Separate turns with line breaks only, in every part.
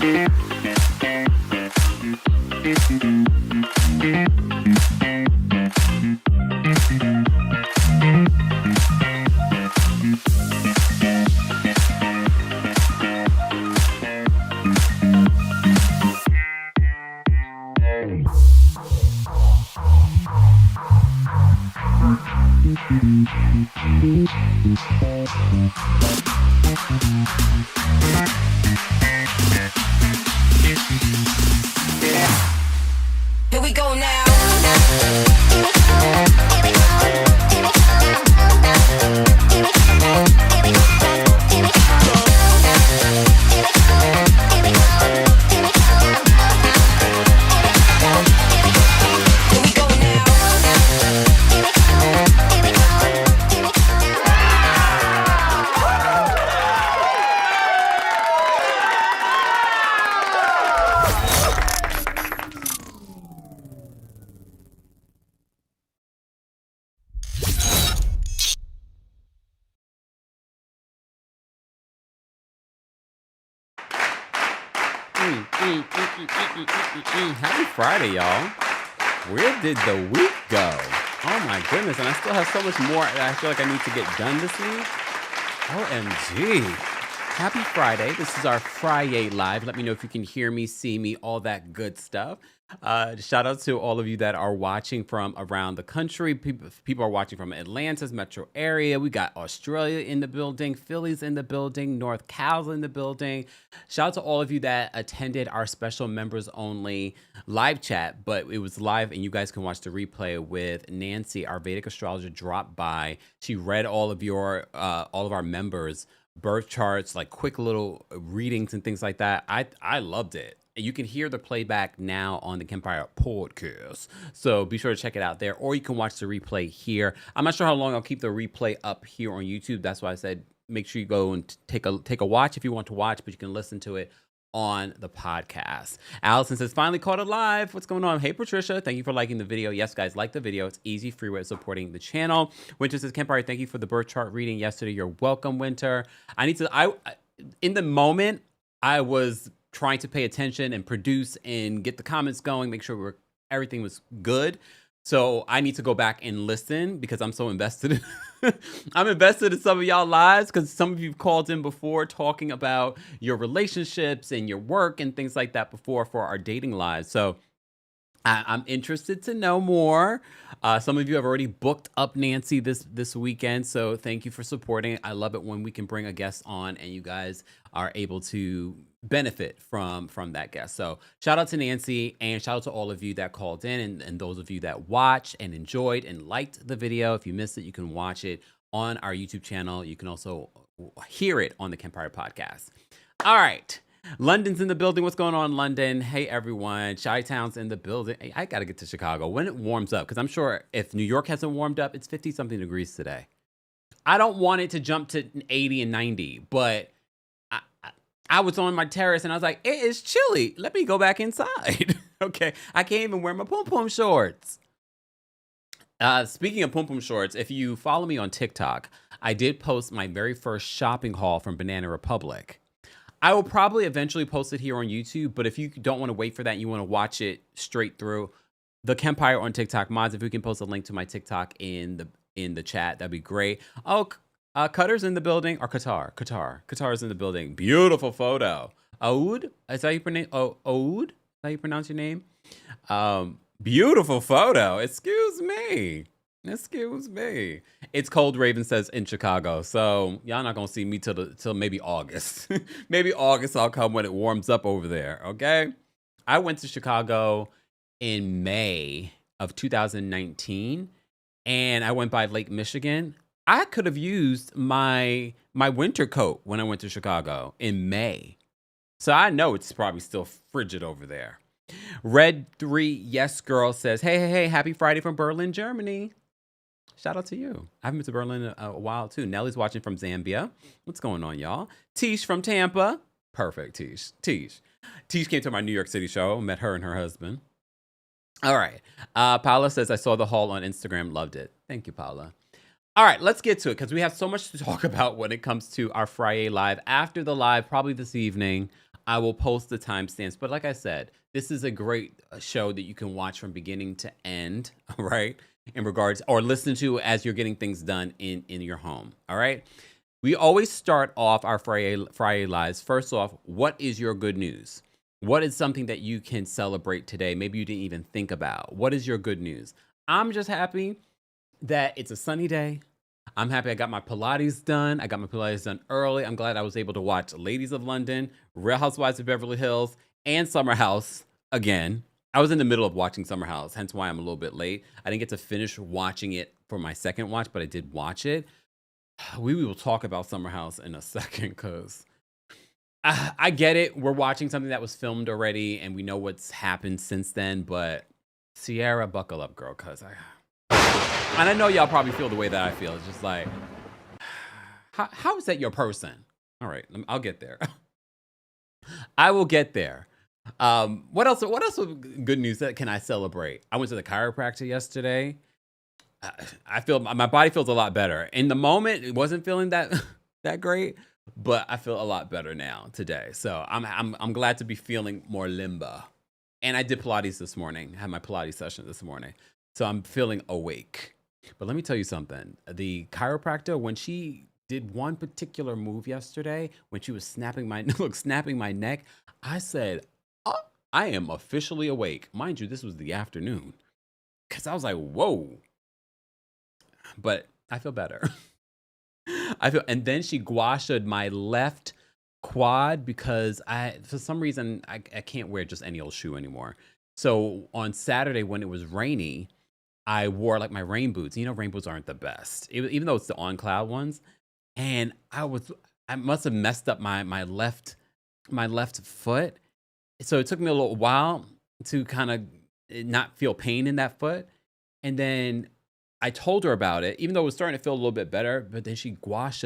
Here we go now.
Happy Friday, y'all. Where did the week go? Oh my goodness, and I still have so much more that I feel like I need to get done this week. OMG. Happy Friday. This is our Friday Live. Let me know if you can hear me, see me, all that good stuff. Shout out to all of you that are watching from around the country. People are watching from Atlanta's metro area. We got Australia in the building, Philly's in the building, North Cal's in the building. Shout out to all of you that attended our special members only live chat, but it was live and you guys can watch the replay with Nancy, our Vedic astrologer, dropped by. She read all of our members' birth charts, like quick little readings and things like that. I loved it. You can hear the playback now on the Kempire podcast. So be sure to check it out there, or you can watch the replay here. I'm not sure how long I'll keep the replay up here on YouTube. That's why I said make sure you go and take a watch if you want to watch, but you can listen to it on the podcast. Allison says, finally caught it live. What's going on? Hey, Patricia. Thank you for liking the video. Yes, guys, like the video. It's easy, free way of supporting the channel. Winter says, Kempire, thank you for the birth chart reading yesterday. You're welcome, Winter. In the moment, I was trying to pay attention and produce and get the comments going, make sure everything was good. So I need to go back and listen because I'm so invested. I'm invested in some of y'all lives because some of you've called in before talking about your relationships and your work and things like that before for our dating lives. So I'm interested to know more. Some of you have already booked up Nancy this weekend, so thank you for supporting. I love it when we can bring a guest on and you guys are able to benefit from that guest. So shout out to Nancy and shout out to all of you that called in and those of you that watched and enjoyed and liked the video. If you missed it, you can watch it on our YouTube channel. You can also hear it on the Kempire podcast. All right. London's in the building. What's going on, London? Hey, everyone. Chi-Town's in the building. Hey, I got to get to Chicago when it warms up because I'm sure if New York hasn't warmed up, it's 50-something degrees today. I don't want it to jump to 80 and 90, but I was on my terrace and I was like, it is chilly. Let me go back inside. Okay. I can't even wear my pom-pom shorts. Speaking of pom-pom shorts, if you follow me on TikTok, I did post my very first shopping haul from Banana Republic. I will probably eventually post it here on YouTube, but if you don't want to wait for that and you want to watch it straight through, the Kempire on TikTok mods, if we can post a link to my TikTok in the chat, that'd be great. Oh, Qatar's in the building, or Qatar's in the building. Beautiful photo. Oud, is that how you pronounce? Oud, is that how you pronounce your name? Beautiful photo. Excuse me. It's cold, Raven says, in Chicago. So y'all not gonna see me till maybe August. Maybe August I'll come when it warms up over there. Okay. I went to Chicago in May of 2019, and I went by Lake Michigan. I could have used my winter coat when I went to Chicago in May. So I know it's probably still frigid over there. Red 3 Yes Girl says, hey, happy Friday from Berlin, Germany. Shout out to you. I haven't been to Berlin a while too. Nellie's watching from Zambia. What's going on, y'all? Tish from Tampa. Perfect, Tish. Tish came to my New York City show. Met her and her husband. All right. Paula says, I saw the haul on Instagram. Loved it. Thank you, Paula. All right, let's get to it because we have so much to talk about when it comes to our Friday live. After the live, probably this evening, I will post the timestamps. But like I said, this is a great show that you can watch from beginning to end, right? In regards, or listen to as you're getting things done in your home, all right? We always start off our Friday Lives. First off, what is your good news? What is something that you can celebrate today? Maybe you didn't even think about. What is your good news? I'm just happy that it's a sunny day. I'm happy I got my Pilates done. I got my Pilates done early. I'm glad I was able to watch Ladies of London, Real Housewives of Beverly Hills, and Summer House again. I was in the middle of watching Summer House, hence why I'm a little bit late. I didn't get to finish watching it for my second watch, but I did watch it. We will talk about Summer House in a second because I get it. We're watching something that was filmed already and we know what's happened since then, but Sierra, buckle up, girl, because and I know y'all probably feel the way that I feel. It's just like, how is that your person? All right, I'll get there. I will get there. What else good news that can I celebrate? I went to the chiropractor yesterday. I feel my body feels a lot better. In the moment, it wasn't feeling that great, but I feel a lot better now today. So I'm glad to be feeling more limber. And I did Pilates this morning. I had my Pilates session this morning. So I'm feeling awake. But let me tell you something. The chiropractor, when she did one particular move yesterday, when she was snapping my neck, I said, oh, I am officially awake. Mind you, this was the afternoon. Because I was like, whoa. But I feel better. And then she guashed my left quad because for some reason, I can't wear just any old shoe anymore. So on Saturday when it was rainy, I wore like my rain boots. You know, rain boots aren't the best, even though it's the on cloud ones. And I must have messed up my left foot. So it took me a little while to kind of not feel pain in that foot. And then I told her about it, even though it was starting to feel a little bit better. But then she guashed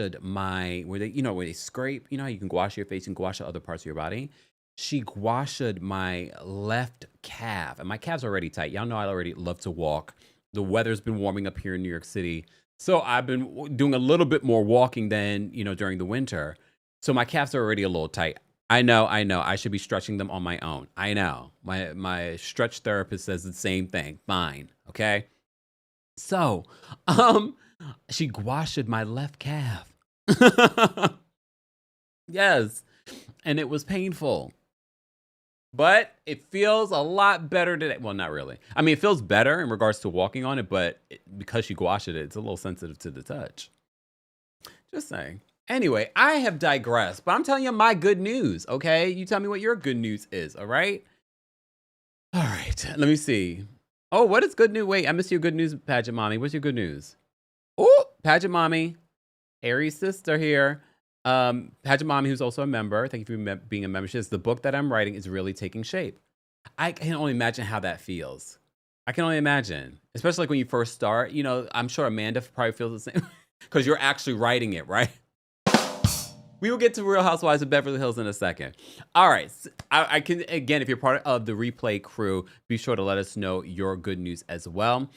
where they scrape. You know how you can gouache your face and gouache other parts of your body. She guashed my left calf, and my calves are already tight. Y'all know I already love to walk. The weather's been warming up here in New York City, so I've been doing a little bit more walking than during the winter. So my calves are already a little tight. I know. I should be stretching them on my own. I know. My stretch therapist says the same thing. Fine, okay. So, she guashed my left calf. Yes, and it was painful. But it feels a lot better today. Well, not really. I mean, it feels better in regards to walking on it, but because she guashed it, it's a little sensitive to the touch. Just saying. Anyway, I have digressed, but I'm telling you my good news, okay? You tell me what your good news is, all right? All right, let me see. Oh, what is good news? Wait, I missed your good news, Pageant Mommy. What's your good news? Oh, Pageant Mommy. Aries sister here. Pageant Mommy, who's also a member. Thank you for being a member. She says, the book that I'm writing is really taking shape. I can only imagine how that feels. I can only imagine, especially like when you first start. I'm sure Amanda probably feels the same because you're actually writing it, right? We will get to Real Housewives of Beverly Hills in a second. All right. I can, again, if you're part of the replay crew, be sure to let us know your good news as well.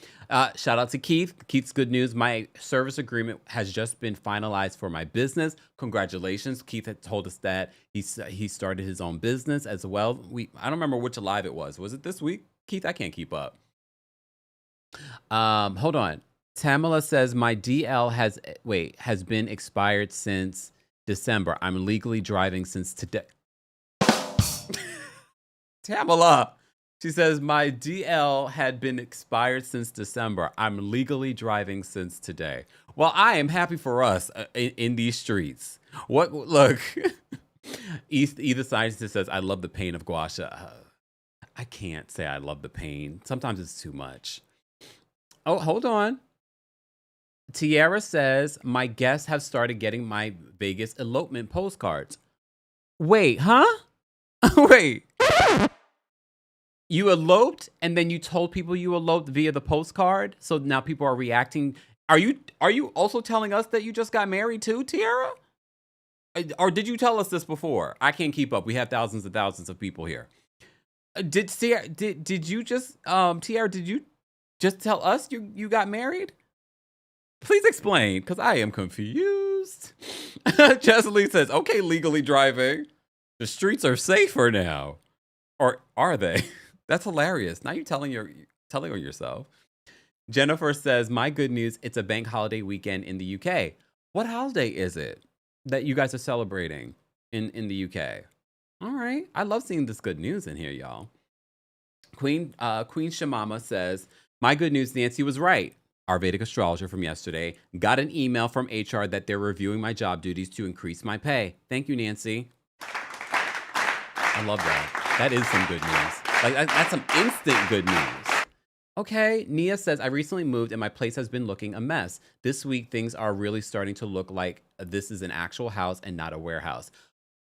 Shout out to Keith. Keith's good news. My service agreement has just been finalized for my business. Congratulations. Keith had told us that he started his own business as well. I don't remember which live it was. Was it this week? Keith, I can't keep up. Hold on. Tamala says my DL has been expired since December. I'm legally driving since today. Tamala, she says my DL had been expired since December. I'm legally driving since today. Well, I am happy for us in these streets. Look, Either Scientist says I love the pain of gua sha. I can't say I love the pain. Sometimes it's too much. Oh, hold on. Tiara says, my guests have started getting my Vegas elopement postcards. Wait, huh? Wait. You eloped and then you told people you eloped via the postcard? So now people are reacting. Are you also telling us that you just got married too, Tiara? Or did you tell us this before? I can't keep up. We have thousands and thousands of people here. Did you just, Tiara, did you just tell us you got married? Please explain, because I am confused. Chesley says, okay, legally driving. The streets are safer now. Or are they? That's hilarious. Now you're telling on yourself. Jennifer says, my good news, it's a bank holiday weekend in the UK. What holiday is it that you guys are celebrating in the UK? All right. I love seeing this good news in here, y'all. Queen Shamama says, my good news, Nancy was right. Our Vedic astrologer from yesterday got an email from HR that they're reviewing my job duties to increase my pay. Thank you, Nancy. I love that. That is some good news. Like that's some instant good news. Okay, Nia says, I recently moved and my place has been looking a mess. This week, things are really starting to look like this is an actual house and not a warehouse.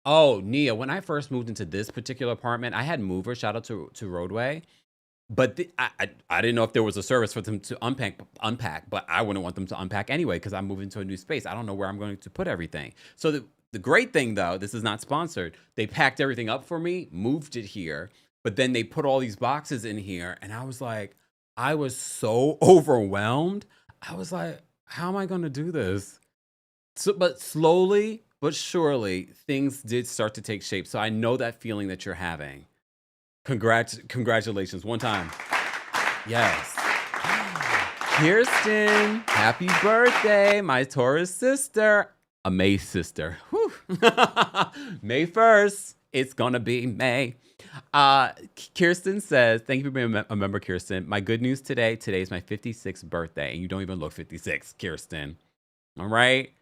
Oh, Nia, when I first moved into this particular apartment, I had movers, shout out to Roadway. But I didn't know if there was a service for them to unpack, but I wouldn't want them to unpack anyway because I'm moving to a new space. I don't know where I'm going to put everything. So the great thing, though, this is not sponsored. They packed everything up for me, moved it here, but then they put all these boxes in here, and I was like, I was so overwhelmed. I was like, how am I going to do this? So, but slowly but surely, things did start to take shape. So I know that feeling that you're having. Congratulations. One time. Yes. Kirsten, happy birthday, my Taurus sister. A May sister. Whew. May 1st. It's going to be May. Kirsten says, thank you for being a member, Kirsten. My good news today is my 56th birthday, and you don't even look 56, Kirsten. All right?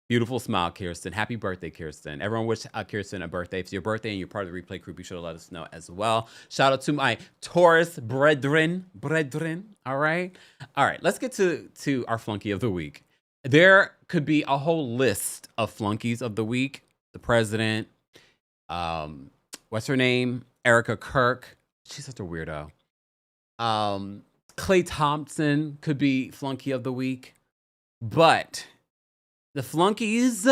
Beautiful smile, Kirsten. Happy birthday, Kirsten. Everyone wish Kirsten a birthday. If it's your birthday and you're part of the replay crew, be sure to let us know as well. Shout out to my Taurus brethren. All right? All right, let's get to our flunky of the week. There could be a whole list of flunkies of the week. The president, what's her name? Erica Kirk. She's such a weirdo. Klay Thompson could be flunky of the week. But the flunkies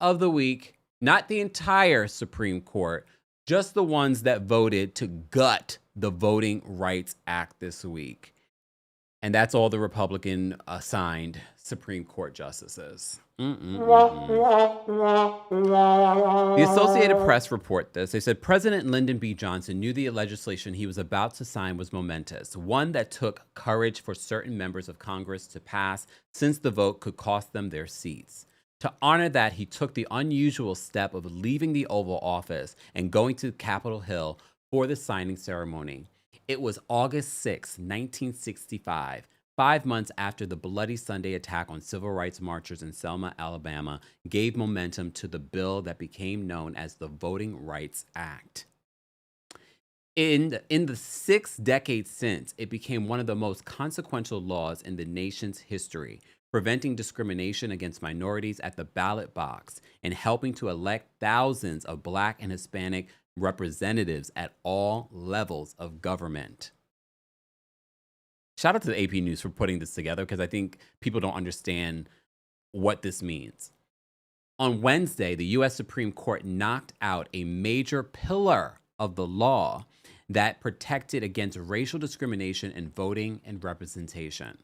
of the week, not the entire Supreme Court, just the ones that voted to gut the Voting Rights Act this week. And that's all the Republican assigned Supreme Court justices. The Associated Press report this. They said President Lyndon B. Johnson knew the legislation he was about to sign was momentous, one that took courage for certain members of Congress to pass since the vote could cost them their seats. To honor that, he took the unusual step of leaving the Oval Office and going to Capitol Hill for the signing ceremony. It was August 6, 1965, 5 months after the Bloody Sunday attack on civil rights marchers in Selma, Alabama, gave momentum to the bill that became known as the Voting Rights Act. In the 6 decades since, it became one of the most consequential laws in the nation's history, preventing discrimination against minorities at the ballot box and helping to elect thousands of Black and Hispanic representatives at all levels of government. Shout out to the AP News for putting this together because I think people don't understand what this means. On Wednesday, the U.S. Supreme Court knocked out a major pillar of the law that protected against racial discrimination in voting and representation.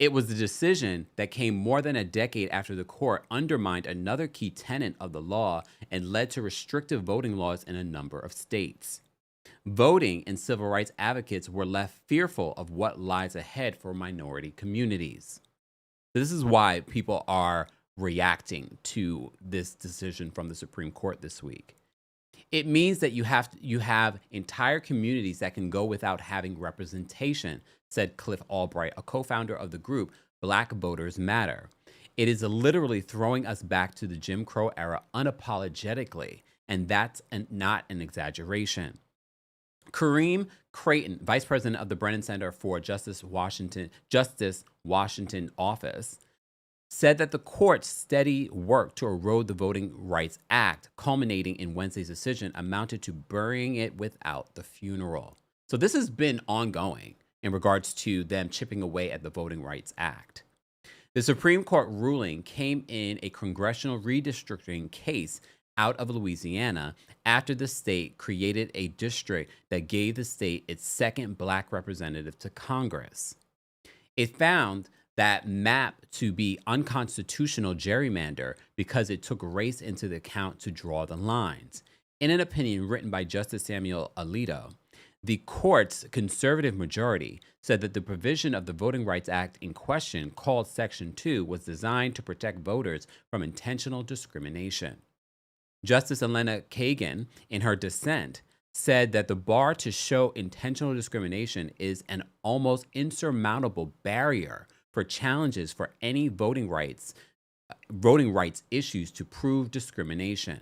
It was the decision that came more than a decade after the court undermined another key tenet of the law and led to restrictive voting laws in a number of states. Voting and civil rights advocates were left fearful of what lies ahead for minority communities. This is why people are reacting to this decision from the Supreme Court this week. It means that you have entire communities that can go without having representation, said Cliff Albright, a co-founder of the group Black Voters Matter. It is literally throwing us back to the Jim Crow era unapologetically, and that's not an exaggeration. Kareem Creighton, vice president of the Brennan Center for Justice Washington office, said that the court's steady work to erode the Voting Rights Act, culminating in Wednesday's decision, amounted to burying it without the funeral. So this has been ongoing in regards to them chipping away at the Voting Rights Act. The Supreme Court ruling came in a congressional redistricting case out of Louisiana after the state created a district that gave the state its second Black representative to Congress. It found that map to be unconstitutional gerrymander because it took race into the account to draw the lines. In an opinion written by Justice Samuel Alito, the court's conservative majority said that the provision of the Voting Rights Act in question, called Section 2, was designed to protect voters from intentional discrimination. Justice Elena Kagan, in her dissent, said that the bar to show intentional discrimination is an almost insurmountable barrier for challenges for any voting rights issues to prove discrimination.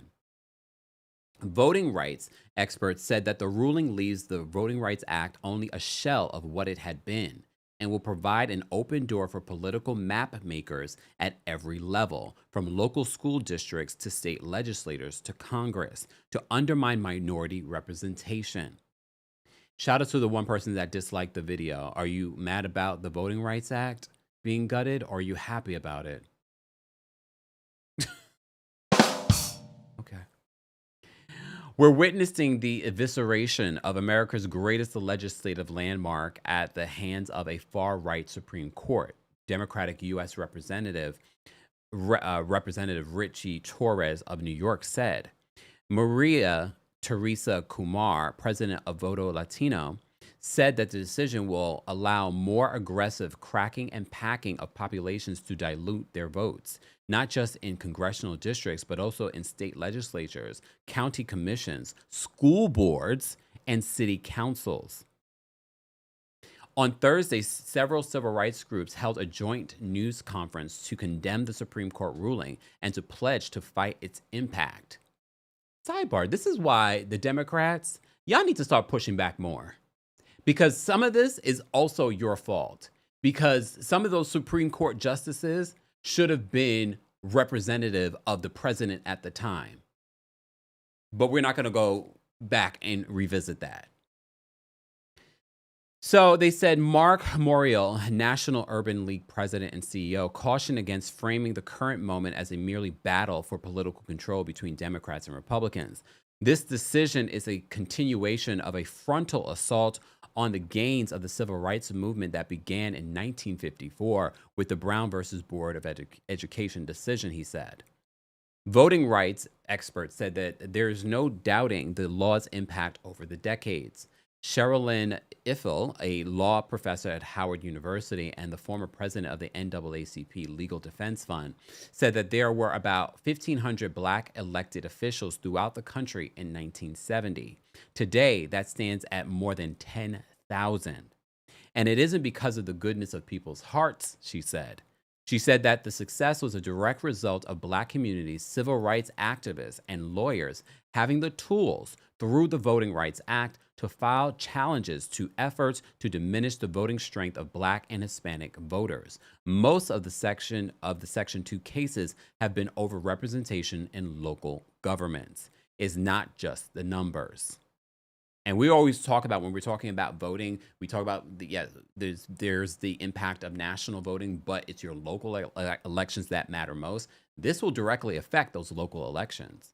Voting rights experts said that the ruling leaves the Voting Rights Act only a shell of what it had been and will provide an open door for political map makers at every level, from local school districts to state legislators to Congress, to undermine minority representation. Shout out to the one person that disliked the video. Are you mad about the Voting Rights Act being gutted, or are you happy about it? Okay. We're witnessing the evisceration of America's greatest legislative landmark at the hands of a far-right Supreme Court. Democratic U.S. Representative Richie Torres of New York said. Maria Teresa Kumar, president of Voto Latino, said that the decision will allow more aggressive cracking and packing of populations to dilute their votes, not just in congressional districts, but also in state legislatures, county commissions, school boards, and city councils. On Thursday, several civil rights groups held a joint news conference to condemn the Supreme Court ruling and to pledge to fight its impact. Sidebar, this is why the Democrats, y'all need to start pushing back more. Because some of this is also your fault. Because some of those Supreme Court justices should have been representative of the president at the time. But we're not going to go back and revisit that. So they said Mark Morial, National Urban League president and CEO, cautioned against framing the current moment as a merely battle for political control between Democrats and Republicans. This decision is a continuation of a frontal assault on the gains of the civil rights movement that began in 1954 with the Brown versus Board of Education decision, he said. Voting rights experts said that there is no doubting the law's impact over the decades. Sherilyn Ifill, a law professor at Howard University and the former president of the NAACP Legal Defense Fund, said that there were about 1,500 black elected officials throughout the country in 1970. Today, that stands at more than 10,000. And it isn't because of the goodness of people's hearts, she said. She said that the success was a direct result of black communities, civil rights activists, and lawyers having the tools through the Voting Rights Act to file challenges to efforts to diminish the voting strength of black and Hispanic voters. Most of the Section 2 cases have been overrepresentation in local governments. It's not just the numbers. And we always talk about, when we're talking about voting, we talk about, there's the impact of national voting, but it's your local elections that matter most. This will directly affect those local elections.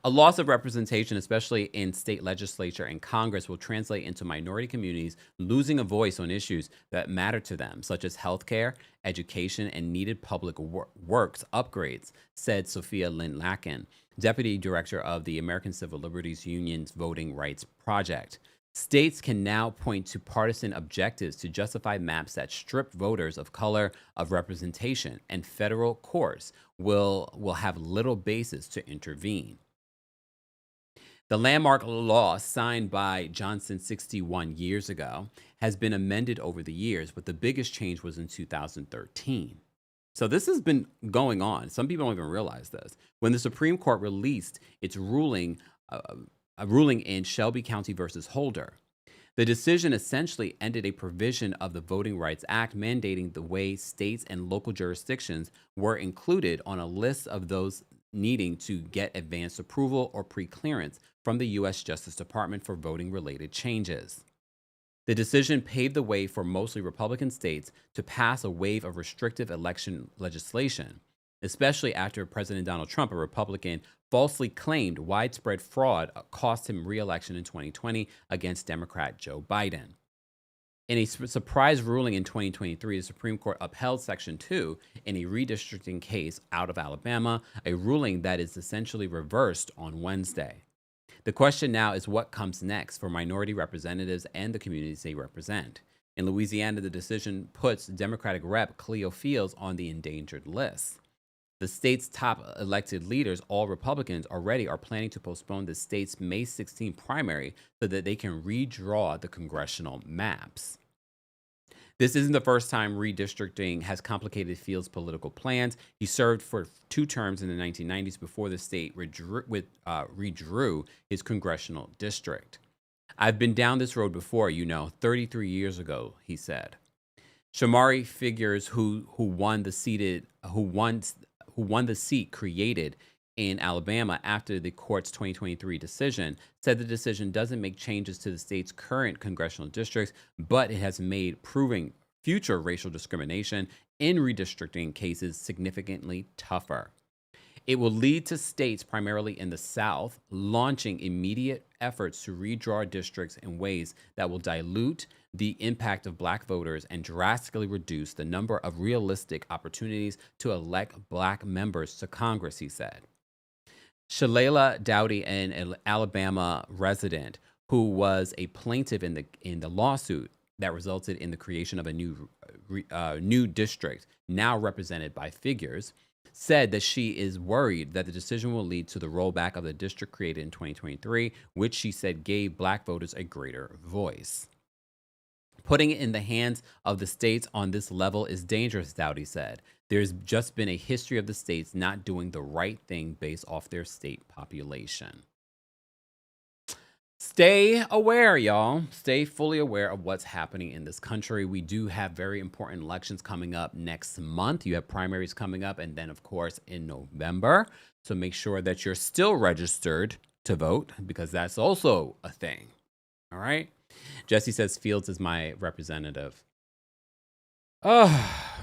A loss of representation, especially in state legislature and Congress, will translate into minority communities losing a voice on issues that matter to them, such as healthcare, education, and needed public works upgrades, said Sophia Lynn Lacken, Deputy Director of the American Civil Liberties Union's Voting Rights Project. States can now point to partisan objectives to justify maps that strip voters of color of representation, and federal courts will have little basis to intervene. The landmark law signed by Johnson 61 years ago has been amended over the years, but the biggest change was in 2013. So this has been going on. Some people don't even realize this. When the Supreme Court released its ruling in Shelby County versus Holder, the decision essentially ended a provision of the Voting Rights Act mandating the way states and local jurisdictions were included on a list of those needing to get advanced approval or pre-clearance from the U.S. Justice Department for voting-related changes. The decision paved the way for mostly Republican states to pass a wave of restrictive election legislation, especially after President Donald Trump, a Republican, falsely claimed widespread fraud cost him re-election in 2020 against Democrat Joe Biden. In a surprise ruling in 2023, the Supreme Court upheld Section 2 in a redistricting case out of Alabama, a ruling that is essentially reversed on Wednesday. The question now is what comes next for minority representatives and the communities they represent. In Louisiana, the decision puts Democratic Rep. Cleo Fields on the endangered list. The state's top elected leaders, all Republicans, already are planning to postpone the state's May 16 primary so that they can redraw the congressional maps. This isn't the first time redistricting has complicated Fields' political plans. He served for 2 terms in the 1990s before the state redrew his congressional district. I've been down this road before, 33 years ago, he said. Shamari Figures, who won the seat created in Alabama after the court's 2023 decision, said the decision doesn't make changes to the state's current congressional districts, but it has made proving future racial discrimination in redistricting cases significantly tougher. It will lead to states primarily in the South launching immediate efforts to redraw districts in ways that will dilute the impact of Black voters and drastically reduce the number of realistic opportunities to elect Black members to Congress, he said. Shalala Dowdy, an Alabama resident who was a plaintiff in the lawsuit that resulted in the creation of a new district, now represented by Figures, said that she is worried that the decision will lead to the rollback of the district created in 2023, which she said gave Black voters a greater voice. Putting it in the hands of the states on this level is dangerous, Dowdy said. There's just been a history of the states not doing the right thing based off their state population. Stay aware, y'all. Stay fully aware of what's happening in this country. We do have very important elections coming up next month. You have primaries coming up, and then, of course, in November. So make sure that you're still registered to vote, because that's also a thing. All right? Jesse says Fields is my representative. Oh.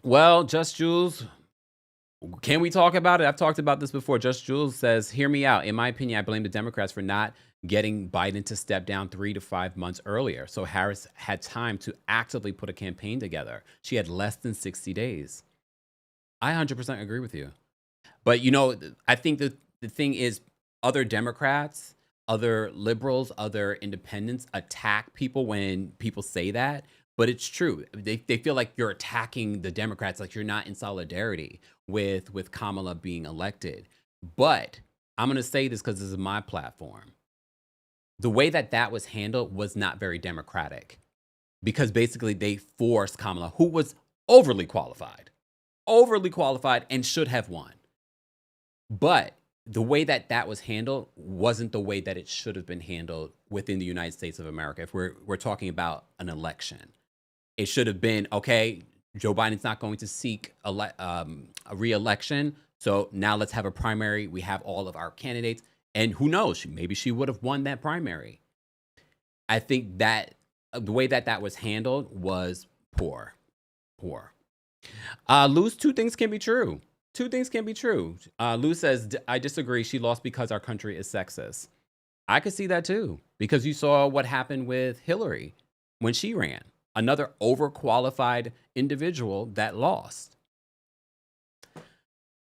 Well, Just Jules, can we talk about it? I've talked about this before. Just Jules says, hear me out. In my opinion, I blame the Democrats for not getting Biden to step down 3 to 5 months earlier. So Harris had time to actively put a campaign together. She had less than 60 days. I 100% agree with you. But, I think the thing is other Democrats, other liberals, other independents attack people when people say that. But it's true. They feel like you're attacking the Democrats, like you're not in solidarity with Kamala being elected. But I'm going to say this because this is my platform. The way that was handled was not very democratic, because basically they forced Kamala, who was overly qualified and should have won. But the way that was handled wasn't the way that it should have been handled within the United States of America. If we're talking about an election, it should have been, okay, Joe Biden's not going to seek a re-election, so now let's have a primary. We have all of our candidates, and who knows, maybe she would have won that primary. I think that the way that was handled was poor. Lou's two things can be true. Lou says, I disagree. She lost because our country is sexist. I could see that too, because you saw what happened with Hillary when she ran. Another overqualified individual that lost.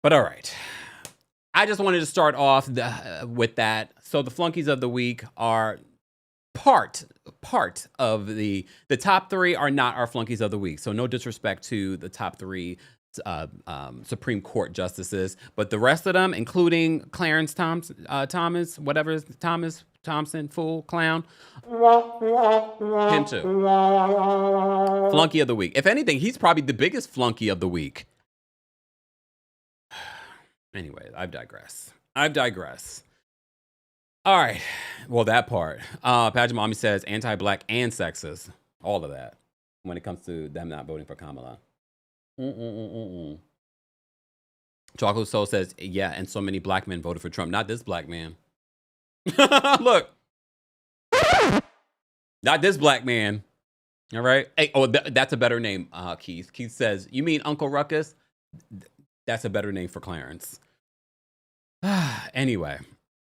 But all right. I just wanted to start off with that. So the flunkies of the week are part of the top 3 are not our flunkies of the week. So no disrespect to the top 3 Supreme Court justices, but the rest of them, including Clarence Thomas, whatever Thompson, fool, clown, him too. Flunky of the week. If anything, he's probably the biggest flunky of the week. Anyway, I digress. All right. Well, that part. Pajamami says anti-Black and sexist. All of that when it comes to them not voting for Kamala. Chocolate Soul says, yeah, and so many Black men voted for Trump. Not this Black man. Look. Not this Black man. All right. Hey, that's a better name, Keith. Keith says, you mean Uncle Ruckus? That's a better name for Clarence. Anyway,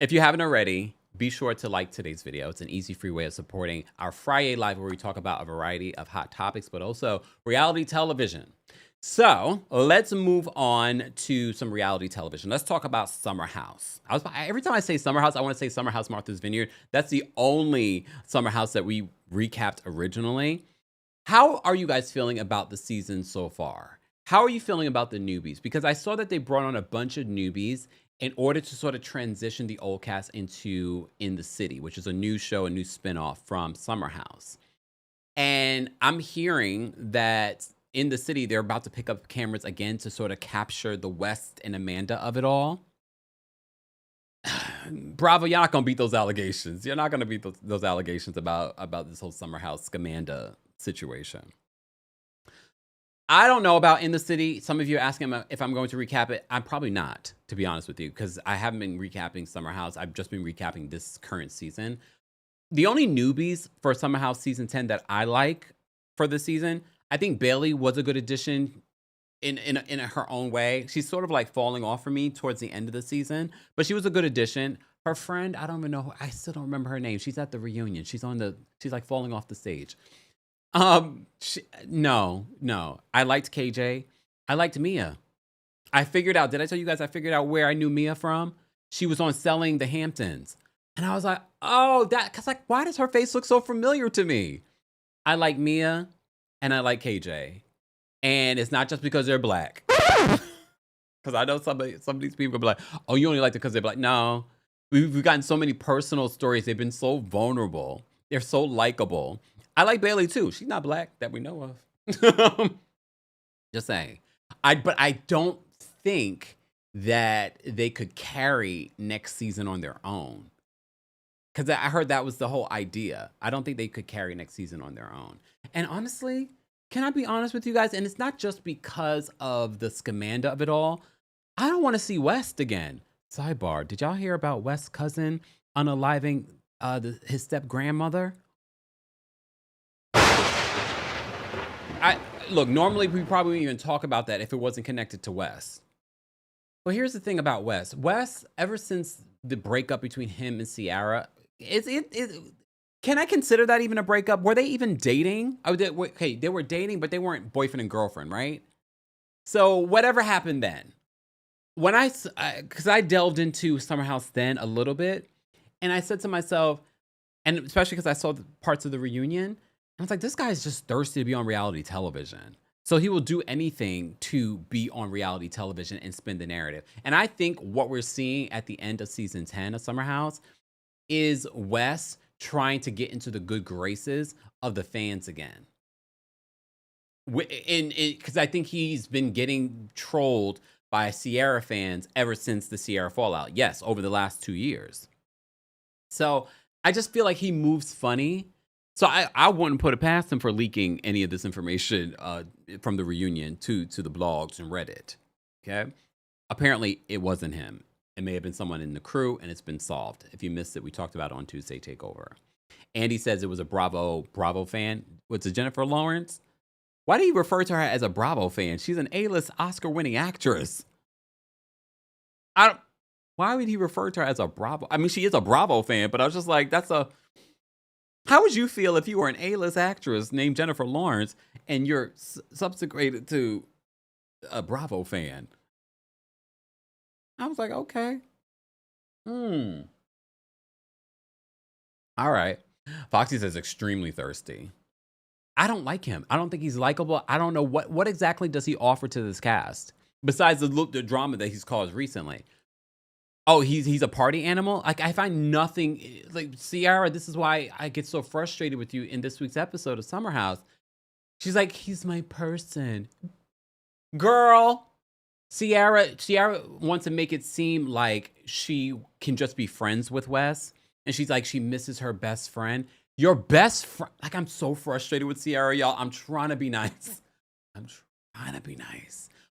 if you haven't already, be sure to like today's video. It's an easy, free way of supporting our Friday Live where we talk about a variety of hot topics, but also reality television. So let's move on to some reality television. Let's talk about Summer House. Every time I say Summer House, I want to say Summer House Martha's Vineyard. That's the only Summer House that we recapped originally. How are you guys feeling about the season so far? How are you feeling about the newbies? Because I saw that they brought on a bunch of newbies in order to sort of transition the old cast into In the City, which is a new show, a new spinoff from Summer House. And I'm hearing that In the City, they're about to pick up cameras again to sort of capture the West and Amanda of it all. Bravo, you're not going to beat those allegations. You're not going to beat those allegations about this whole Summer House Amanda situation. I don't know about In the City. Some of you are asking if I'm going to recap it. I'm probably not, to be honest with you, because I haven't been recapping Summer House. I've just been recapping this current season. The only newbies for Summer House Season 10 that I like for this season, I think Bailey was a good addition in her own way. She's sort of like falling off for me towards the end of the season, but she was a good addition. Her friend, I don't even know. I still don't remember her name. She's at the reunion. She's like falling off the stage. No. I liked KJ. I liked Mia. I figured out, did I tell you guys I figured out where I knew Mia from? She was on Selling the Hamptons. And I was like, oh, cause like, why does her face look so familiar to me? I like Mia and I like KJ. And it's not just because they're black. Cause I know some of these people are like, oh, you only like it because they're black. No, we've gotten so many personal stories. They've been so vulnerable. They're so likable. I like Bailey too. She's not black that we know of. Just saying. But I don't think that they could carry next season on their own. Because I heard that was the whole idea. I don't think they could carry next season on their own. And honestly, can I be honest with you guys? And it's not just because of the scamanda of it all. I don't want to see West again. Sidebar, did y'all hear about West's cousin unaliving his step-grandmother? Look, normally we probably wouldn't even talk about that if it wasn't connected to Wes. But here's the thing about Wes. Wes, ever since the breakup between him and Ciara, can I consider that even a breakup? Were they even dating? Okay, they were dating, but they weren't boyfriend and girlfriend, right? So whatever happened then, because I delved into Summer House then a little bit, and I said to myself, and especially because I saw the parts of the reunion, I was like, this guy's just thirsty to be on reality television. So he will do anything to be on reality television and spin the narrative. And I think what we're seeing at the end of season 10 of Summer House is Wes trying to get into the good graces of the fans again. Because I think he's been getting trolled by Ciara fans ever since the Ciara fallout. Yes, over the last 2 years. So I just feel like he moves funny. So I wouldn't put it past him for leaking any of this information from the reunion to the blogs and Reddit. Okay. Apparently it wasn't him. It may have been someone in the crew, and it's been solved. If you missed it, we talked about it on Tuesday Takeover. Andy says it was a Bravo fan. What's it, Jennifer Lawrence? Why do you refer to her as a Bravo fan? She's an A-list Oscar-winning actress. Why would he refer to her as a Bravo? I mean, she is a Bravo fan, but I was just like, how would you feel if you were an A-list actress named Jennifer Lawrence and you're subsequent to a Bravo fan? I was like, okay. All right. Foxy says extremely thirsty. I don't like him. I don't think he's likable. I don't know what exactly does he offer to this cast besides the drama that he's caused recently. Oh, he's a party animal? Like, I find nothing, like, Ciara, this is why I get so frustrated with you in this week's episode of Summer House. She's like, he's my person. Girl, Ciara wants to make it seem like she can just be friends with Wes. And she's like, she misses her best friend. Your best friend? Like, I'm so frustrated with Ciara, y'all. I'm trying to be nice.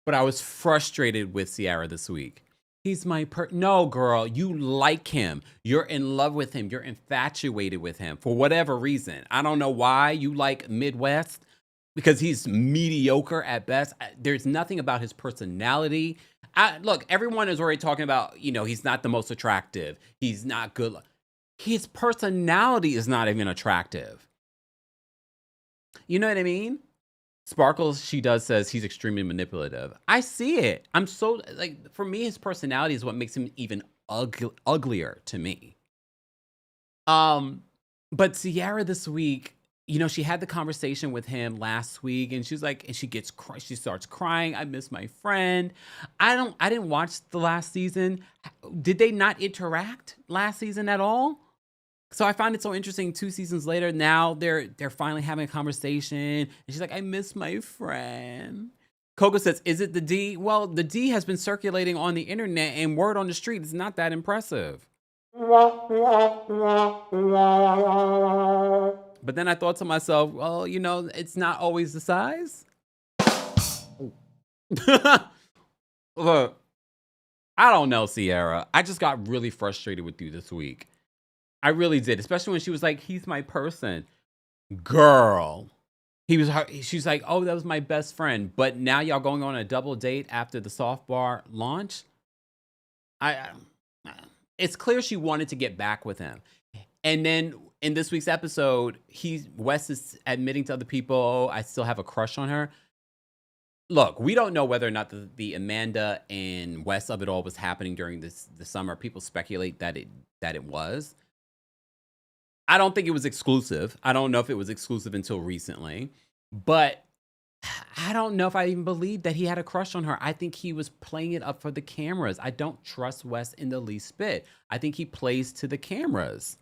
But I was frustrated with Ciara this week. He's my no, girl, you like him. You're in love with him. You're infatuated with him for whatever reason. I don't know why you like Midwest, because he's mediocre at best. There's nothing about his personality. Look, everyone is already talking about, he's not the most attractive. He's not good. his personality is not even attractive. You know what I mean? Sparkles, she does says he's extremely manipulative. I see it. I'm so like, for me, his personality is what makes him even uglier to me. But Ciara this week, you know, she had the conversation with him last week, and she's like, and she starts crying. I miss my friend. I didn't watch the last season. Did they not interact last season at all? So I find it so interesting. 2 seasons later, now they're finally having a conversation, and she's like, I miss my friend. Coco says, is it the D? Well, the D has been circulating on the internet, and word on the street is not that impressive. But then I thought to myself, well, you know, it's not always the size. Look, I don't know, Ciara. I just got really frustrated with you this week. I really did, especially when she was like, he's my person. Girl. She's like, oh, that was my best friend. But now y'all going on a double date after the soft bar launch? It's clear she wanted to get back with him. And then in this week's episode, Wes is admitting to other people, oh, I still have a crush on her. Look, we don't know whether or not the Amanda and Wes of it all was happening during the summer. People speculate that it was. I don't think it was exclusive. I don't know if it was exclusive until recently. But I don't know if I even believed that he had a crush on her. I think he was playing it up for the cameras. I don't trust Wes in the least bit. I think he plays to the cameras.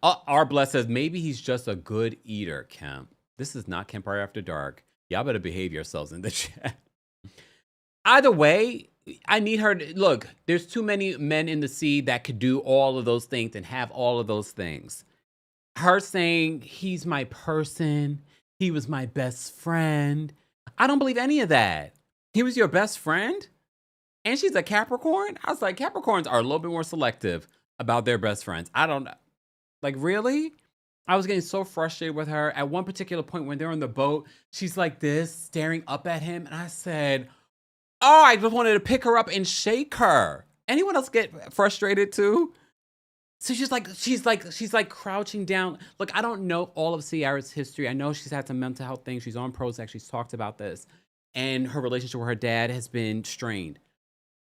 R. Bless says, maybe he's just a good eater, Kemp. This is not Kempire After Dark. Y'all better behave yourselves in the chat. Either way, I need her to, look, there's too many men in the sea that could do all of those things and have all of those things. Her saying, he's my person, he was my best friend. I don't believe any of that. He was your best friend? And she's a Capricorn? I was like, Capricorns are a little bit more selective about their best friends. I don't know. Like, really? I was getting so frustrated with her. At one particular point when they're on the boat, she's like this, staring up at him. And I said, oh, I just wanted to pick her up and shake her. Anyone else get frustrated too? So she's like crouching down. Look, I don't know all of Ciara's history. I know she's had some mental health things. She's on Prozac. She's talked about this. And her relationship with her dad has been strained.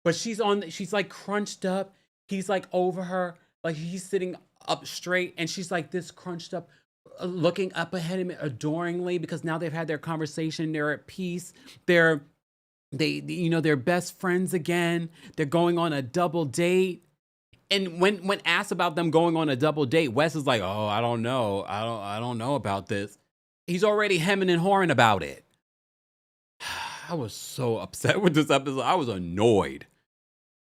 But she's like crunched up. He's like over her. Like he's sitting up straight. And she's like this crunched up, looking up ahead of him adoringly because now they've had their conversation. They're at peace. They're best friends again. They're going on a double date. And when asked about them going on a double date, Wes is like, oh, I don't know. I don't know about this. He's already hemming and hawing about it. I was so upset with this episode. I was annoyed.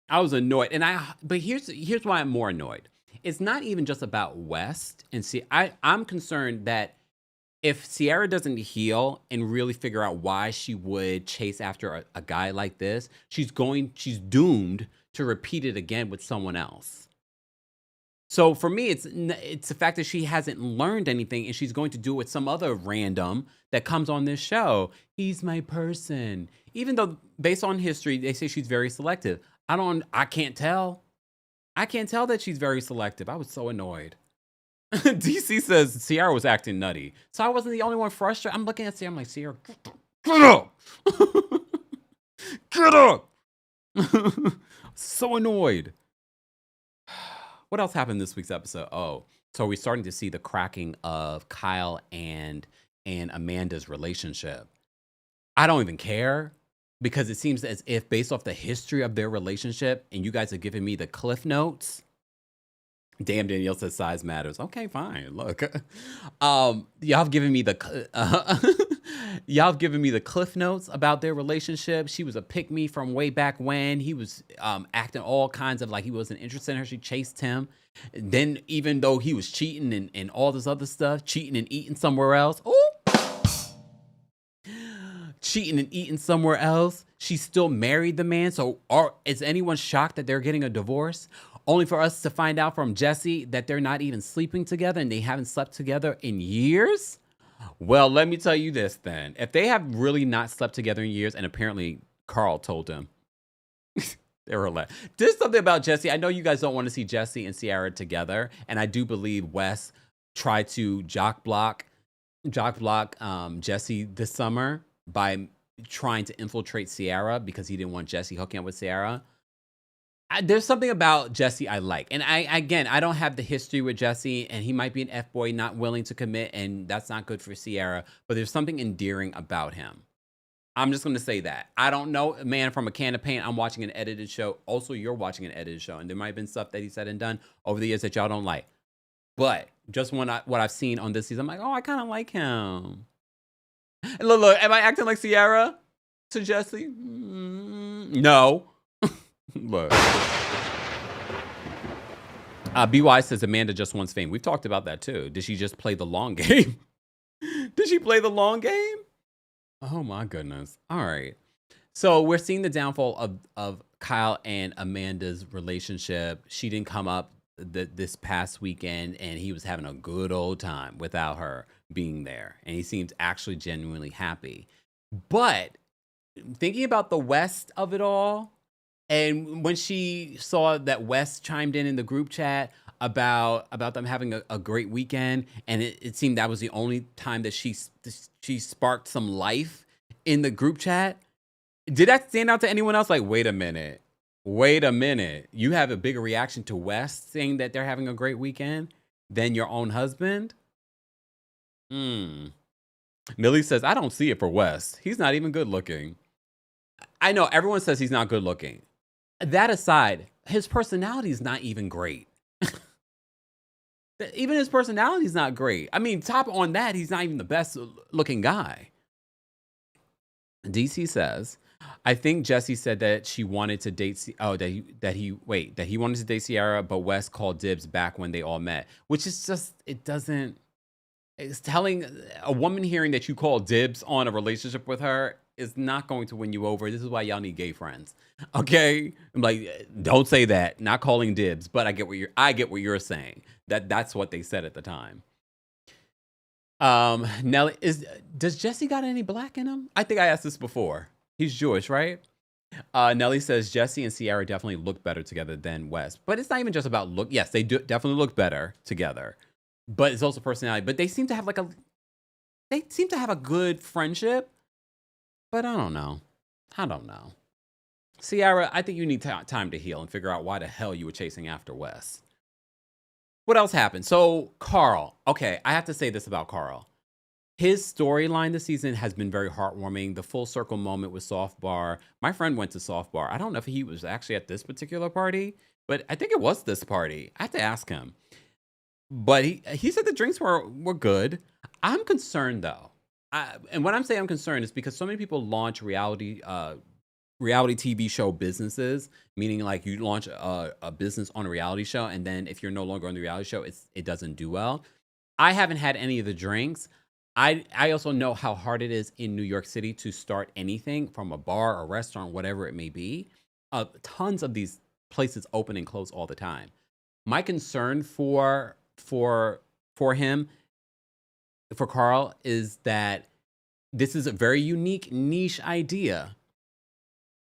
But here's why I'm more annoyed. It's not even just about Wes. And see, I'm concerned that if Ciara doesn't heal and really figure out why she would chase after a guy like this, she's doomed to repeat it again with someone else. So for me, it's the fact that she hasn't learned anything and she's going to do it with some other random that comes on this show. He's my person. Even though based on history, they say she's very selective. I can't tell. I can't tell that she's very selective. I was so annoyed. DC says Ciara was acting nutty. So I wasn't the only one frustrated. I'm looking at Ciara. I'm like, Ciara, get up. Get up. So annoyed. What else happened this week's episode? Oh, so we're starting to see the cracking of Kyle and Amanda's relationship. I don't even care because it seems as if based off the history of their relationship, and you guys are giving me the cliff notes. Damn, Danielle says size matters. Okay, fine. Look, y'all have given me the cliff notes about their relationship. She was a pick-me from way back when. He was acting all kinds of like he wasn't interested in her. She chased him. And then even though he was cheating and all this other stuff, cheating and eating somewhere else. Ooh. Cheating and eating somewhere else. She still married the man. So is anyone shocked that they're getting a divorce? Only for us to find out from Jesse that they're not even sleeping together and they haven't slept together in years? Well, let me tell you this then. If they have really not slept together in years, and apparently Carl told him, They were like, there's something about Jesse. I know you guys don't want to see Jesse and Ciara together, and I do believe Wes tried to jock block Jesse this summer by trying to infiltrate Ciara because he didn't want Jesse hooking up with Ciara. There's something about Jesse I like. And I don't have the history with Jesse, and he might be an F-boy, not willing to commit, and that's not good for Ciara, but there's something endearing about him. I'm just going to say that. I don't know, man, from a can of paint. I'm watching an edited show. Also, you're watching an edited show, and there might have been stuff that he said and done over the years that y'all don't like. But just what I've seen on this season, I'm like, oh, I kind of like him. And look, am I acting like Ciara to Jesse? No. Look. BY says Amanda just wants fame. We've talked about that too. Did she just play the long game? Did she play the long game? Oh my goodness. All right. So we're seeing the downfall of Kyle and Amanda's relationship. She didn't come up this past weekend, and he was having a good old time without her being there. And he seems actually genuinely happy. But thinking about the West of it all, and when she saw that Wes chimed in the group chat about them having a great weekend, and it seemed that was the only time that she sparked some life in the group chat. Did that stand out to anyone else? Like, wait a minute. You have a bigger reaction to Wes saying that they're having a great weekend than your own husband? Millie says, I don't see it for Wes. He's not even good looking. I know everyone says he's not good looking. That aside, his personality is not even great. Even his personality is not great. I mean, top on that, he's not even the best looking guy. DC says, I think Jesse said that she wanted to date. That he wanted to date Ciara, but Wes called dibs back when they all met, which is just, it doesn't. It's telling a woman hearing that you call dibs on a relationship with her is not going to win you over. This is why y'all need gay friends. Okay? I'm like, don't say that. Not calling dibs, but I get what you're saying. That's what they said at the time. Nelly, does Jesse got any black in him? I think I asked this before. He's Jewish, right? Nelly says Jesse and Ciara definitely look better together than Wes. But it's not even just about look. Yes, they do definitely look better together. But it's also personality. But they seem to have a good friendship. But I don't know. Ciara, I think you need time to heal and figure out why the hell you were chasing after Wes. What else happened? So Carl. Okay, I have to say this about Carl. His storyline this season has been very heartwarming. The full circle moment with Soft Bar. My friend went to Soft Bar. I don't know if he was actually at this particular party, but I think it was this party. I have to ask him. But he said the drinks were good. I'm concerned though. And when I'm saying I'm concerned is because so many people launch reality TV show businesses, meaning like you launch a business on a reality show, and then if you're no longer on the reality show, it doesn't do well. I haven't had any of the drinks. I also know how hard it is in New York City to start anything from a bar or restaurant, whatever it may be. Tons of these places open and close all the time. My concern for him, for Carl, is that this is a very unique niche idea.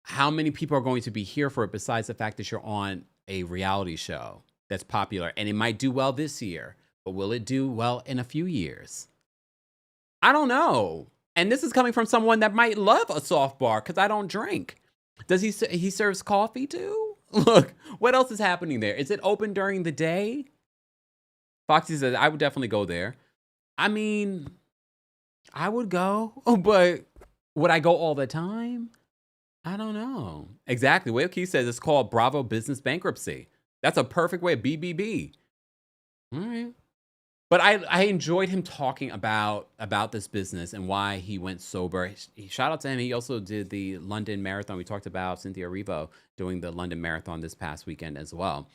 How many people are going to be here for it besides the fact that you're on a reality show that's popular? And it might do well this year, but will it do well in a few years? I don't know. And this is coming from someone that might love a soft bar because I don't drink. Does he serves coffee too? Look, what else is happening there? Is it open during the day? Foxy says, I would definitely go there. I mean, I would go, but would I go all the time? I don't know. Exactly. Whale Key says it's called Bravo Business Bankruptcy. That's a perfect way of BBB. All right. But I enjoyed him talking about this business and why he went sober. Shout out to him. He also did the London Marathon. We talked about Cynthia Erivo doing the London Marathon this past weekend as well.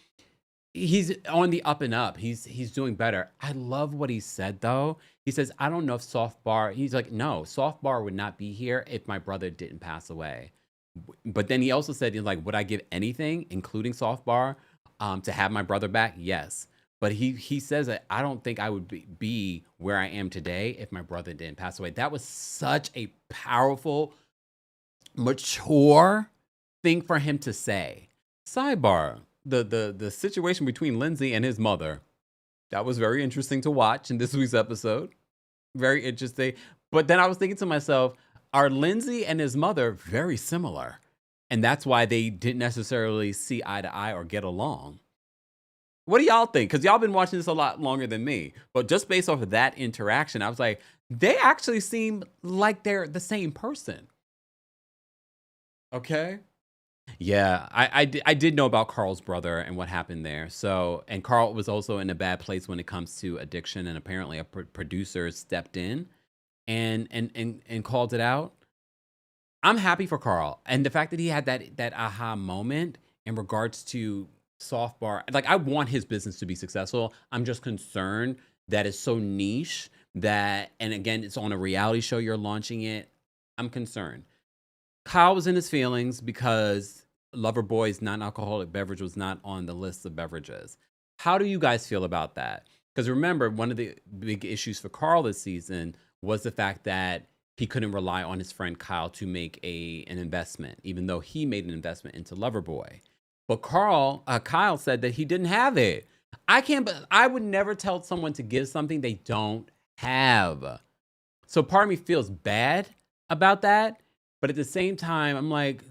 He's on the up and up. He's doing better. I love what he said, though. He says, I don't know if Soft Bar, he's like, no, Soft Bar would not be here if my brother didn't pass away. But then he also said, he's like, would I give anything, including Soft Bar, to have my brother back? Yes. But he says that I don't think I would be where I am today if my brother didn't pass away. That was such a powerful, mature thing for him to say. Sidebar: the situation between Lindsay and his mother, that was very interesting to watch in this week's episode. Very interesting. But then I was thinking to myself, are Lindsay and his mother very similar? And that's why they didn't necessarily see eye to eye or get along. What do y'all think? Because y'all been watching this a lot longer than me. But just based off of that interaction, I was like, they actually seem like they're the same person. Okay. Yeah, I did know about Carl's brother and what happened there. So, and Carl was also in a bad place when it comes to addiction, and apparently a producer stepped in and called it out. I'm happy for Carl, and the fact that he had that aha moment in regards to soft bar. Like, I want his business to be successful. I'm just concerned that it's so niche that, and again, it's on a reality show. You're launching it. I'm concerned. Kyle was in his feelings because Loverboy's non-alcoholic beverage was not on the list of beverages. How do you guys feel about that? Because remember, one of the big issues for Carl this season was the fact that he couldn't rely on his friend Kyle to make an investment, even though he made an investment into Loverboy. But Kyle said that he didn't have it. I would never tell someone to give something they don't have. So part of me feels bad about that. But at the same time, I'm like,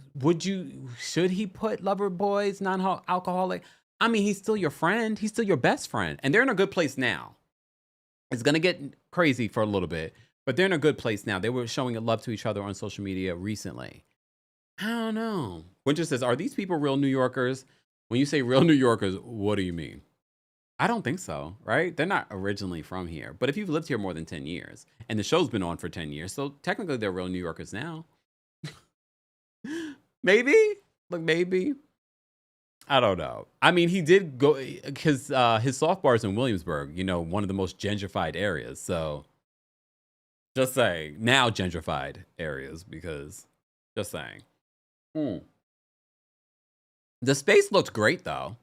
should he put Loverboy's non-alcoholic? I mean, he's still your friend. He's still your best friend. And they're in a good place now. It's going to get crazy for a little bit, but they're in a good place now. They were showing love to each other on social media recently. I don't know. Winter says, are these people real New Yorkers? When you say real New Yorkers, what do you mean? I don't think so, right? They're not originally from here. But if you've lived here more than 10 years, and the show's been on for 10 years, so technically they're real New Yorkers now. Maybe, maybe. I don't know. I mean, he did go because his soft bar's in Williamsburg, one of the most gentrified areas. So just saying, now gentrified areas, because just saying. The space looked great, though.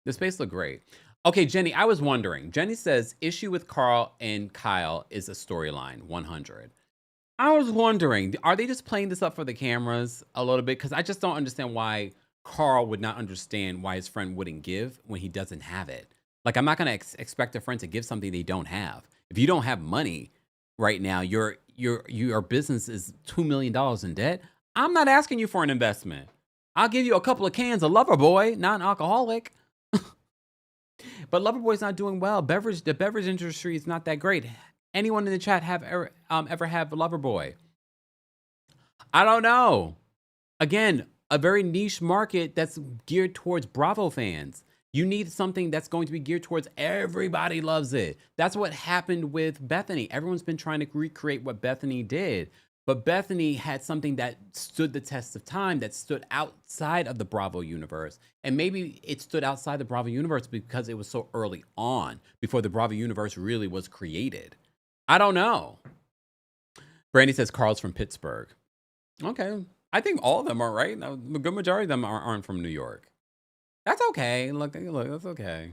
The space looked great. Okay, Jenny, I was wondering. Jenny says, issue with Carl and Kyle is a storyline, 100. I was wondering, are they just playing this up for the cameras a little bit? Because I just don't understand why Carl would not understand why his friend wouldn't give when he doesn't have it. Like, I'm not going to expect a friend to give something they don't have. If you don't have money right now, your business is $2 million in debt. I'm not asking you for an investment. I'll give you a couple of cans of Loverboy, non-alcoholic. But Loverboy's not doing well. The beverage industry is not that great. Anyone in the chat ever have a Loverboy? I don't know. Again, a very niche market that's geared towards Bravo fans. You need something that's going to be geared towards everybody loves it. That's what happened with Bethany. Everyone's been trying to recreate what Bethany did. But Bethany had something that stood the test of time, that stood outside of the Bravo universe. And maybe it stood outside the Bravo universe because it was so early on, before the Bravo universe really was created. I don't know. Brandy says Carl's from Pittsburgh. Okay. I think all of them are, right? The good majority of them aren't from New York. That's okay. Look, that's okay.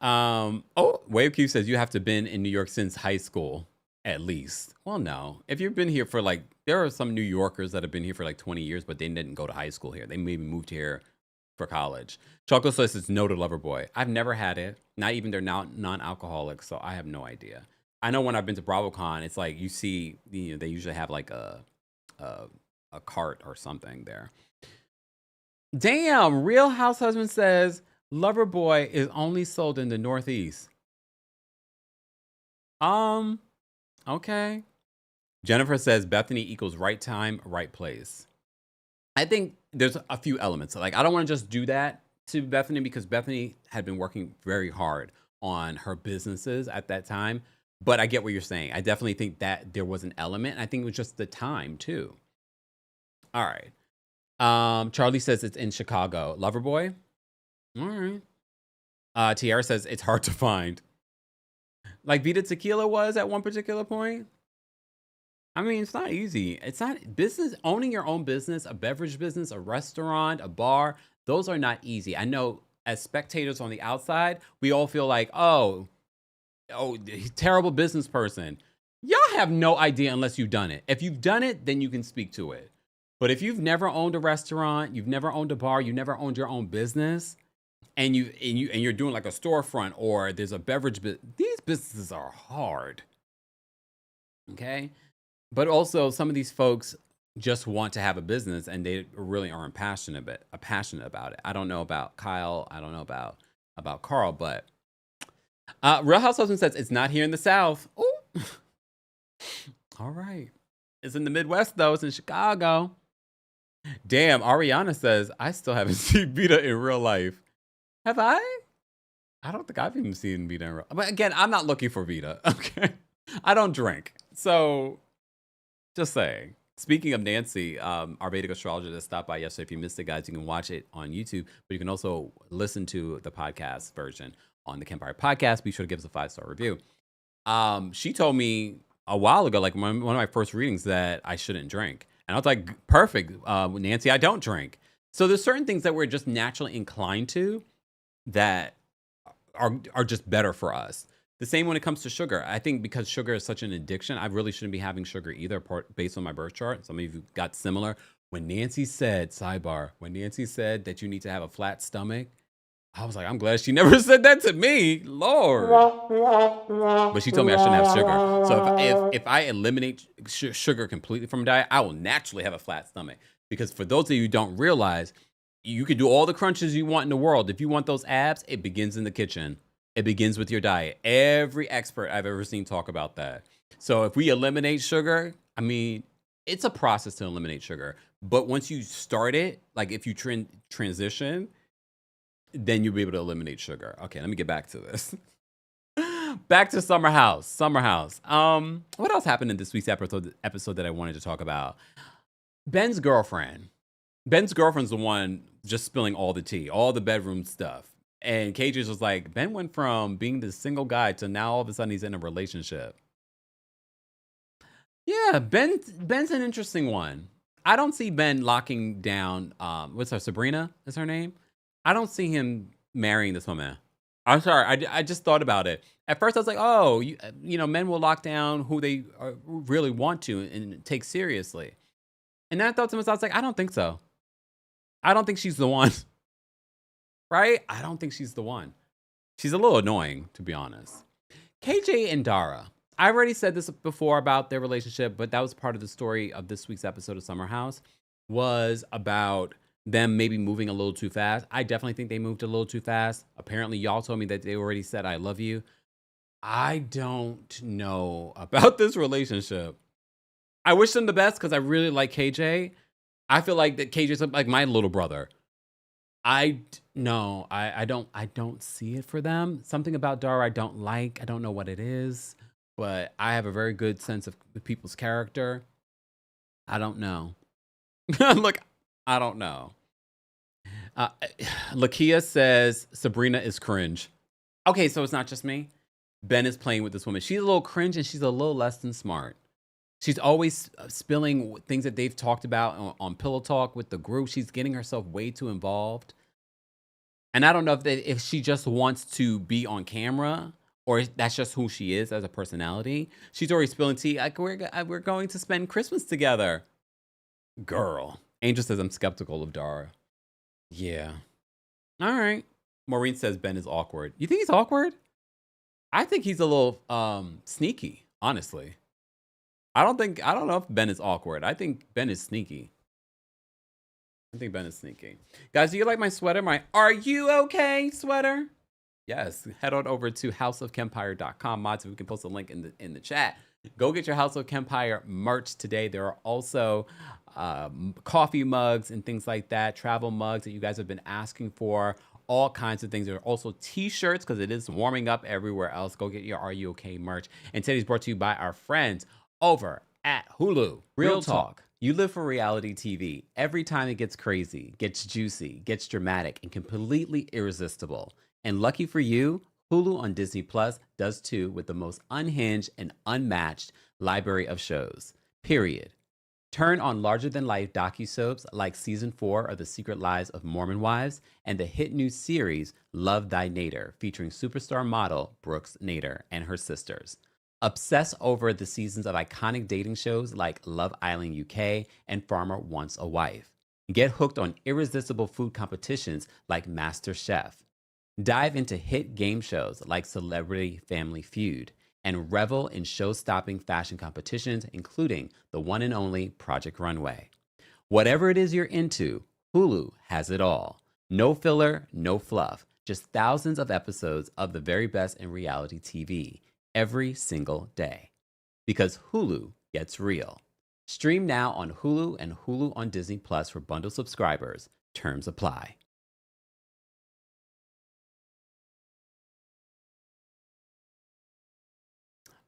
WaveQ says you have to been in New York since high school, at least. Well, no. If you've been here for there are some New Yorkers that have been here for 20 years, but they didn't go to high school here. They maybe moved here for college. Choco says it's no to Loverboy. I've never had it. Not even they're now non-alcoholic, so I have no idea. I know when I've been to BravoCon, it's like you see, they usually have a cart or something there. Damn, Real House Husband says Loverboy is only sold in the Northeast. Okay. Jennifer says Bethany equals right time, right place. I think there's a few elements. I don't want to just do that to Bethany, because Bethany had been working very hard on her businesses at that time. But I get what you're saying. I definitely think that there was an element. I think it was just the time too. All right. Charlie says it's in Chicago. Loverboy? All right. Tiara says it's hard to find. Like Vita Tequila was at one particular point. I mean, it's not easy. It's not business. Owning your own business, a beverage business, a restaurant, a bar, those are not easy. I know as spectators on the outside, we all feel like, oh, terrible business person. Y'all have no idea unless you've done it. If you've done it, then you can speak to it. But if you've never owned a restaurant, you've never owned a bar, you've never owned your own business, and you're doing like a storefront or there's a beverage business, these businesses are hard. Okay? But also some of these folks just want to have a business and they really aren't passionate about it. I don't know about Kyle, I don't know about Carl, but Real House Husband says it's not here in the South. Ooh. All right. It's in the Midwest though, it's in Chicago. Damn, Ariana says, I still haven't seen Vita in real life. Have I? I don't think I've even seen Vita in real life. But again, I'm not looking for Vita, okay? I don't drink. So, just saying. Speaking of Nancy, our Vedic astrologer that stopped by yesterday, if you missed it, guys, you can watch it on YouTube, but you can also listen to the podcast version on the Kempire podcast. Be sure to give us a 5-star review. She told me a while ago, like one of my first readings, that I shouldn't drink. And I was like, perfect, Nancy, I don't drink. So there's certain things that we're just naturally inclined to that are just better for us. The same when it comes to sugar. I think because sugar is such an addiction, I really shouldn't be having sugar either, based on my birth chart. Some of you got similar. When Nancy said, sidebar, when Nancy said that you need to have a flat stomach, I was like, I'm glad she never said that to me, Lord. But she told me I shouldn't have sugar. So if I eliminate sugar completely from my diet, I will naturally have a flat stomach. Because for those of you who don't realize, you can do all the crunches you want in the world. If you want those abs, it begins in the kitchen. It begins with your diet. Every expert I've ever seen talk about that. So if we eliminate sugar, I mean, it's a process to eliminate sugar. But once you start it, like if you transition, then you'll be able to eliminate sugar. Okay, let me get back to this. Back to Summer House. Summer House. What else happened in this week's episode that I wanted to talk about? Ben's girlfriend. Ben's girlfriend's the one just spilling all the tea, all the bedroom stuff. And KJ's was like, Ben went from being the single guy to now all of a sudden he's in a relationship. Yeah, Ben's an interesting one. I don't see Ben locking down, what's her, Sabrina is her name? I don't see him marrying this woman. I'm sorry, I just thought about it. At first I was like, oh, you know, men will lock down who they really want to and take seriously. And then I thought to myself, I was like, I don't think so. I don't think she's the one. Right? I don't think she's the one. She's a little annoying, to be honest. KJ and Dara. I already said this before about their relationship, but that was part of the story of this week's episode of Summer House, was about them maybe moving a little too fast. I definitely think they moved a little too fast. Apparently, y'all told me that they already said, I love you. I don't know about this relationship. I wish them the best because I really like KJ. I feel like that KJ's like my little brother. I don't see it for them. Something about Dara I don't like. I don't know what it is, but I have a very good sense of people's character. I don't know. Look, I don't know. Lakia says Sabrina is cringe. Okay, so it's not just me. Ben is playing with this woman. She's a little cringe and she's a little less than smart. She's always spilling things that they've talked about on Pillow Talk with the group. She's getting herself way too involved. And I don't know if she just wants to be on camera or that's just who she is as a personality. She's already spilling tea. Like, we're going to spend Christmas together. Girl. Angel says, I'm skeptical of Dara. Yeah. All right. Maureen says Ben is awkward. You think he's awkward? I think he's a little sneaky, honestly. I don't know if Ben is awkward. I think Ben is sneaky. Guys, do you like my sweater? My Are You Okay sweater? Yes. Head on over to houseofkempire.com. Mods, we can post a link in the chat. Go get your House of Kempire merch today. There are also coffee mugs and things like that, travel mugs that you guys have been asking for, all kinds of things. There are also t-shirts because it is warming up everywhere else. Go get your Are You Okay merch. And today's brought to you by our friends over at Hulu. Real Talk. You live for reality TV. Every time it gets crazy, gets juicy, gets dramatic, and completely irresistible. And lucky for you, Hulu on Disney Plus does too, with the most unhinged and unmatched library of shows. Period. Turn on larger-than-life docusoaps like Season 4 of The Secret Lives of Mormon Wives and the hit new series Love Thy Nader, featuring superstar model Brooks Nader and her sisters. Obsess over the seasons of iconic dating shows like Love Island UK and Farmer Wants a Wife. Get hooked on irresistible food competitions like MasterChef. Dive into hit game shows like Celebrity Family Feud and revel in show-stopping fashion competitions, including the one and only Project Runway. Whatever it is you're into, Hulu has it all. No filler, no fluff, just thousands of episodes of the very best in reality TV every single day. Because Hulu gets real. Stream now on Hulu and Hulu on Disney Plus for bundle subscribers. Terms apply.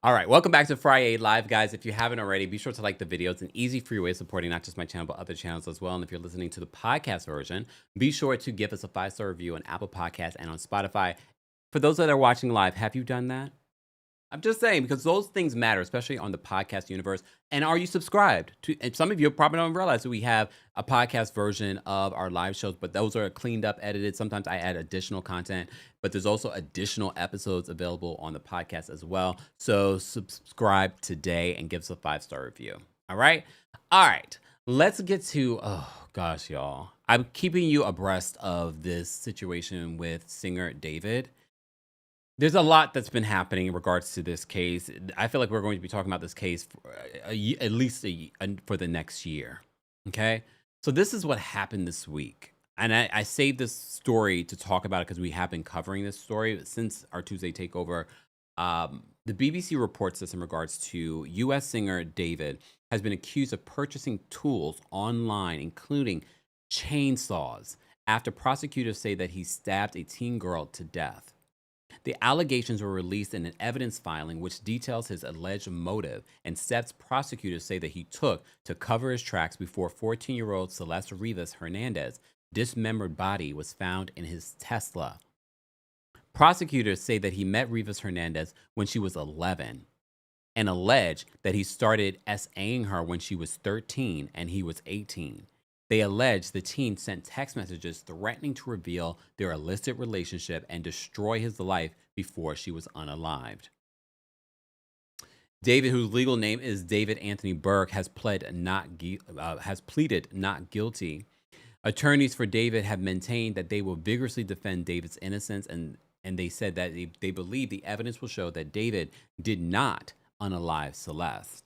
All right, welcome back to Friday Live, guys. If you haven't already, be sure to like the video. It's an easy, free way of supporting not just my channel, but other channels as well. And if you're listening to the podcast version, be sure to give us a 5-star review on Apple Podcasts and on Spotify. For those that are watching live, have you done that? I'm just saying, because those things matter, especially on the podcast universe. And are you subscribed to? And some of you probably don't realize that we have a podcast version of our live shows, but those are cleaned up, edited. Sometimes I add additional content, but there's also additional episodes available on the podcast as well. So subscribe today and give us a 5-star review. All right. All right. Let's get to, oh gosh, y'all. I'm keeping you abreast of this situation with singer David. There's a lot that's been happening in regards to this case. I feel like we're going to be talking about this case for at least for the next year. Okay. So this is what happened this week. And I saved this story to talk about it because we have been covering this story since our Tuesday takeover. The BBC reports this in regards to U.S. singer David has been accused of purchasing tools online, including chainsaws, after prosecutors say that he stabbed a teen girl to death. The allegations were released in an evidence filing which details his alleged motive and steps prosecutors say that he took to cover his tracks before 14-year-old Celeste Rivas Hernandez's dismembered body was found in his Tesla. Prosecutors say that he met Rivas Hernandez when she was 11 and allege that he started SAing her when she was 13 and he was 18. They allege the teen sent text messages threatening to reveal their illicit relationship and destroy his life before she was unalived. David, whose legal name is David Anthony Burke, has pleaded not guilty. Attorneys for David have maintained that they will vigorously defend David's innocence, and they said that they believe the evidence will show that David did not unalive Celeste.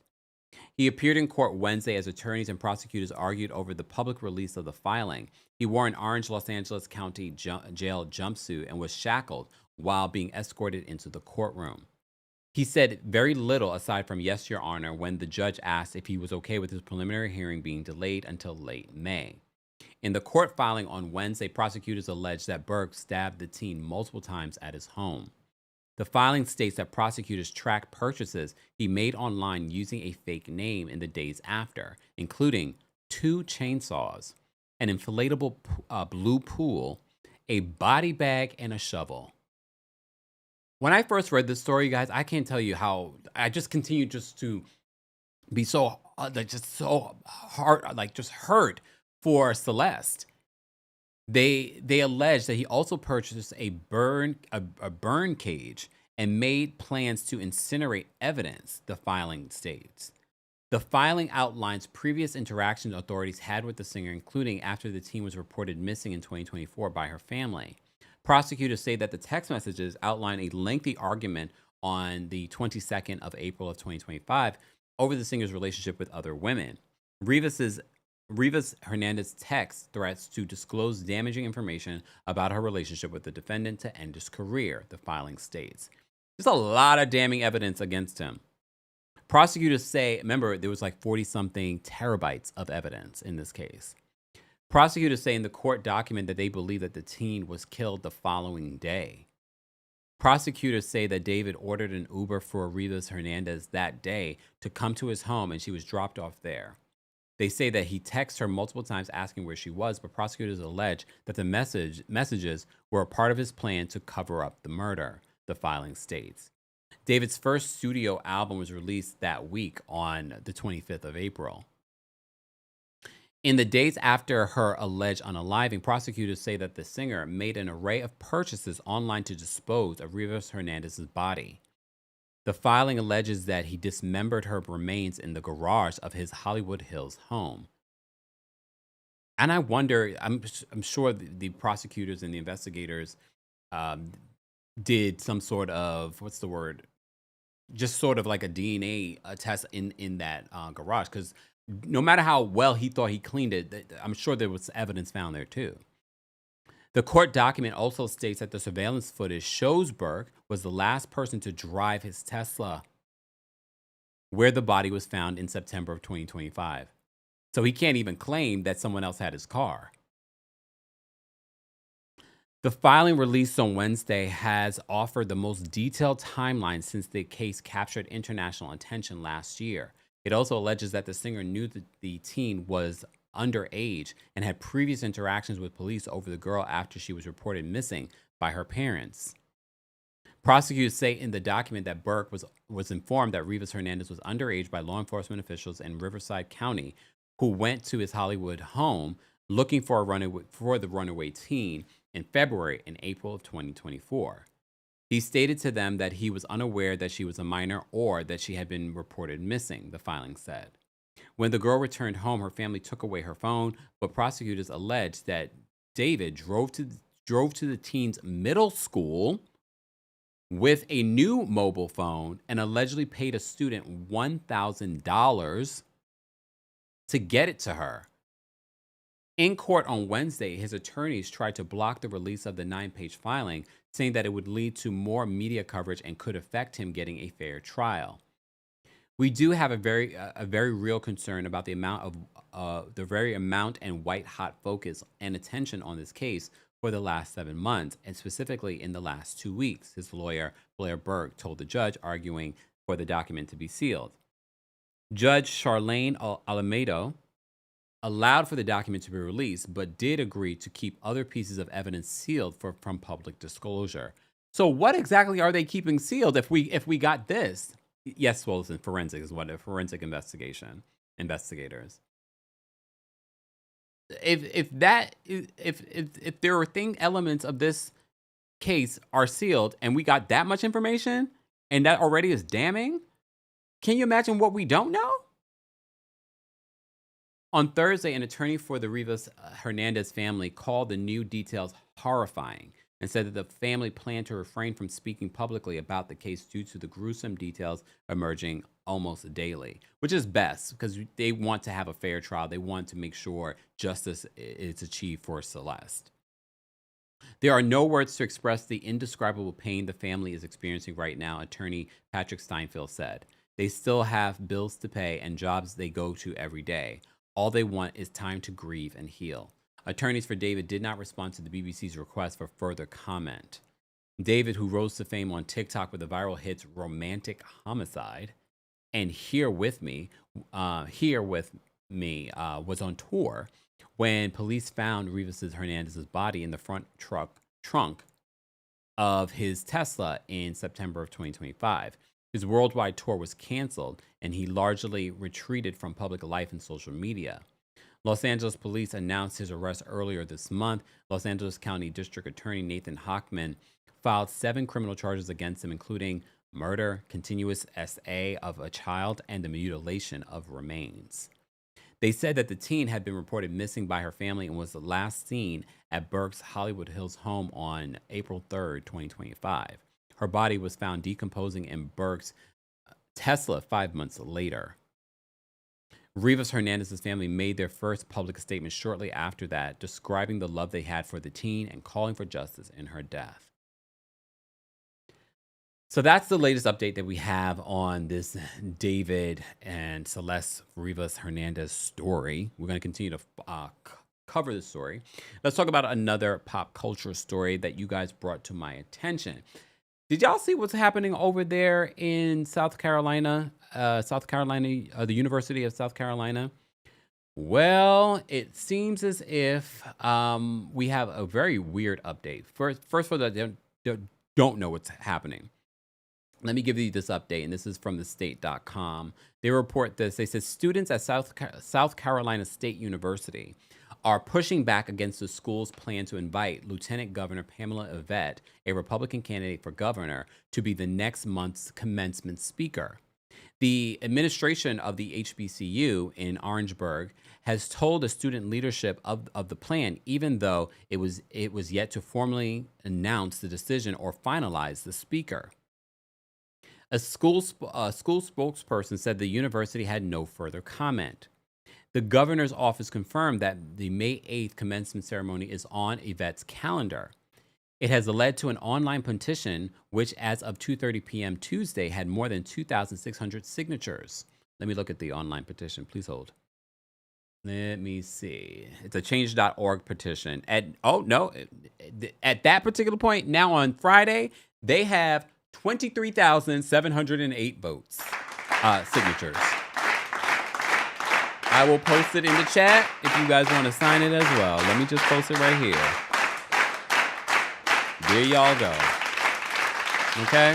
He appeared in court Wednesday as attorneys and prosecutors argued over the public release of the filing. He wore an orange Los Angeles County jail jumpsuit and was shackled while being escorted into the courtroom. He said very little aside from "Yes, Your Honor," when the judge asked if he was okay with his preliminary hearing being delayed until late May. In the court filing on Wednesday, prosecutors alleged that Burke stabbed the teen multiple times at his home. The filing states that prosecutors tracked purchases he made online using a fake name in the days after, including 2 chainsaws, an inflatable blue pool, a body bag, and a shovel. When I first read this story, guys, I can't tell you how I just continued just to be so hurt for Celeste. They allege that he also purchased a burn cage and made plans to incinerate evidence, the filing states. The filing outlines previous interactions authorities had with the singer, including after the teen was reported missing in 2024 by her family. Prosecutors say that the text messages outline a lengthy argument on the 22nd of April of 2025 over the singer's relationship with other women. Rivas Hernandez text threats to disclose damaging information about her relationship with the defendant to end his career, the filing states. There's a lot of damning evidence against him. Prosecutors say, remember, there was like 40-something terabytes of evidence in this case. Prosecutors say in the court document that they believe that the teen was killed the following day. Prosecutors say that David ordered an Uber for Rivas Hernandez that day to come to his home and she was dropped off there. They say that he texted her multiple times asking where she was, but prosecutors allege that the messages were a part of his plan to cover up the murder, the filing states. David's first studio album was released that week on the 25th of April. In the days after her alleged unaliving, prosecutors say that the singer made an array of purchases online to dispose of Rivas Hernandez's body. The filing alleges that he dismembered her remains in the garage of his Hollywood Hills home. And I wonder, I'm sure the prosecutors and the investigators um, did some sort of, what's the word? Just sort of like a DNA test in that garage, because no matter how well he thought he cleaned it, I'm sure there was evidence found there too. The court document also states that the surveillance footage shows Burke was the last person to drive his Tesla where the body was found in September of 2025. So he can't even claim that someone else had his car. The filing released on Wednesday has offered the most detailed timeline since the case captured international attention last year. It also alleges that the singer knew that the teen was underage and had previous interactions with police over the girl after she was reported missing by her parents. Prosecutors say in the document that Burke was informed that Rivas Hernandez was underage by law enforcement officials in Riverside County who went to his Hollywood home looking for the runaway teen in February and April of 2024. He stated to them that he was unaware that she was a minor or that she had been reported missing, the filing said. When the girl returned home, her family took away her phone, but prosecutors alleged that David drove to the teen's middle school with a new mobile phone and allegedly paid a student $1,000 to get it to her. In court on Wednesday, his attorneys tried to block the release of the 9-page filing, saying that it would lead to more media coverage and could affect him getting a fair trial. We do have a very real concern about the amount and white-hot focus and attention on this case for the last 7 months, and specifically in the last 2 weeks, his lawyer, Blair Burke, told the judge, arguing for the document to be sealed. Judge Charlene Alameda allowed for the document to be released, but did agree to keep other pieces of evidence sealed from public disclosure. So what exactly are they keeping sealed if we got this? Yes, well, listen, forensic is what a forensic investigators. If there are elements of this case are sealed and we got that much information and that already is damning, can you imagine what we don't know? On Thursday, an attorney for the Rivas Hernandez family called the new details horrifying and said that the family planned to refrain from speaking publicly about the case due to the gruesome details emerging almost daily, which is best because they want to have a fair trial. They want to make sure justice is achieved for Celeste. There are no words to express the indescribable pain the family is experiencing right now, attorney Patrick Steinfeld said. They still have bills to pay and jobs they go to every day. All they want is time to grieve and heal. Attorneys for David did not respond to the BBC's request for further comment. David, who rose to fame on TikTok with the viral hits Romantic Homicide and Here With Me, was on tour when police found Rivas Hernandez's body in the front trunk of his Tesla in September of 2025. His worldwide tour was canceled, and he largely retreated from public life and social media. Los Angeles police announced his arrest earlier this month. Los Angeles County District Attorney Nathan Hochman filed 7 criminal charges against him, including murder, continuous SA of a child, and the mutilation of remains. They said that the teen had been reported missing by her family and was the last seen at Burke's Hollywood Hills home on April 3rd, 2025. Her body was found decomposing in Burke's Tesla 5 months later. Rivas Hernandez's family made their first public statement shortly after that, describing the love they had for the teen and calling for justice in her death. So that's the latest update that we have on this David and Celeste Rivas Hernandez story. We're going to continue to cover the story. Let's talk about another pop culture story that you guys brought to my attention. Did y'all see what's happening over there in South Carolina? The University of South Carolina? Well, it seems as if we have a very weird update. First for those that don't know what's happening, let me give you this update, and this is from thestate.com. They report this. They said students at South Carolina State University are pushing back against the school's plan to invite Lieutenant Governor Pamela Yvette, a Republican candidate for governor, to be the next month's commencement speaker. The administration of the HBCU in Orangeburg has told the student leadership of the plan, even though it was yet to formally announce the decision or finalize the speaker. A school spokesperson said the university had no further comment. The governor's office confirmed that the May 8th commencement ceremony is on Yvette's calendar. It has led to an online petition, which as of 2:30 p.m. Tuesday had more than 2,600 signatures. Let me look at the online petition. Please hold. Let me see. It's a change.org petition. At that particular point, now on Friday, they have 23,708 votes, signatures. I will post it in the chat if you guys want to sign it as well. Let me just post it right here. There y'all go. Okay?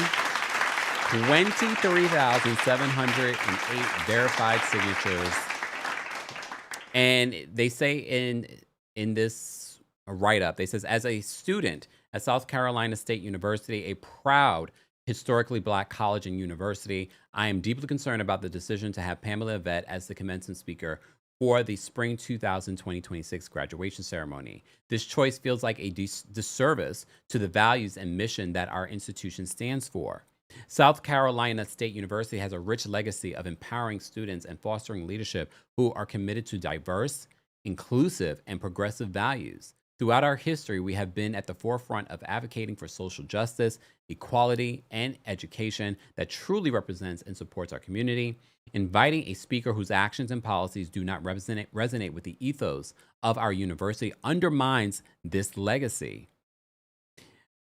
23,708 verified signatures. And they say in this write-up, they says, as a student at South Carolina State University, a proud historically Black college and university, I am deeply concerned about the decision to have Pamela Yvette as the commencement speaker for the spring 2026 graduation ceremony. This choice feels like a disservice to the values and mission that our institution stands for. South Carolina State University has a rich legacy of empowering students and fostering leadership who are committed to diverse, inclusive, and progressive values. Throughout our history, we have been at the forefront of advocating for social justice, equality, and education that truly represents and supports our community. Inviting a speaker whose actions and policies do not resonate with the ethos of our university undermines this legacy.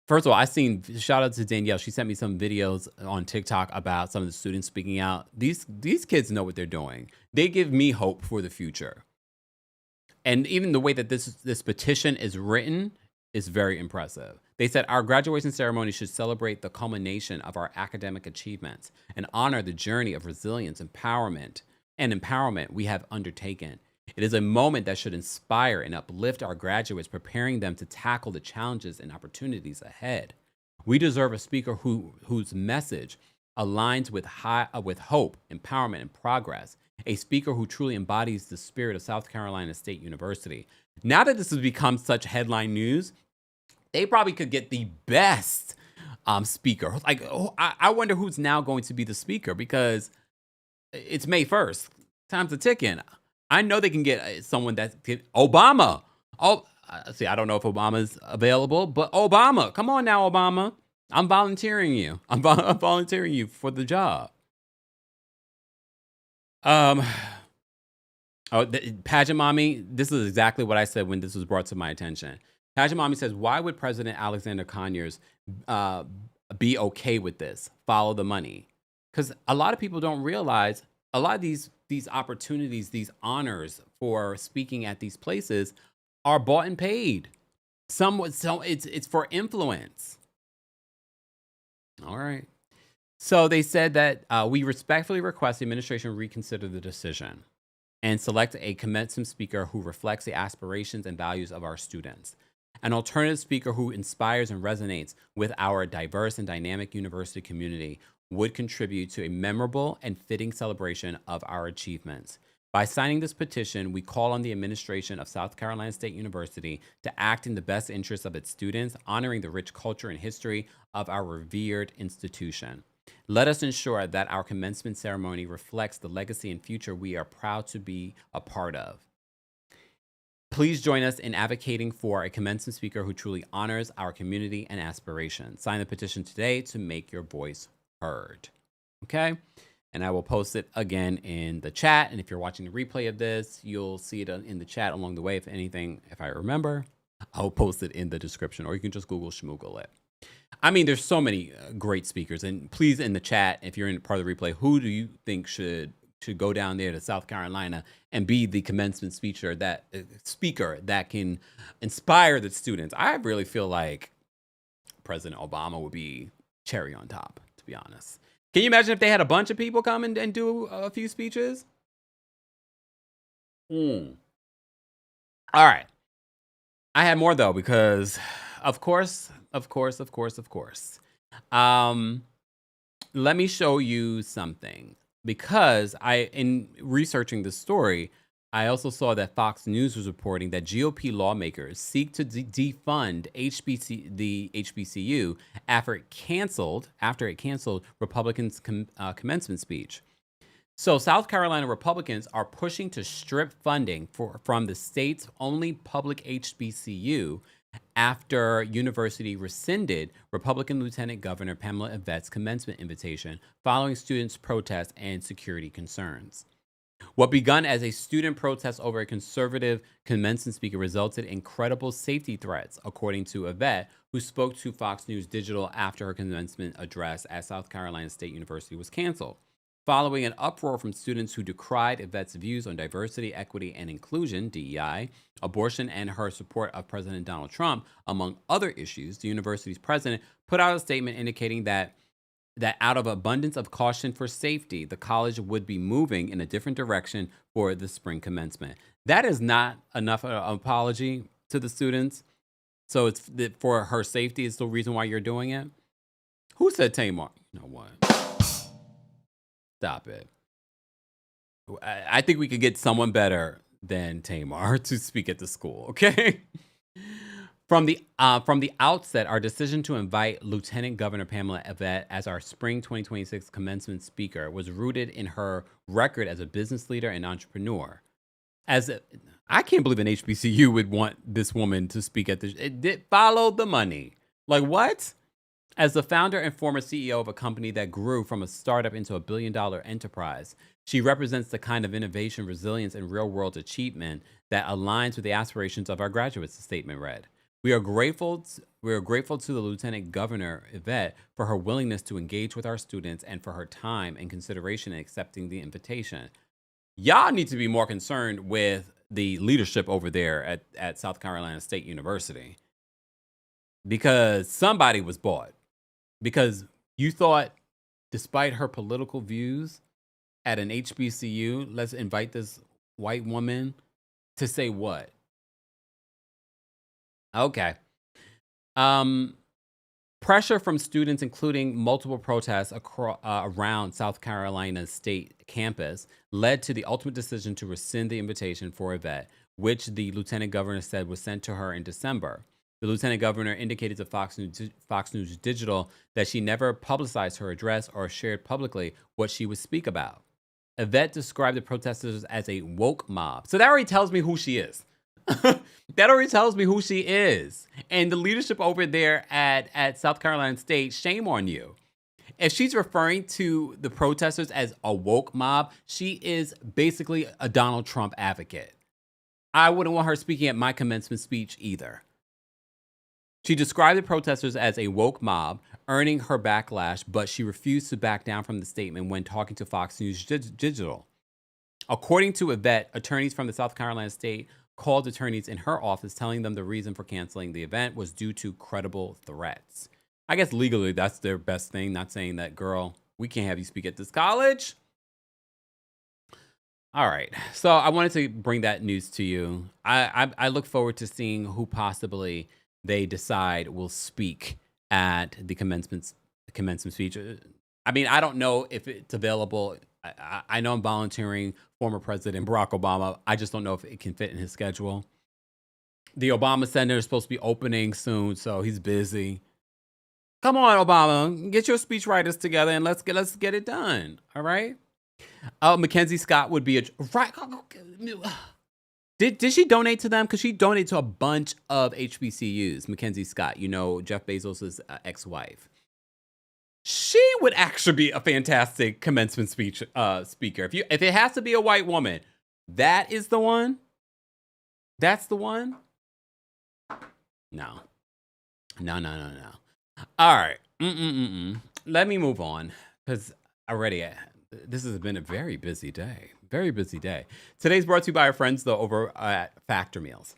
First of all, shout out to Danielle. She sent me some videos on TikTok about some of the students speaking out. These kids know what they're doing. They give me hope for the future. And even the way that this petition is written is very impressive. They said our graduation ceremony should celebrate the culmination of our academic achievements and honor the journey of resilience, empowerment we have undertaken. It is a moment that should inspire and uplift our graduates, preparing them to tackle the challenges and opportunities ahead. We deserve a speaker whose message aligns with hope, empowerment, and progress. A speaker who truly embodies the spirit of South Carolina State University. Now that this has become such headline news, they probably could get the best speaker. I wonder who's now going to be the speaker, because it's May 1st. Time's a ticking. I know they can get someone Obama. Oh, see, I don't know if Obama's available, but Obama. Come on now, Obama. I'm volunteering you. I'm volunteering you for the job. Pageant Mommy, this is exactly what I said when this was brought to my attention. Pageant Mommy says, why would President Alexander Conyers be okay with this? Follow the money. Because a lot of people don't realize a lot of these opportunities, these honors for speaking at these places are bought and paid. It's for influence. All right. So they said that we respectfully request the administration reconsider the decision and select a commencement speaker who reflects the aspirations and values of our students. An alternative speaker who inspires and resonates with our diverse and dynamic university community would contribute to a memorable and fitting celebration of our achievements. By signing this petition, we call on the administration of South Carolina State University to act in the best interest of its students, honoring the rich culture and history of our revered institution. Let us ensure that our commencement ceremony reflects the legacy and future we are proud to be a part of. Please join us in advocating for a commencement speaker who truly honors our community and aspirations. Sign the petition today to make your voice heard. Okay? And I will post it again in the chat. And if you're watching the replay of this, you'll see it in the chat along the way. If I remember, I'll post it in the description, or you can just Google Schmoogle it. I mean, there's so many great speakers. And please, in the chat, if you're in part of the replay, who do you think should go down there to South Carolina and be the commencement speaker that can inspire the students? I really feel like President Obama would be cherry on top, to be honest. Can you imagine if they had a bunch of people come and do a few speeches? All right. I had more though, because of course, of course, of course, of course. Um, let me show you something, because in researching this story, I also saw that Fox News was reporting that GOP lawmakers seek to defund the HBCU after it canceled Republicans' commencement speech. So South Carolina Republicans are pushing to strip funding from the state's only public HBCU after university rescinded Republican Lieutenant Governor Pamela Yvette's commencement invitation following students' protests and security concerns. What begun as a student protest over a conservative commencement speaker resulted in credible safety threats, according to Yvette, who spoke to Fox News Digital after her commencement address at South Carolina State University was canceled. Following an uproar from students who decried Yvette's views on diversity, equity, and inclusion, DEI, abortion, and her support of President Donald Trump, among other issues, the university's president put out a statement indicating that out of abundance of caution for safety, the college would be moving in a different direction for the spring commencement. That is not enough of an apology to the students. So it's for her safety is the reason why you're doing it. Who said Tamar? You know what? Stop it. I think we could get someone better than Tamar to speak at the school, okay? From the outset, our decision to invite Lieutenant Governor Pamela Yvette as our spring 2026 commencement speaker was rooted in her record as a business leader and entrepreneur. I can't believe an HBCU would want this woman to speak at this. It did follow the money. Like what? As the founder and former CEO of a company that grew from a startup into a billion-dollar enterprise, she represents the kind of innovation, resilience, and real-world achievement that aligns with the aspirations of our graduates, the statement read. We are grateful to the Lieutenant Governor, Yvette, for her willingness to engage with our students and for her time and consideration in accepting the invitation. Y'all need to be more concerned with the leadership over there at South Carolina State University, because somebody was bought. Because you thought, despite her political views at an HBCU, let's invite this white woman to say what? Okay. Pressure from students, including multiple protests around South Carolina's state campus, led to the ultimate decision to rescind the invitation for Yvette, which the lieutenant governor said was sent to her in December. The lieutenant governor indicated to Fox News Digital that she never publicized her address or shared publicly what she would speak about. Yvette described the protesters as a woke mob. So that already tells me who she is. That already tells me who she is. And the leadership over there at South Carolina State, shame on you. If she's referring to the protesters as a woke mob, she is basically a Donald Trump advocate. I wouldn't want her speaking at my commencement speech either. She described the protesters as a woke mob, earning her backlash, but she refused to back down from the statement when talking to Fox News Digital. According to Yvette, attorneys from the South Carolina State called attorneys in her office telling them the reason for canceling the event was due to credible threats. I guess legally that's their best thing, not saying that, girl, we can't have you speak at this college. All right, so I wanted to bring that news to you. I look forward to seeing who possibly they decide will speak at the commencement speech. I mean, I don't know if it's available. I know I'm volunteering former President Barack Obama. I just don't know if it can fit in his schedule. The Obama Center is supposed to be opening soon, so he's busy. Come on, Obama, get your speechwriters together and let's get it done. All right. Mackenzie Scott would be right. Did she donate to them? Because she donated to a bunch of HBCUs. Mackenzie Scott, you know, Jeff Bezos' ex-wife. She would actually be a fantastic commencement speech speaker. If it has to be a white woman, that is the one. That's the one. No. All right. Let me move on, because this has been a very busy day. Very busy day. Today's brought to you by our friends, though, over at Factor Meals.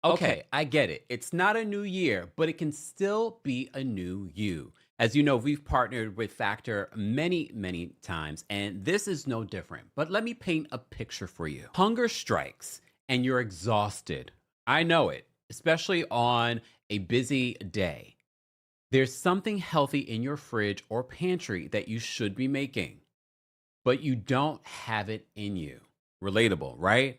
Okay, I get it. It's not a new year, but it can still be a new you. As you know, we've partnered with Factor many, many times, and this is no different. But let me paint a picture for you. Hunger strikes, and you're exhausted I know it, especially on a busy day. There's something healthy in your fridge or pantry that you should be making, but you don't have it in you. Relatable, right?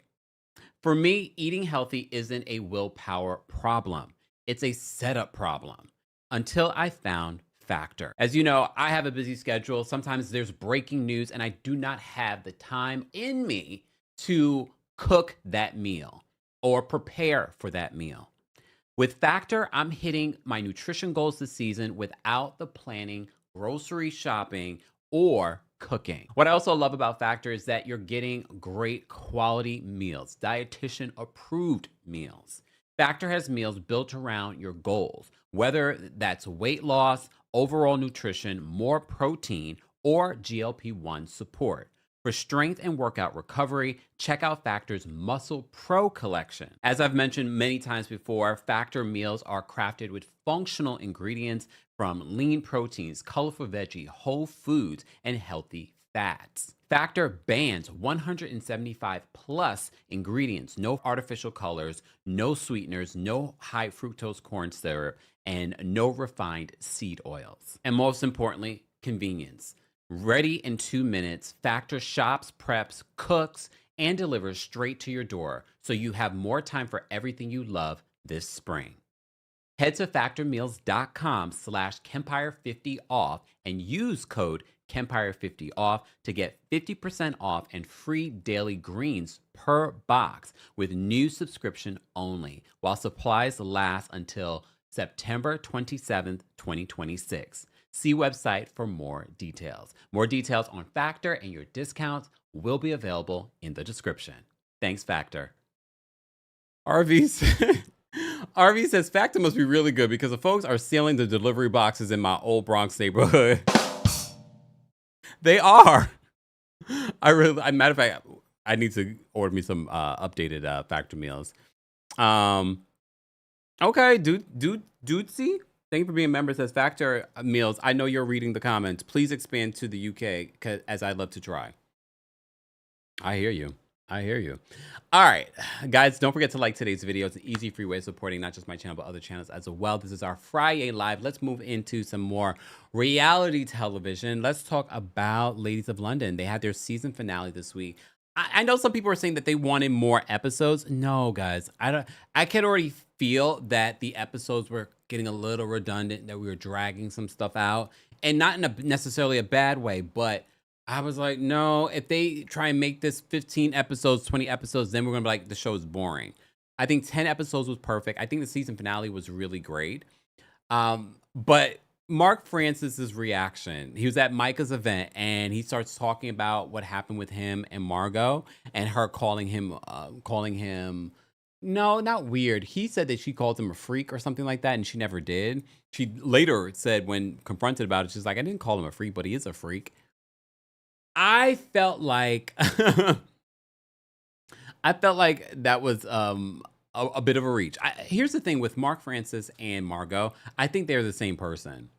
For me, eating healthy isn't a willpower problem. It's a setup problem until I found Factor. As you know, I have a busy schedule. Sometimes there's breaking news and I do not have the time in me to cook that meal or prepare for that meal. With Factor, I'm hitting my nutrition goals this season without the planning, grocery shopping, or cooking. What I also love about Factor is that you're getting great quality meals, dietitian approved meals. Factor has meals built around your goals, whether that's weight loss, overall nutrition, more protein, or GLP-1 support. For strength and workout recovery, check out Factor's Muscle Pro collection. As I've mentioned many times before, Factor meals are crafted with functional ingredients from lean proteins, colorful veggie, whole foods, and healthy fats. Factor bans 175 plus ingredients, no artificial colors, no sweeteners, no high fructose corn syrup, and no refined seed oils. And most importantly, convenience. Ready in 2 minutes, Factor shops, preps, cooks, and delivers straight to your door so you have more time for everything you love this spring. Head to factormeals.com/Kempire50 off and use code Kempire50 off to get 50% off and free daily greens per box with new subscription only while supplies last until September 27th, 2026. See website for more details. More details on Factor and your discounts will be available in the description. Thanks, Factor. RV says Factor must be really good because the folks are sealing the delivery boxes in my old Bronx neighborhood. They are. Matter of fact, I need to order me some updated Factor meals. Okay, Dudesy. Thank you for being a member. Says Factor meals. I know you're reading the comments. Please expand to the UK as I'd love to try. I hear you. All right, guys, don't forget to like today's video. It's an easy, free way of supporting not just my channel, but other channels as well. This is our Friday Live. Let's move into some more reality television. Let's talk about Ladies of London. They had their season finale this week. I know some people are saying that they wanted more episodes. No, guys, I can already feel that the episodes were getting a little redundant, that we were dragging some stuff out, and not in necessarily a bad way, but I was like, no, if they try and make this 15 episodes, 20 episodes, then we're going to be like, the show is boring. I think 10 episodes was perfect. I think the season finale was really great. But Mark Francis's reaction, he was at Micah's event and he starts talking about what happened with him and Margot and her calling him, no, not weird. He said that she called him a freak or something like that, and she never did. She later said when confronted about it, she's like, I didn't call him a freak, but he is a freak. I felt like that was a bit of a reach. Here's the thing with Mark Francis and Margot. I think they're the same person,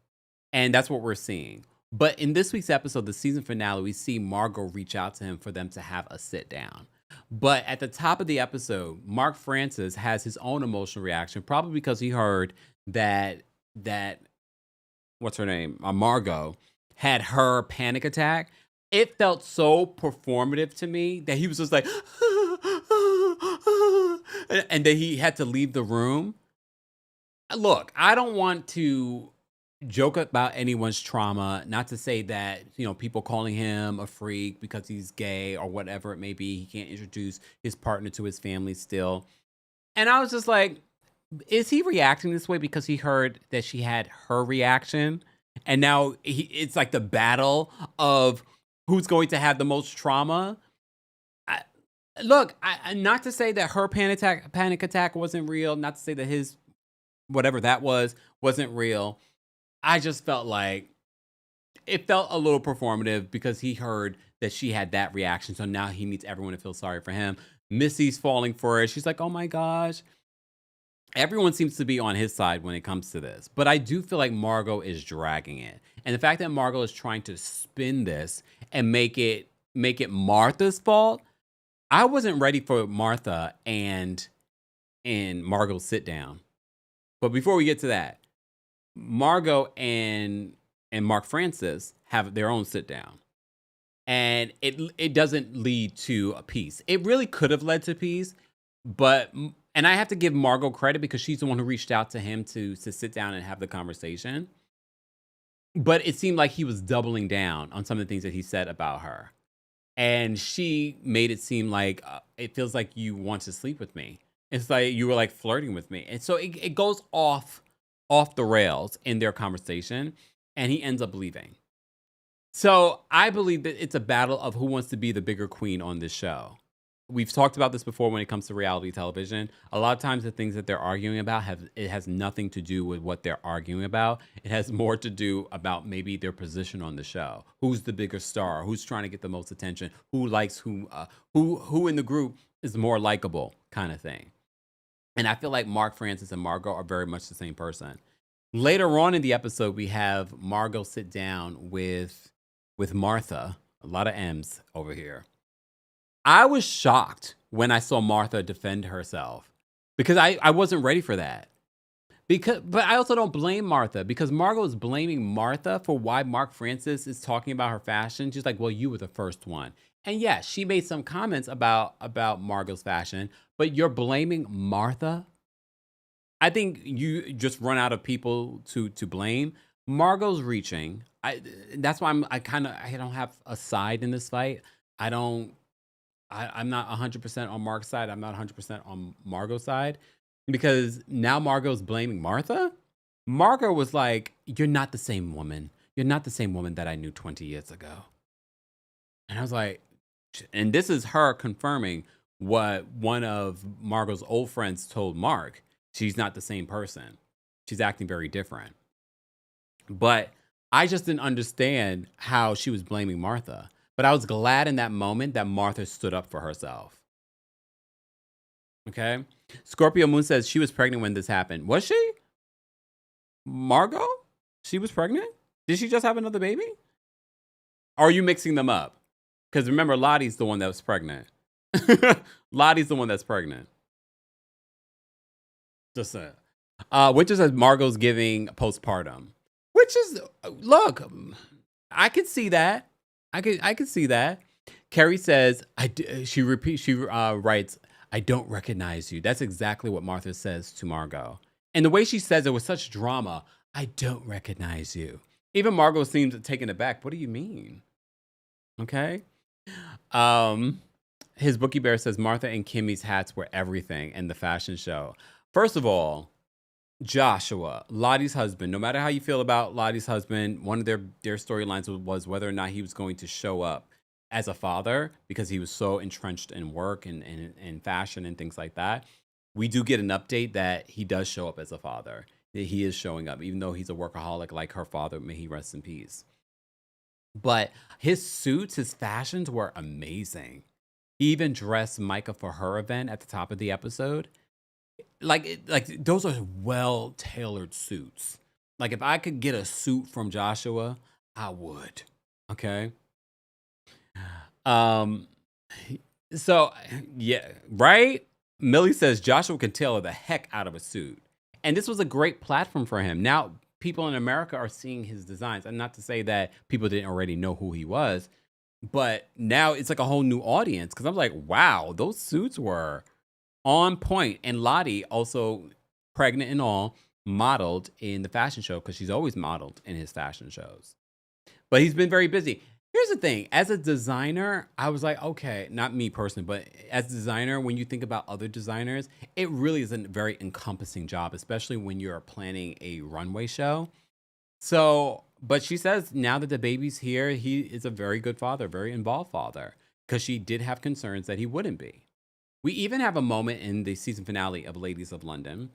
and that's what we're seeing. But in this week's episode, the season finale, we see Margot reach out to him for them to have a sit down. But at the top of the episode, Mark Francis has his own emotional reaction, probably because he heard that what's her name, Margot, had her panic attack. It felt so performative to me that he was just like, and that he had to leave the room. Look, I don't want to joke about anyone's trauma, not to say that, people calling him a freak because he's gay or whatever it may be, he can't introduce his partner to his family still. And I was just like, is he reacting this way because he heard that she had her reaction? And now it's like the battle of who's going to have the most trauma. Look, not to say that her panic attack wasn't real, not to say that his whatever that wasn't real. I just felt like it felt a little performative because he heard that she had that reaction. So now he needs everyone to feel sorry for him. Missy's falling for it. She's like, oh my gosh. Everyone seems to be on his side when it comes to this. But I do feel like Margot is dragging it. And the fact that Margot is trying to spin this and make it Martha's fault, I wasn't ready for Martha and in Margot's sit down. But before we get to that, Margot and Mark Francis have their own sit down. And it doesn't lead to a peace. It really could have led to peace, but and I have to give Margot credit because she's the one who reached out to him to sit down and have the conversation. But it seemed like he was doubling down on some of the things that he said about her. And she made it seem like it feels like you want to sleep with me. It's like you were like flirting with me. And so it goes off the rails in their conversation, and he ends up leaving. So I believe that it's a battle of who wants to be the bigger queen on this show. We've talked about this before when it comes to reality television. A lot of times the things that they're arguing about it has nothing to do with what they're arguing about. It has more to do about maybe their position on the show. Who's the bigger star? Who's trying to get the most attention? Who likes who in the group is more likable, kind of thing. And I feel like Mark Francis and Margot are very much the same person. Later on in the episode, we have Margot sit down with Martha. A lot of M's over here. I was shocked when I saw Martha defend herself because I wasn't ready for that. But I also don't blame Martha because Margot is blaming Martha for why Mark Francis is talking about her fashion. She's like, well, you were the first one. And yeah, she made some comments about Margot's fashion, but you're blaming Martha? I think you just run out of people to blame. Margot's reaching. That's why I don't have a side in this fight. I'm not 100% on Mark's side. I'm not 100% on Margot's side because now Margot's blaming Martha. Margot was like, you're not the same woman. You're not the same woman that I knew 20 years ago. And I was like, and this is her confirming what one of Margot's old friends told Mark. She's not the same person. She's acting very different. But I just didn't understand how she was blaming Martha. But I was glad in that moment that Martha stood up for herself. Okay? Scorpio Moon says she was pregnant when this happened. Was she? Margot? She was pregnant? Did she just have another baby? Or are you mixing them up? Because remember, Lottie's the one that was pregnant. Lottie's the one that's pregnant. Just saying. Winter says Margot's giving postpartum. Which is, look, I could see that. I could see that. Carrie says, she writes, I don't recognize you. That's exactly what Martha says to Margot. And the way she says it with such drama, I don't recognize you. Even Margot seems taken aback. What do you mean? Okay. His Bookie Bear says Martha and Kimmy's hats were everything in the fashion show. First of all, Joshua, Lottie's husband, no matter how you feel about Lottie's husband, one of their storylines was whether or not he was going to show up as a father because he was so entrenched in work and fashion and things like that. We do get an update that he does show up as a father. That he is showing up, even though he's a workaholic like her father. May he rest in peace. But his suits, his fashions were amazing. He even dressed Micah for her event at the top of the episode. Like those are well-tailored suits. Like if I could get a suit from Joshua, I would. Okay. So yeah, right? Millie says Joshua can tailor the heck out of a suit. And this was a great platform for him. Now people in America are seeing his designs. And not to say that people didn't already know who he was, but now it's like a whole new audience. Cause I'm like, wow, those suits were on point. And Lottie, also pregnant and all, modeled in the fashion show because she's always modeled in his fashion shows. But he's been very busy. Here's the thing. As a designer, I was like, okay, not me personally, but as a designer, when you think about other designers, it really is a very encompassing job, especially when you're planning a runway show. So, but she says now that the baby's here, he is a very good father, very involved father, because she did have concerns that he wouldn't be. We even have a moment in the season finale of Ladies of London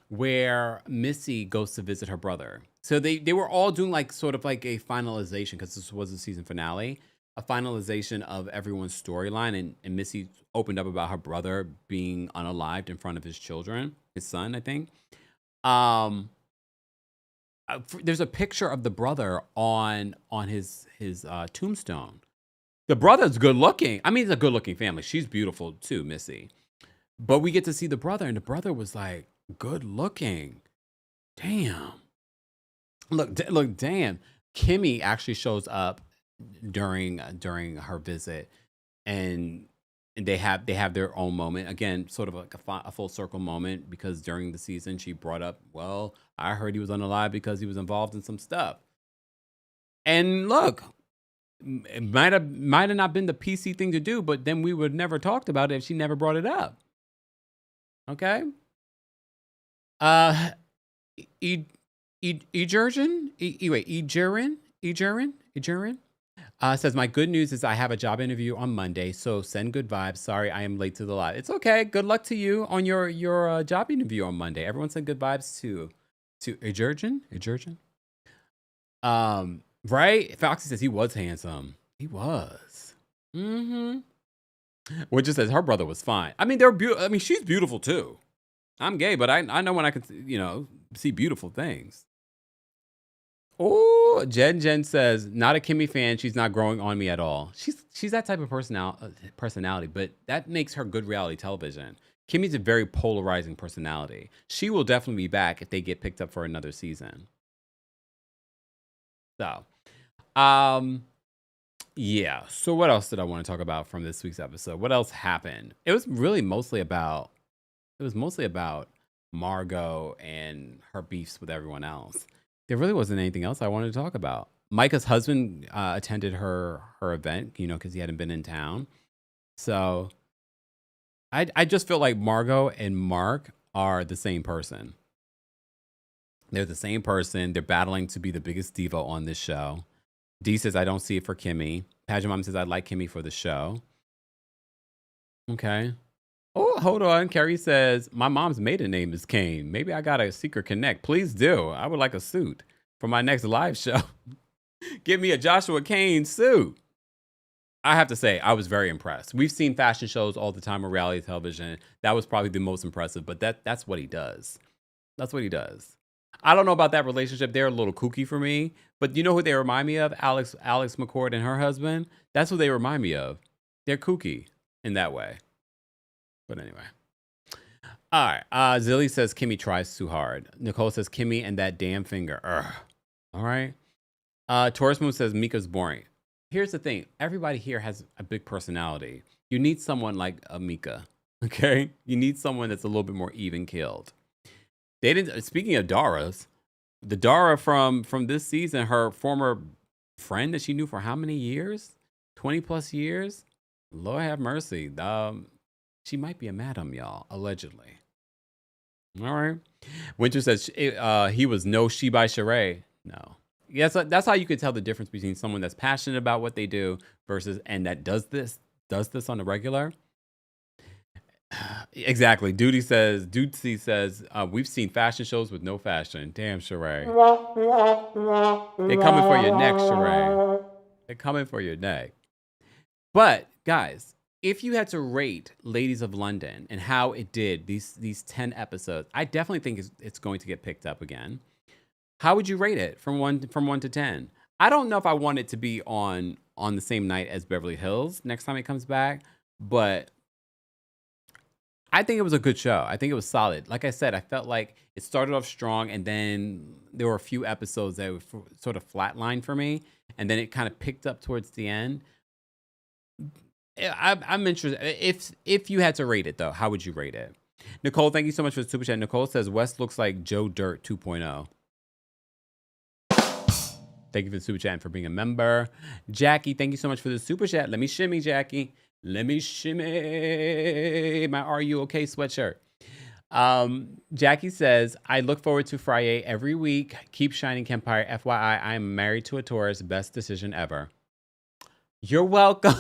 where Missy goes to visit her brother. So they were all doing like sort of like a finalization, because this was the season finale, a finalization of everyone's storyline. And Missy opened up about her brother being unalived in front of his children, his son, I think. There's a picture of the brother on his tombstone. The brother's good looking. I mean, it's a good looking family. She's beautiful too, Missy. But we get to see the brother, and the brother was like good looking. Damn. Look, damn. Kimmy actually shows up during her visit, and they have their own moment again, sort of like a full circle moment, because during the season she brought up, well, I heard he was unalive because he was involved in some stuff. And look, it might have not been the PC thing to do, but then we would never talked about it if she never brought it up. Okay. Ejurin says, my good news is I have a job interview on Monday, so send good vibes. Sorry, I am late to the live. It's okay. Good luck to you on your job interview on Monday. Everyone send good vibes to Ejurin. Right? Foxy says he was handsome. He was. Which just says her brother was fine. I mean, they're beautiful. I mean, she's beautiful too. I'm gay, but I know when I can, see beautiful things. Oh, Jen says, not a Kimmy fan. She's not growing on me at all. She's that type of personality, but that makes her good reality television. Kimmy's a very polarizing personality. She will definitely be back if they get picked up for another season. So, yeah. So what else did I want to talk about from this week's episode? What else happened? It was really mostly about Margot and her beefs with everyone else. There really wasn't anything else I wanted to talk about. Micah's husband attended her event, because he hadn't been in town. So I just feel like Margot and Mark are the same person. They're the same person. They're battling to be the biggest diva on this show. Dee says, I don't see it for Kimmy. Pageant Mom says, I like Kimmy for the show. Okay. Oh, hold on. Carrie says, my mom's maiden name is Kane. Maybe I got a secret connect. Please do. I would like a suit for my next live show. Give me a Joshua Kane suit. I have to say, I was very impressed. We've seen fashion shows all the time on reality television. That was probably the most impressive, but that's what he does. That's what he does. I don't know about that relationship. They're a little kooky for me, but you know who they remind me of? Alex McCord and her husband. That's what they remind me of. They're kooky in that way. But anyway. All right. Zilly says Kimmy tries too hard. Nicole says Kimmy and that damn finger. Ugh. All right. Taurus Moon says Mika's boring. Here's the thing. Everybody here has a big personality. You need someone like a Mika. Okay? You need someone that's a little bit more even-keeled. They didn't. Speaking of Dara's, the Dara from this season, her former friend that she knew for how many years? 20 plus years? Lord have mercy. She might be a madam, y'all, allegedly. All right. Winter says he was no she by Sheree. No. Yes, that's how you could tell the difference between someone that's passionate about what they do versus and that does this on the regular. Exactly. Duty says, we've seen fashion shows with no fashion. Damn, Sheree. They're coming for your neck, Sheree. They're coming for your neck. But, guys, if you had to rate Ladies of London and how it did these 10 episodes, I definitely think it's going to get picked up again. How would you rate it from 1 to 10? I don't know if I want it to be on the same night as Beverly Hills next time it comes back, but I think it was a good show. I think it was solid. Like I said, I felt like it started off strong, and then there were a few episodes that were sort of flatlined for me, and then it kind of picked up towards the end. I'm interested. If you had to rate it, though, how would you rate it? Nicole, thank you so much for the super chat. Nicole says, West looks like Joe Dirt 2.0. Thank you for the super chat and for being a member. Jackie, thank you so much for the super chat. Let me shimmy, Jackie. Let me shimmy my Are You Okay sweatshirt. Jackie says, I look forward to Friday every week. Keep shining, Kempire. FYI, I am married to a Taurus. Best decision ever. You're welcome.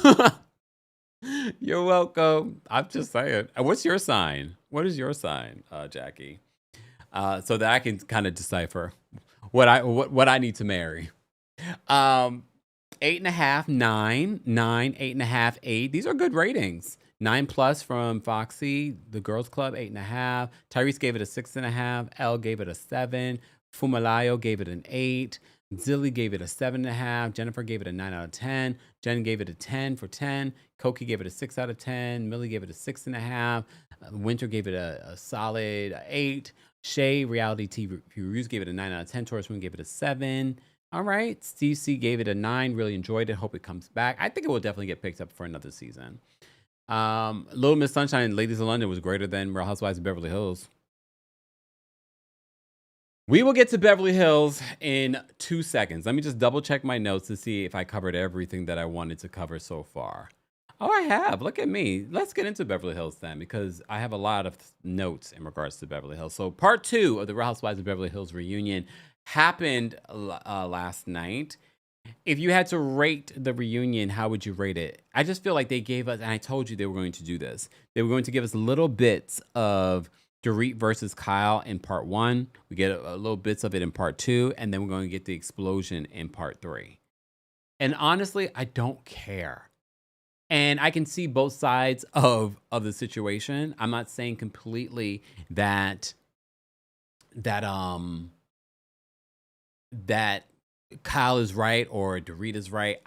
You're welcome. I'm just saying. What's your sign? What is your sign, Jackie? So that I can kind of decipher what I need to marry. 8.5, 9, 8.5, 8. These are good ratings. 9+ from Foxy, the Girls Club, 8.5. Tyrese gave it a 6.5. Elle gave it a 7. Fumalayo gave it an 8. Zilly gave it a 7.5. Jennifer gave it a 9 out of 10. Jen gave it a 10 for 10. Koki gave it a 6 out of 10. Millie gave it a 6.5. Winter gave it a solid 8. Shay, Reality TV Reviews, gave it a 9 out of 10. Taurus Moon gave it a 7. All right. Steve C gave it a 9. Really enjoyed it. Hope it comes back. I think it will definitely get picked up for another season. Little Miss Sunshine and Ladies of London was greater than Real Housewives of Beverly Hills. We will get to Beverly Hills in 2 seconds. Let me just double check my notes to see if I covered everything that I wanted to cover so far. Oh, I have. Look at me. Let's get into Beverly Hills then, because I have a lot of notes in regards to Beverly Hills. So part 2 of the Real Housewives of Beverly Hills reunion happened last night. If you had to rate the reunion, how would you rate it? I just feel like they gave us, and I told you they were going to do this. They were going to give us little bits of Dorit versus Kyle in part 1. We get a little bits of it in part 2, and then we're going to get the explosion in part 3. And honestly, I don't care. And I can see both sides of the situation. I'm not saying completely that Kyle is right or Dorit is right.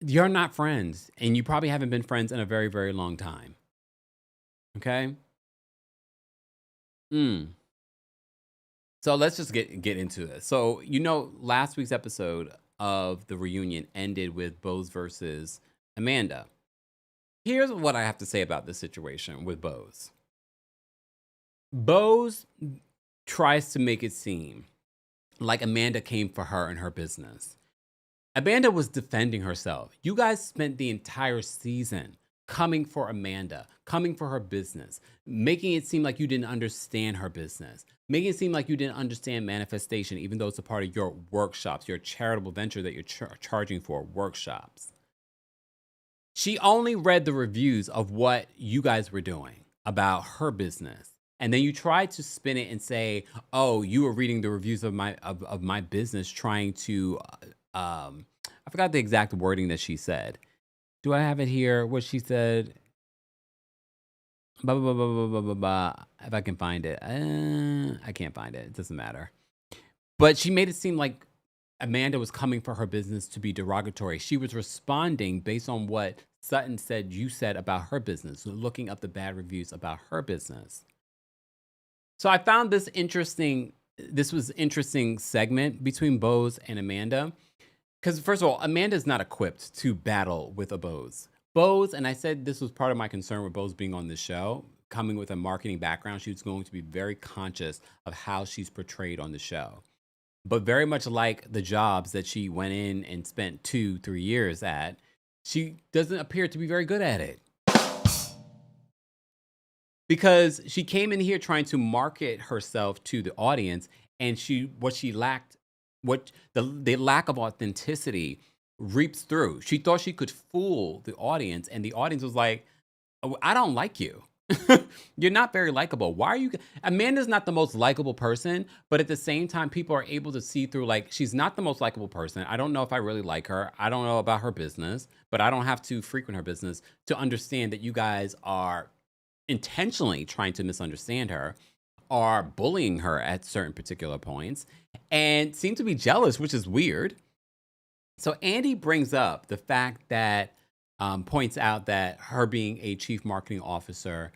You're not friends, and you probably haven't been friends in a very, very long time. Okay? So let's just get into this. So, last week's episode of the reunion ended with Bose versus Amanda. Here's what I have to say about this situation with Bose. Bose tries to make it seem like Amanda came for her and her business. Amanda was defending herself. You guys spent the entire season coming for Amanda, coming for her business, making it seem like you didn't understand her business, making it seem like you didn't understand manifestation, even though it's a part of your workshops, your charitable venture that you're charging for, workshops. She only read the reviews of what you guys were doing about her business. And then you tried to spin it and say, oh, you were reading the reviews of my business trying to, I forgot the exact wording that she said. Do I have it here? What she said? Blah, blah, blah, blah, blah, blah, blah. If I can find it. I can't find it. It doesn't matter. But she made it seem like Amanda was coming for her business to be derogatory. She was responding based on what Sutton said you said about her business, looking up the bad reviews about her business. So I found this interesting. This was an interesting segment between Bose and Amanda. Because first of all, Amanda's not equipped to battle with a Bose. Bose, and I said this was part of my concern with Bose being on the show, coming with a marketing background, she was going to be very conscious of how she's portrayed on the show. But very much like the jobs that she went in and spent 2-3 years at, she doesn't appear to be very good at it. Because she came in here trying to market herself to the audience, and the lack of authenticity reaps through. She thought she could fool the audience, and the audience was like, oh, I don't like you. You're not very likable. Why are you? Amanda's not the most likable person, but at the same time, people are able to see through, like, she's not the most likable person. I don't know if I really like her. I don't know about her business, but I don't have to frequent her business to understand that you guys are intentionally trying to misunderstand her, are bullying her at certain particular points, and seem to be jealous, which is weird. So Andy brings up the fact that, points out that her being a chief marketing officer,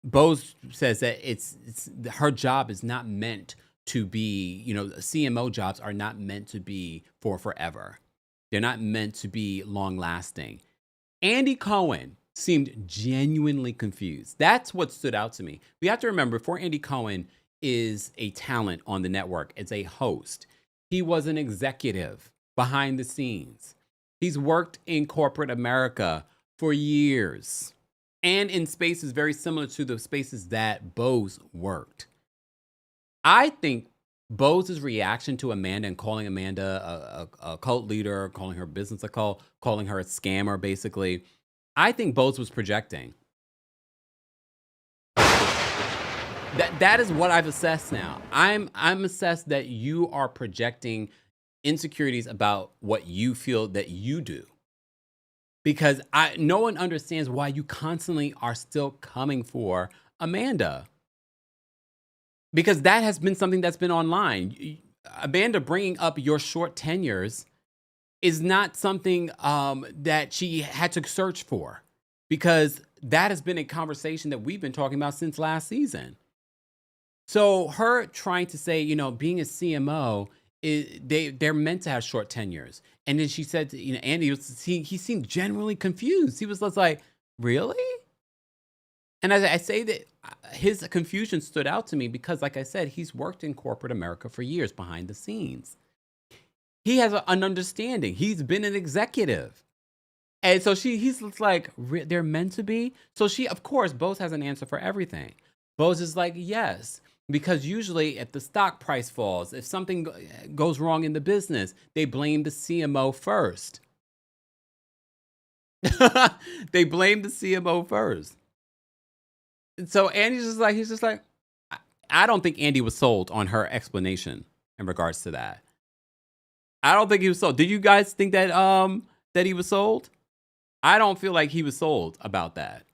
Bose says that it's her job is not meant to be, CMO jobs are not meant to be for forever. They're not meant to be long lasting. Andy Cohen seemed genuinely confused. That's what stood out to me. We have to remember, before Andy Cohen is a talent on the network, as a host, he was an executive behind the scenes. He's worked in corporate America for years and in spaces very similar to the spaces that Bose worked. I think Bose's reaction to Amanda and calling Amanda a cult leader, calling her business a cult, calling her a scammer, basically, I think Bose was projecting. That is what I've assessed now. I'm assessed that you are projecting insecurities about what you feel that you do. Because no one understands why you constantly are still coming for Amanda. Because that has been something that's been online. Amanda bringing up your short tenures is not something that she had to search for, because that has been a conversation that we've been talking about since last season. So her trying to say, being a CMO, they're meant to have short tenures. And then she said, Andy he seemed genuinely confused. He was just like, really? And I say that his confusion stood out to me because, like I said, he's worked in corporate America for years behind the scenes. He has an understanding. He's been an executive. And so he's like, they're meant to be. So she, of course, Bose has an answer for everything. Bose is like, yes, because usually if the stock price falls, if something goes wrong in the business, they blame the CMO first. They blame the CMO first. So Andy's just like, he's just like, I don't think Andy was sold on her explanation in regards to that. I don't think he was sold. Did you guys think that that he was sold? I don't feel like he was sold about that.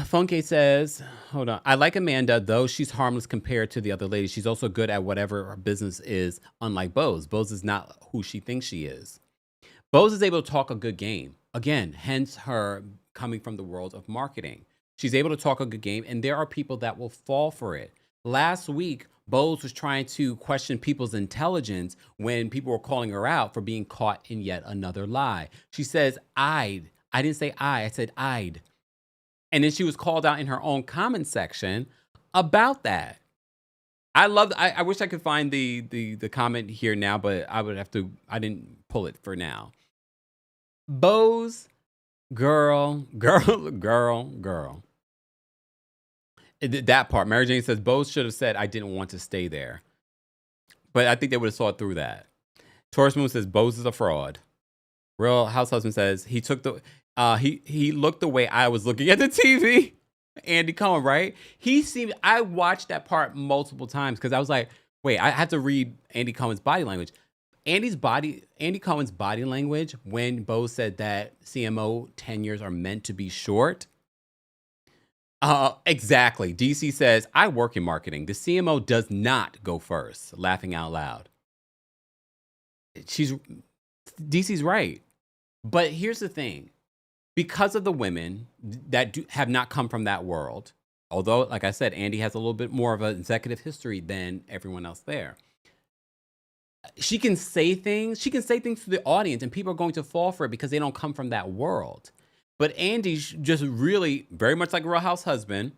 Flunky says, hold on. I like Amanda, though she's harmless compared to the other ladies. She's also good at whatever her business is, unlike Bose. Bose is not who she thinks she is. Bose is able to talk a good game. Again, hence her coming from the world of marketing. She's able to talk a good game, and there are people that will fall for it. Last week, Bose was trying to question people's intelligence when people were calling her out for being caught in yet another lie. She says, I'd. I didn't say I said I'd. And then she was called out in her own comment section about that. I wish I could find the comment here now, but I didn't pull it for now. Bose, girl. That part, Mary Jane says, Bose should have said, I didn't want to stay there. But I think they would have saw through that. Taurus Moon says, Bose is a fraud. Real House Husband says, he took the, he looked the way I was looking at the TV. Andy Cohen, right? I watched that part multiple times because I was like, wait, I had to read Andy Cohen's body language. Andy Cohen's body language when Bose said that CMO tenures are meant to be short. Exactly. DC says, I work in marketing. The CMO does not go first. Laughing out loud. DC's right. But here's the thing. Because of the women that have not come from that world, although, like I said, Andy has a little bit more of an executive history than everyone else there. She can say things to the audience, and people are going to fall for it because they don't come from that world. But Andy's just really very much like Real House Husband.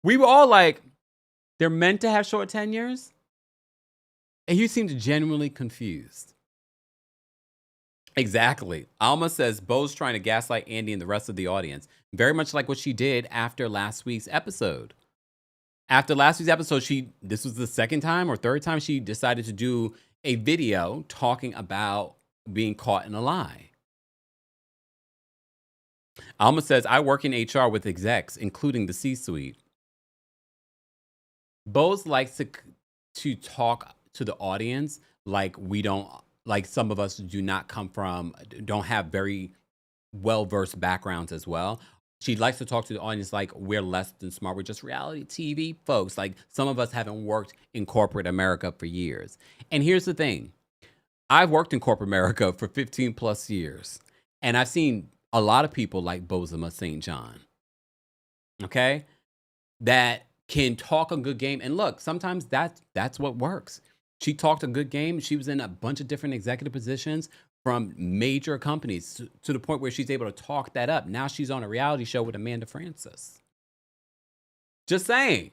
We were all like, they're meant to have short tenures? And you seemed genuinely confused. Exactly. Alma says, Bo's trying to gaslight Andy and the rest of the audience. Very much like what she did after last week's episode. After last week's episode, this was the second time or third time she decided to do a video talking about being caught in a lie. Alma says, I work in HR with execs, including the C-suite. Bose likes to talk to the audience like some of us don't have very well-versed backgrounds as well. She likes to talk to the audience like we're less than smart. We're just reality TV folks. Like some of us haven't worked in corporate America for years. And here's the thing. I've worked in corporate America for 15 plus years. And I've seen a lot of people like Bozoma St. John, okay, that can talk a good game. And look, sometimes that's what works. She talked a good game. She was in a bunch of different executive positions from major companies to the point where she's able to talk that up. Now she's on a reality show with Amanda Francis. Just saying.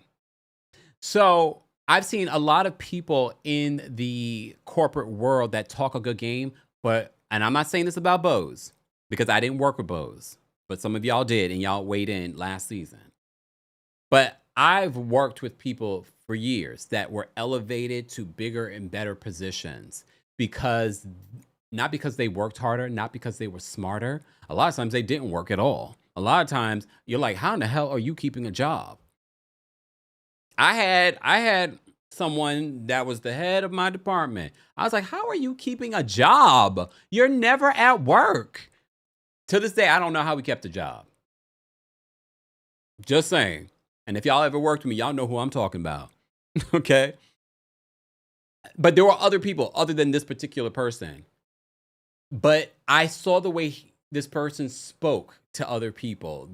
So I've seen a lot of people in the corporate world that talk a good game, and I'm not saying this about Bose, because I didn't work with Bose, but some of y'all did, and y'all weighed in last season. But I've worked with people for years that were elevated to bigger and better positions not because they worked harder, not because they were smarter. A lot of times they didn't work at all. A lot of times you're like, how in the hell are you keeping a job? I had someone that was the head of my department. I was like, how are you keeping a job? You're never at work. To this day, I don't know how we kept a job. Just saying. And if y'all ever worked with me, y'all know who I'm talking about. Okay? But there were other people other than this particular person. But I saw the way this person spoke to other people.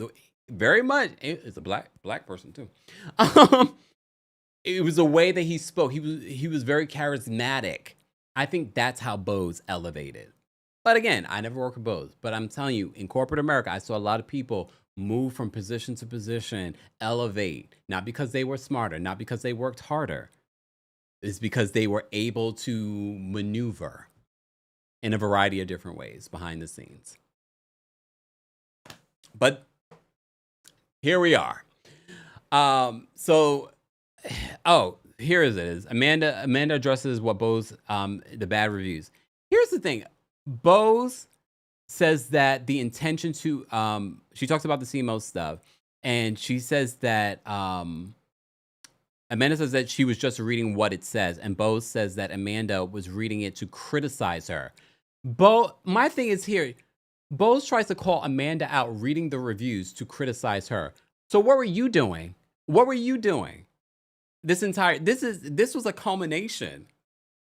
Very much, it's a black person too. It was the way that he spoke. He was very charismatic. I think that's how Bose elevated. But again, I never worked with Bose. But I'm telling you, in corporate America, I saw a lot of people move from position to position, elevate, not because they were smarter, not because they worked harder. It's because they were able to maneuver in a variety of different ways behind the scenes. But here we are. Here it is. Amanda addresses what Bose, the bad reviews. Here's the thing. Bose says that the intention to, she talks about the CMO stuff, and she says that, Amanda says that she was just reading what it says, and Bose says that Amanda was reading it to criticize her. My thing is here, Bose tries to call Amanda out reading the reviews to criticize her. So what were you doing? What were you doing? This was a culmination.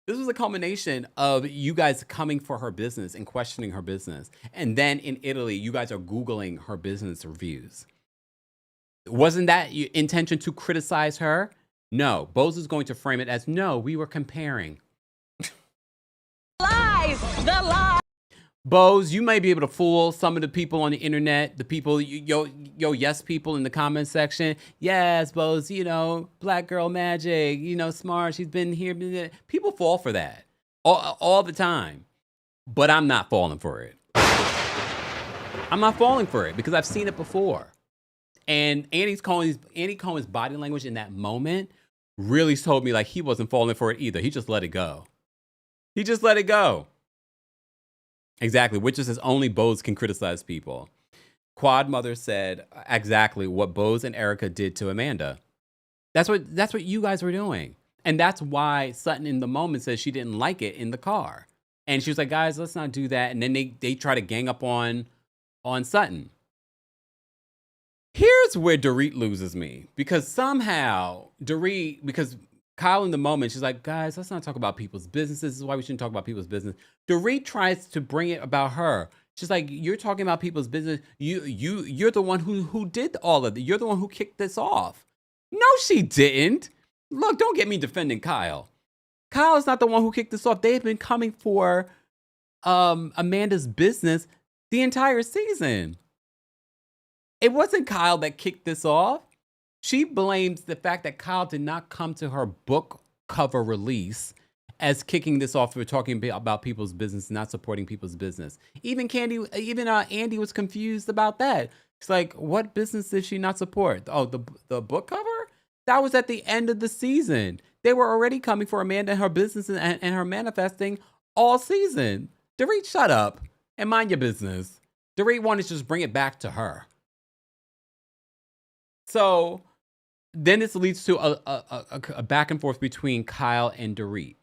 This was a culmination of you guys coming for her business and questioning her business. And then in Italy, you guys are Googling her business reviews. Wasn't that your intention to criticize her? No, Bose is going to frame it as, no, we were comparing. Lies! The lies! Bose, you may be able to fool some of the people on the internet, the people, yes people in the comment section. Yes, Bose, black girl magic, smart, she's been here. People fall for that all the time. But I'm not falling for it. I'm not falling for it because I've seen it before. And Andy Cohen's body language in that moment really told me like he wasn't falling for it either. He just let it go. He just let it go. Exactly, which is only Bose can criticize people. Quad Mother said exactly what Bose and Erica did to Amanda. That's what you guys were doing. And that's why Sutton in the moment says she didn't like it in the car. And she was like, guys, let's not do that. And then they try to gang up on Sutton. Here's where Dorit loses me. Because somehow, because Kyle in the moment, she's like, guys, let's not talk about people's businesses. This is why we shouldn't talk about people's business. Dorit tries to bring it about her. She's like, you're talking about people's business. You're the one who did all of it. You're the one who kicked this off. No, she didn't. Look, don't get me defending Kyle. Kyle is not the one who kicked this off. They've been coming for Amanda's business the entire season. It wasn't Kyle that kicked this off. She blames the fact that Kyle did not come to her book cover release as kicking this off for talking about people's business, not supporting people's business. Even Andy was confused about that. She's like, what business did she not support? Oh, the book cover? That was at the end of the season. They were already coming for Amanda and her business and her manifesting all season. Dorit, shut up and mind your business. Dorit wanted to just bring it back to her. So then this leads to a back and forth between Kyle and Dorit.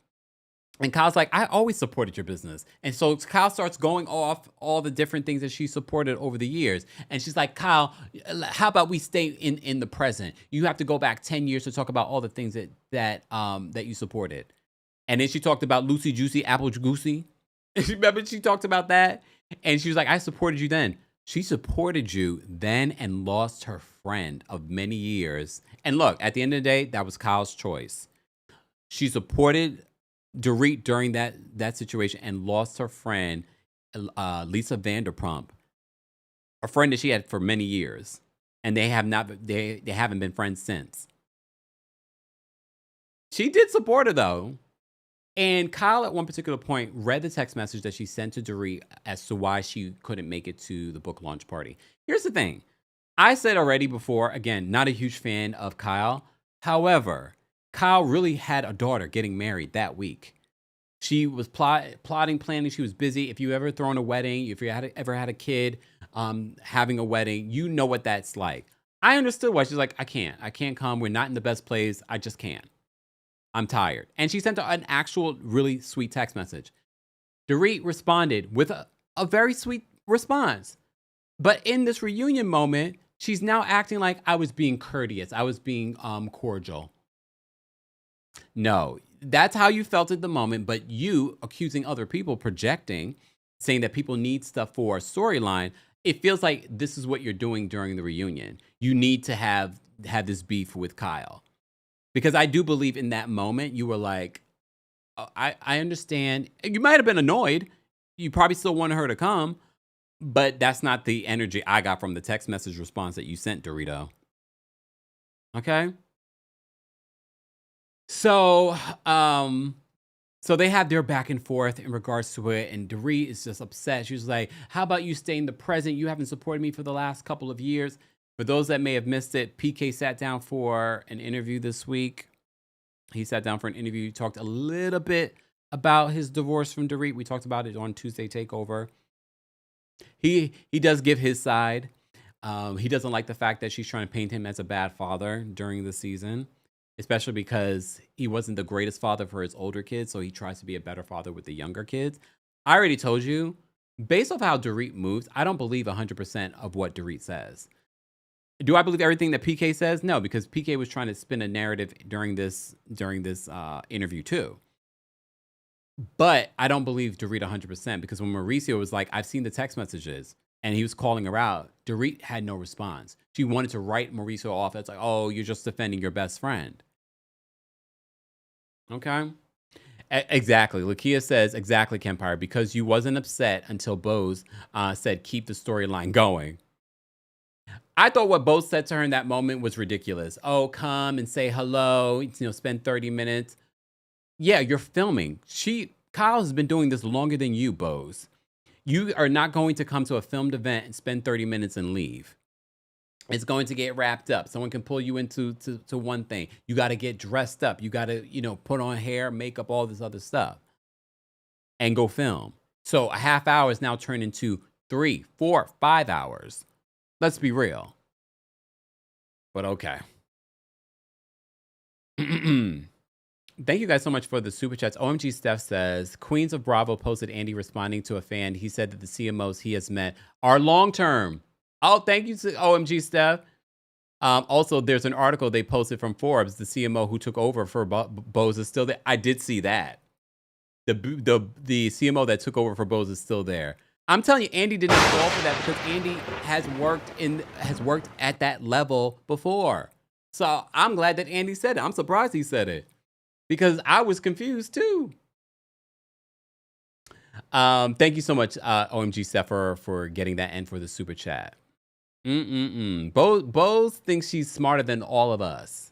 And Kyle's like, I always supported your business. And so Kyle starts going off all the different things that she supported over the years. And she's like, Kyle, how about we stay in the present? You have to go back 10 years to talk about all the things that you supported. And then she talked about Lucy Juicy, Apple Goosey. Remember she talked about that? And she was like, I supported you then. She supported you then and lost her friend of many years. And look, at the end of the day, that was Kyle's choice. She supported Dorit during that situation and lost her friend, Lisa Vanderpump, a friend that she had for many years. And they haven't been friends since. She did support her though. And Kyle at one particular point read the text message that she sent to Dorit as to why she couldn't make it to the book launch party. Here's the thing. I said already before, again, not a huge fan of Kyle. However, Kyle really had a daughter getting married that week. She was plotting, planning. She was busy. If you ever thrown a wedding, if you ever had a kid having a wedding, you know what that's like. I understood why she's like, I can't come. We're not in the best place. I just can't. I'm tired. And she sent an actual really sweet text message. Dorit responded with a very sweet response. But in this reunion moment, She's now acting like I was being courteous. I was being cordial. No, that's how you felt at the moment, but you accusing other people, projecting, saying that people need stuff for a storyline, it feels like this is what you're doing during the reunion. You need to have this beef with Kyle. Because I do believe in that moment you were like, I understand. You might have been annoyed. You probably still wanted her to come, but that's not the energy I got from the text message response that you sent, Dorito. Okay? So, so they have their back and forth in regards to it, and Dorit is just upset. She was like, how about you stay in the present? You haven't supported me for the last couple of years. For those that may have missed it, PK sat down for an interview this week. He sat down for an interview. He talked a little bit about his divorce from Dorit. We talked about it on Tuesday Takeover. He does give his side. He doesn't like the fact that she's trying to paint him as a bad father during the season, especially because he wasn't the greatest father for his older kids, so he tries to be a better father with the younger kids. I already told you, based off how Dorit moves, I don't believe 100% of what Dorit says. Do I believe everything that PK says? No, because PK was trying to spin a narrative during this interview too. But I don't believe Dorit 100% because when Mauricio was like, I've seen the text messages, and he was calling her out, Dorit had no response. She wanted to write Mauricio off as like, oh, you're just defending your best friend. Okay? Exactly. Lakia says, exactly, Kempire, because you wasn't upset until Bose said, keep the storyline going. I thought what Bose said to her in that moment was ridiculous. Oh, come and say hello, spend 30 minutes. Yeah, you're filming. Kyle has been doing this longer than you, Bose. You are not going to come to a filmed event and spend 30 minutes and leave. It's going to get wrapped up. Someone can pull you into one thing. You got to get dressed up. You got to, put on hair, makeup, all this other stuff, and go film. So a half hour is now turned into 3, 4, 5 hours. Let's be real. But okay. Thank you guys so much for the super chats. OMG Steph says, Queens of Bravo posted Andy responding to a fan. He said that the CMOs he has met are long-term. Oh, thank you to OMG Steph. Also, there's an article they posted from Forbes. The CMO who took over for Bose is still there. I did see that. The CMO that took over for Bose is still there. I'm telling you, Andy did not fall for that because Andy has worked at that level before. So I'm glad that Andy said it. I'm surprised he said it because I was confused too. Thank you so much, OMG Steph, for getting that and for the super chat. Bose thinks she's smarter than all of us.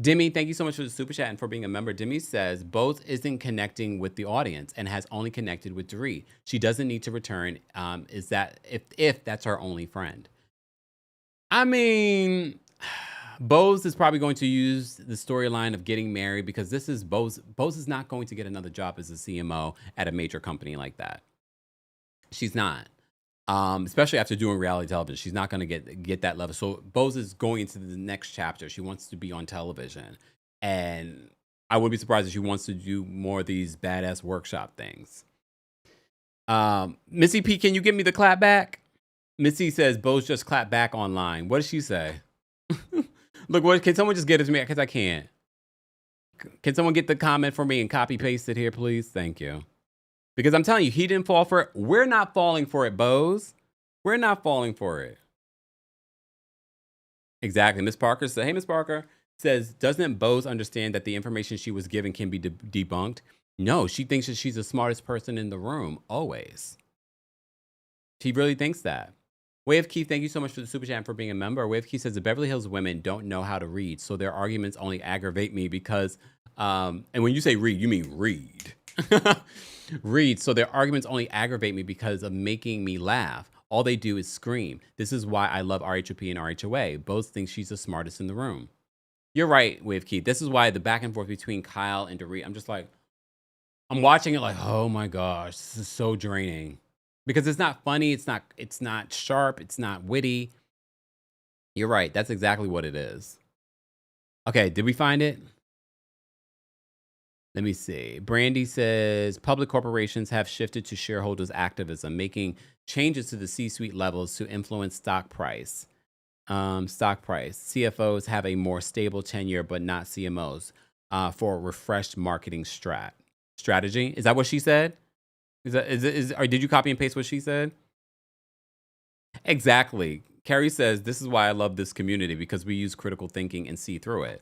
Demi, thank you so much for the super chat and for being a member. Demi says, Bose isn't connecting with the audience and has only connected with Dorit. She doesn't need to return. Is that if that's her only friend? I mean, Bose is probably going to use the storyline of getting married because this is Bose. Bose is not going to get another job as a CMO at a major company like that. She's not. Especially after doing reality television, she's not going to get that level. So Bose is going into the next chapter. She wants to be on television, and I wouldn't be surprised if she wants to do more of these badass workshop things. Missy P, can you give me the clap back? Missy says Bose just clapped back online. What does she say? Look, can someone just get it to me? Because I can't. Can someone get the comment for me and copy paste it here, please? Thank you. Because I'm telling you, he didn't fall for it. We're not falling for it, Bose. We're not falling for it. Exactly. Miss Parker said, hey, Miss Parker says, doesn't Bose understand that the information she was given can be debunked? No, she thinks that she's the smartest person in the room, always. She really thinks that. Wave Keith, thank you so much for the super chat and for being a member. Wave Keith says, the Beverly Hills women don't know how to read, so their arguments only aggravate me because, and when you say read, you mean read. Read, so their arguments only aggravate me because of making me laugh. All they do is scream. This is why I love RHOP and RHOA. Both think she's the smartest in the room. You're right, Wave Keith. This is why the back and forth between Kyle and Dorit, I'm just like, I'm watching it like, oh my gosh, this is so draining. Because it's not funny, it's not sharp, it's not witty. You're right, that's exactly what it is. Okay, did we find it? Let me see. Brandy says, public corporations have shifted to shareholders activism, making changes to the C-suite levels to influence stock price. Stock price. CFOs have a more stable tenure, but not CMOs for a refreshed marketing strategy. Is that what she said? Or did you copy and paste what she said? Exactly. Carrie says, this is why I love this community, because we use critical thinking and see through it.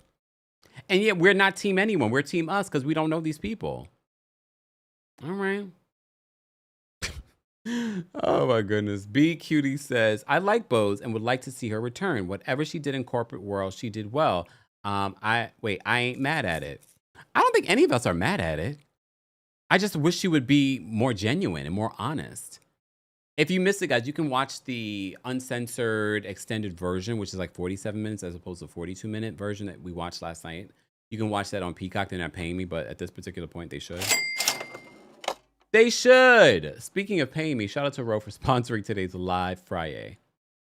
And yet we're not team anyone. We're team us because we don't know these people. All right. Oh my goodness. B Cutie says, I like Bose and would like to see her return. Whatever she did in corporate world, she did well. I ain't mad at it. I don't think any of us are mad at it. I just wish she would be more genuine and more honest. If you missed it, guys, you can watch the uncensored extended version, which is like 47 minutes as opposed to 42-minute version that we watched last night. You can watch that on Peacock. They're not paying me, but at this particular point, they should. They should. Speaking of paying me, shout out to RHOBH for sponsoring today's Live Friday.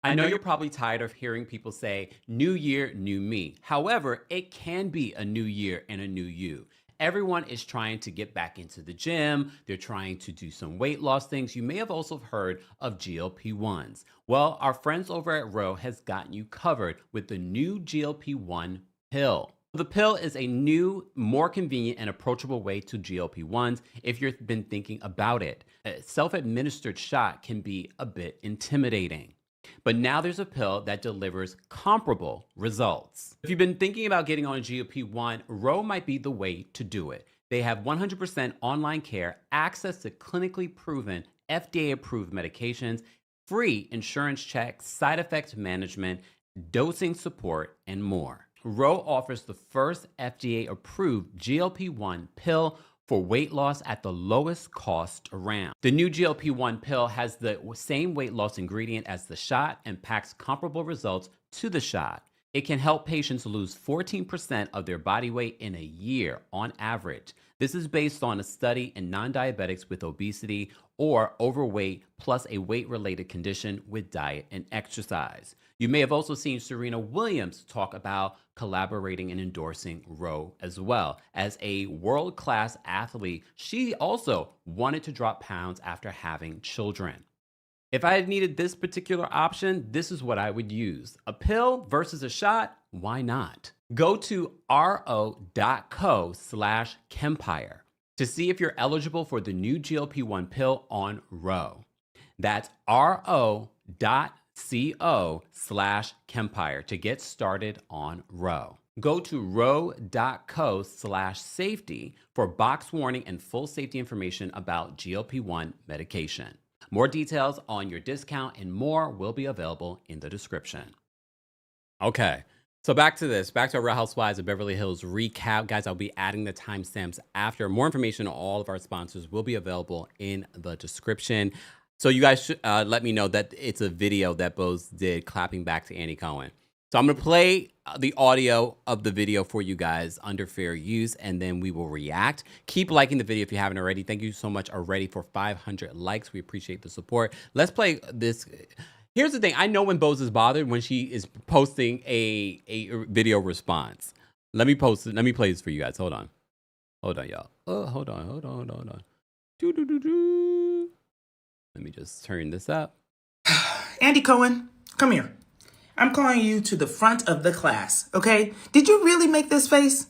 I know you're probably tired of hearing people say, new year, new me. However, it can be a new year and a new you. Everyone is trying to get back into the gym. They're trying to do some weight loss things. You may have also heard of GLP-1s. Well, our friends over at RHOBH has gotten you covered with the new GLP-1 pill. The pill is a new, more convenient and approachable way to GLP-1s if you've been thinking about it. A self-administered shot can be a bit intimidating. But now there's a pill that delivers comparable results. If you've been thinking about getting on a GLP-1, RHOBH might be the way to do it. They have 100% online care, access to clinically proven, FDA-approved medications, free insurance checks, side effect management, dosing support, and more. RHOBH offers the first FDA-approved GLP-1 pill for weight loss at the lowest cost around. The new GLP-1 pill has the same weight loss ingredient as the shot and packs comparable results to the shot. It can help patients lose 14% of their body weight in a year on average. This is based on a study in non-diabetics with obesity or overweight plus a weight-related condition with diet and exercise. You may have also seen Serena Williams talk about collaborating and endorsing RHOBH as well. As a world-class athlete, she also wanted to drop pounds after having children. If I had needed this particular option, this is what I would use. A pill versus a shot, why not? Go to ro.co/Kempire to see if you're eligible for the new GLP-1 pill on RHOBH. That's ro.co/Kempire to get started on RHOBH. Go to ro.co/safety for box warning and full safety information about GLP-1 medication. More details on your discount and more will be available in the description. Okay, so back to our Real Housewives of Beverly Hills recap. Guys, I'll be adding the timestamps after. More information on all of our sponsors will be available in the description. So you guys should let me know that it's a video that Bose did clapping back to Andy Cohen. So I'm going to play the audio of the video for you guys under fair use, and then we will react. Keep liking the video if you haven't already. Thank you so much already for 500 likes. We appreciate the support. Let's play this. Here's the thing. I know when Bose is bothered when she is posting a video response. Let me post it. Let me play this for you guys. Hold on. Hold on, y'all. Hold on. Let me just turn this up.
Andy Cohen, come here. I'm calling you to the front of the class, okay? Did you really make this face?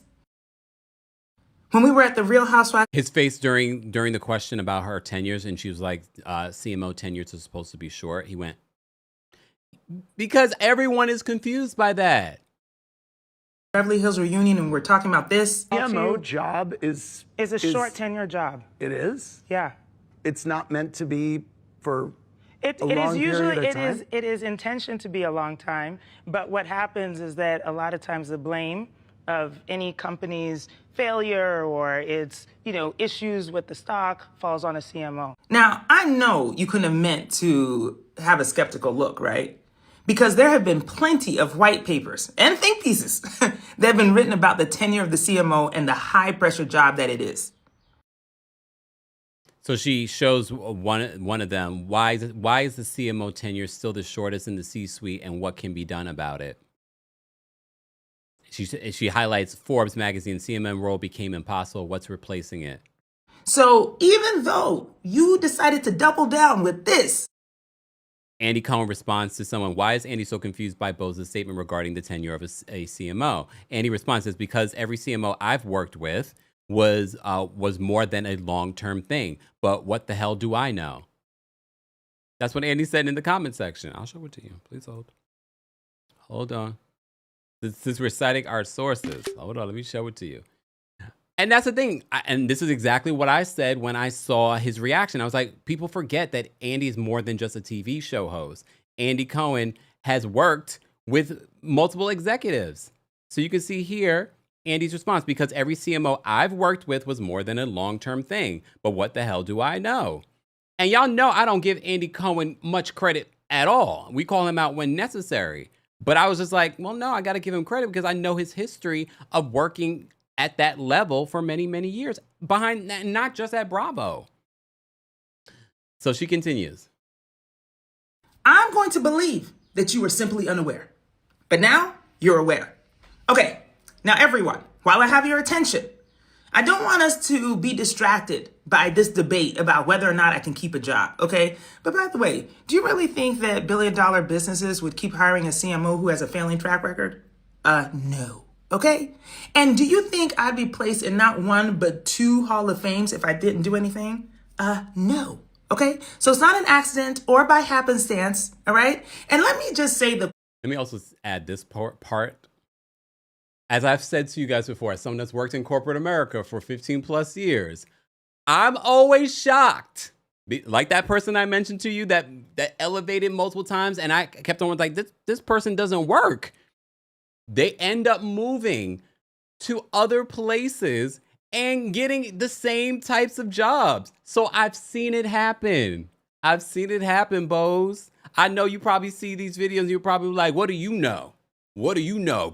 When we were at the Real Housewives...
His face during the question about her tenures, and she was like, CMO tenures are supposed to be short. He went, because everyone is confused by that.
Beverly Hills reunion, and we're talking about this.
CMO job is
a short tenure job.
It is?
Yeah.
It's not meant to be for
It is intentioned to be a long time, but what happens is that a lot of times the blame of any company's failure or its, issues with the stock falls on a CMO.
Now, I know you couldn't have meant to have a skeptical look, right? Because there have been plenty of white papers and think pieces that have been written about the tenure of the CMO and the high pressure job that it is.
So she shows one of them. Why is the CMO tenure still the shortest in the C-suite, and what can be done about it? She highlights Forbes magazine, CMM role became impossible. What's replacing it?
So even though you decided to double down with this,
Andy Cohen responds to someone, why is Andy so confused by Bose's statement regarding the tenure of a CMO? Andy responds, says, because every CMO I've worked with was more than a long-term thing. But what the hell do I know? That's what Andy said in the comment section. I'll show it to you. Please hold. Hold on. This is we're citing our sources. Hold on, let me show it to you. And that's the thing. And this is exactly what I said when I saw his reaction. I was like, people forget that Andy is more than just a TV show host. Andy Cohen has worked with multiple executives. So you can see here Andy's response, because every CMO I've worked with was more than a long-term thing. But what the hell do I know? And y'all know I don't give Andy Cohen much credit at all. We call him out when necessary. But I was just like, well, no, I got to give him credit because I know his history of working at that level for many, many years, behind, not just at Bravo. So she continues.
I'm going to believe that you were simply unaware. But now you're aware. Okay, now everyone, while I have your attention, I don't want us to be distracted by this debate about whether or not I can keep a job, okay? But by the way, do you really think that billion-dollar businesses would keep hiring a CMO who has a failing track record? No. Okay? And do you think I'd be placed in not one, but 2 Hall of Fames if I didn't do anything? No. Okay? So it's not an accident or by happenstance, all right? And let me just say Let
me also add this part. As I've said to you guys before, as someone that's worked in corporate America for 15 plus years, I'm always shocked. Like that person I mentioned to you that elevated multiple times, and I kept on like, this person doesn't work. They end up moving to other places and getting the same types of jobs. So I've seen it happen. I've seen it happen, Bose. I know you probably see these videos and you're probably like, what do you know? What do you know?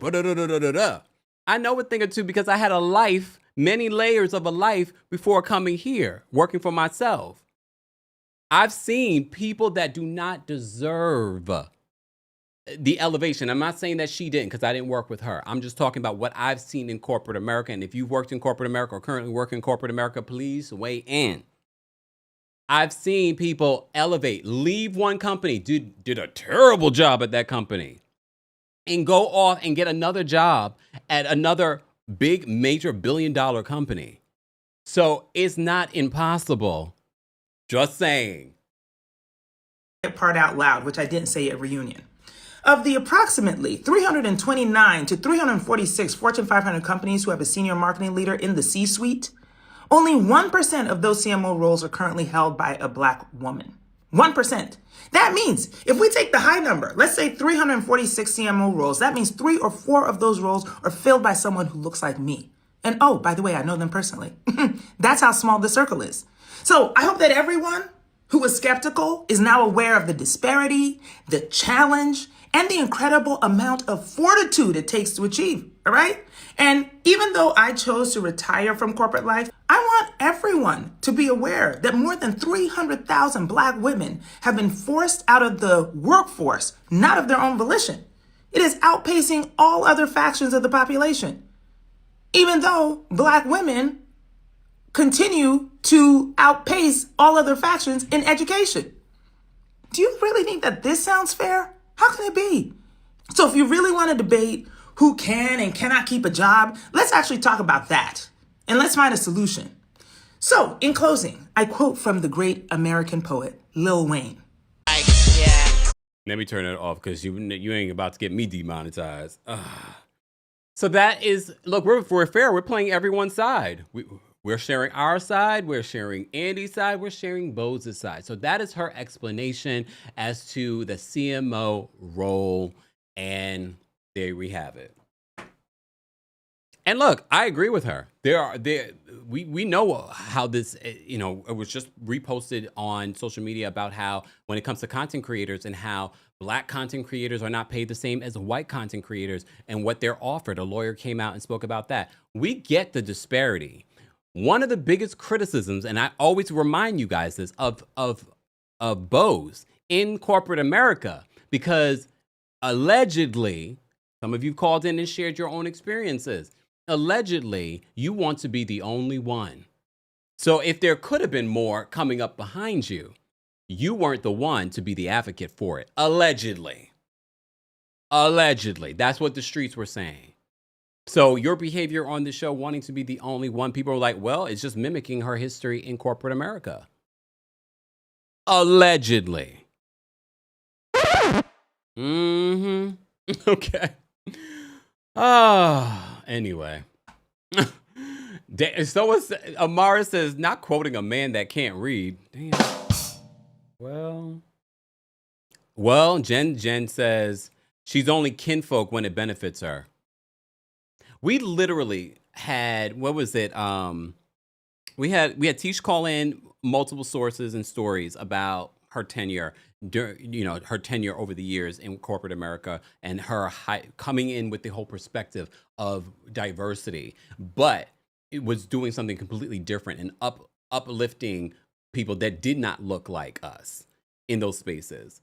I know a thing or two because I had a life, many layers of a life before coming here, working for myself. I've seen people that do not deserve the elevation. I'm not saying that she didn't because I didn't work with her. I'm just talking about what I've seen in corporate America. And if you've worked in corporate America or currently work in corporate America, please weigh in. I've seen people elevate, leave one company, did a terrible job at that company, and go off and get another job at another big, major billion-dollar company. So it's not impossible. Just saying.
part out loud, which I didn't say at reunion. Of the approximately 329 to 346 Fortune 500 companies who have a senior marketing leader in the C-suite, only 1% of those CMO roles are currently held by a Black woman. 1%. That means if we take the high number, let's say 346 CMO roles, that means 3 or 4 of those roles are filled by someone who looks like me. And oh, by the way, I know them personally. That's how small the circle is. So I hope that everyone who was skeptical is now aware of the disparity, the challenge, and the incredible amount of fortitude it takes to achieve, all right? And even though I chose to retire from corporate life, I want everyone to be aware that more than 300,000 Black women have been forced out of the workforce, not of their own volition. It is outpacing all other factions of the population. Even though Black women continue to outpace all other factions in education. Do you really think that this sounds fair? How can it be? So if you really want to debate who can and cannot keep a job, let's actually talk about that. And let's find a solution. So in closing, I quote from the great American poet, Lil Wayne.
Let me turn it off because you ain't about to get me demonetized. So that is, look, we're fair. We're playing everyone's side. We're sharing our side. We're sharing Andy's side. We're sharing Bose's side. So that is her explanation as to the CMO role. And there we have it. And look, I agree with her. We know how this, it was just reposted on social media about how when it comes to content creators and how Black content creators are not paid the same as white content creators and what they're offered. A lawyer came out and spoke about that. We get the disparity. One of the biggest criticisms, and I always remind you guys this, of Bose in corporate America, because allegedly, some of you called in and shared your own experiences. Allegedly, you want to be the only one. So if there could have been more coming up behind you, You weren't the one to be the advocate for it. Allegedly. Allegedly. That's what the streets were saying. So your behavior on the show, wanting to be the only one, people are like, well, it's just mimicking her history in corporate America. Allegedly. Mm-hmm. Okay. Anyway. So Amara says, not quoting a man that can't read. Damn. Well, Jen says she's only kinfolk when it benefits her. We literally had, what was it? We had Tish call in multiple sources and stories about her tenure, her tenure over the years in corporate America, and her coming in with the whole perspective of diversity, but it was doing something completely different and uplifting people that did not look like us in those spaces.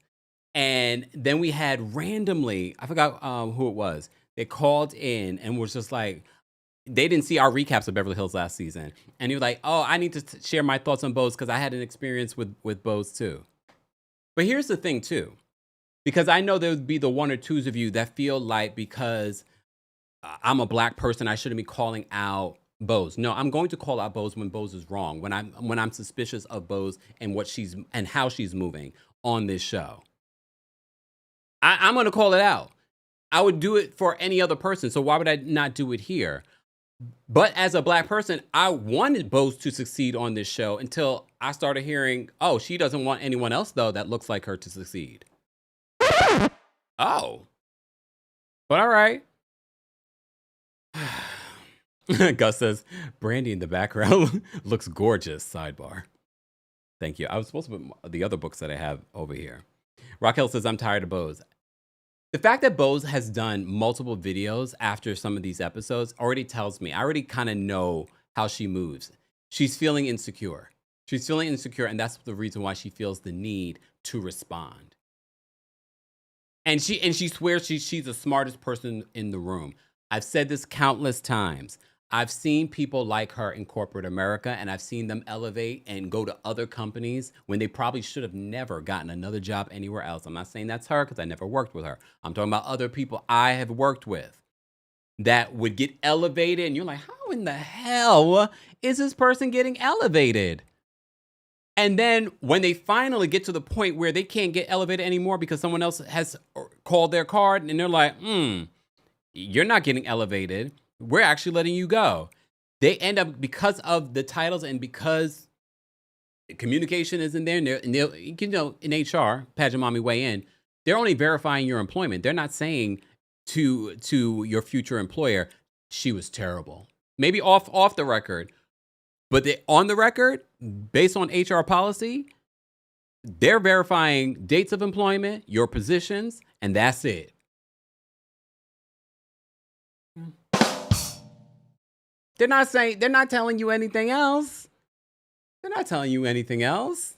And then we had randomly, I forgot who it was, they called in and was just like, they didn't see our recaps of Beverly Hills last season. And he was like, oh, I need to share my thoughts on Bose because I had an experience with Bose too. But here's the thing too, because I know there would be the one or twos of you that feel like because I'm a black person, I shouldn't be calling out Bose. No, I'm going to call out Bose when Bose is wrong, when I'm suspicious of Bose and how she's moving on this show. I'm going to call it out. I would do it for any other person, so why would I not do it here? But as a black person, I wanted Bose to succeed on this show until I started hearing, oh, she doesn't want anyone else, though, that looks like her to succeed. Oh. But all right. Gus says, Brandy in the background looks gorgeous, sidebar. Thank you. I was supposed to put the other books that I have over here. Raquel says, I'm tired of Bose. The fact that Bose has done multiple videos after some of these episodes already tells me, I already kind of know how she moves. She's feeling insecure. She's feeling insecure, and that's the reason why she feels the need to respond. And she swears she's the smartest person in the room. I've said this countless times. I've seen people like her in corporate America, and I've seen them elevate and go to other companies when they probably should have never gotten another job anywhere else. I'm not saying that's her because I never worked with her. I'm talking about other people I have worked with that would get elevated, and you're like, how in the hell is this person getting elevated? And then when they finally get to the point where they can't get elevated anymore because someone else has called their card, and they're like, you're not getting elevated. We're actually letting you go. They end up, because of the titles and because communication isn't there, and they'll, in HR, Pageant Mommy weigh in, they're only verifying your employment. They're not saying to your future employer, she was terrible. Maybe off the record, but on the record, based on HR policy, they're verifying dates of employment, your positions, and that's it. They're not telling you anything else. They're not telling you anything else.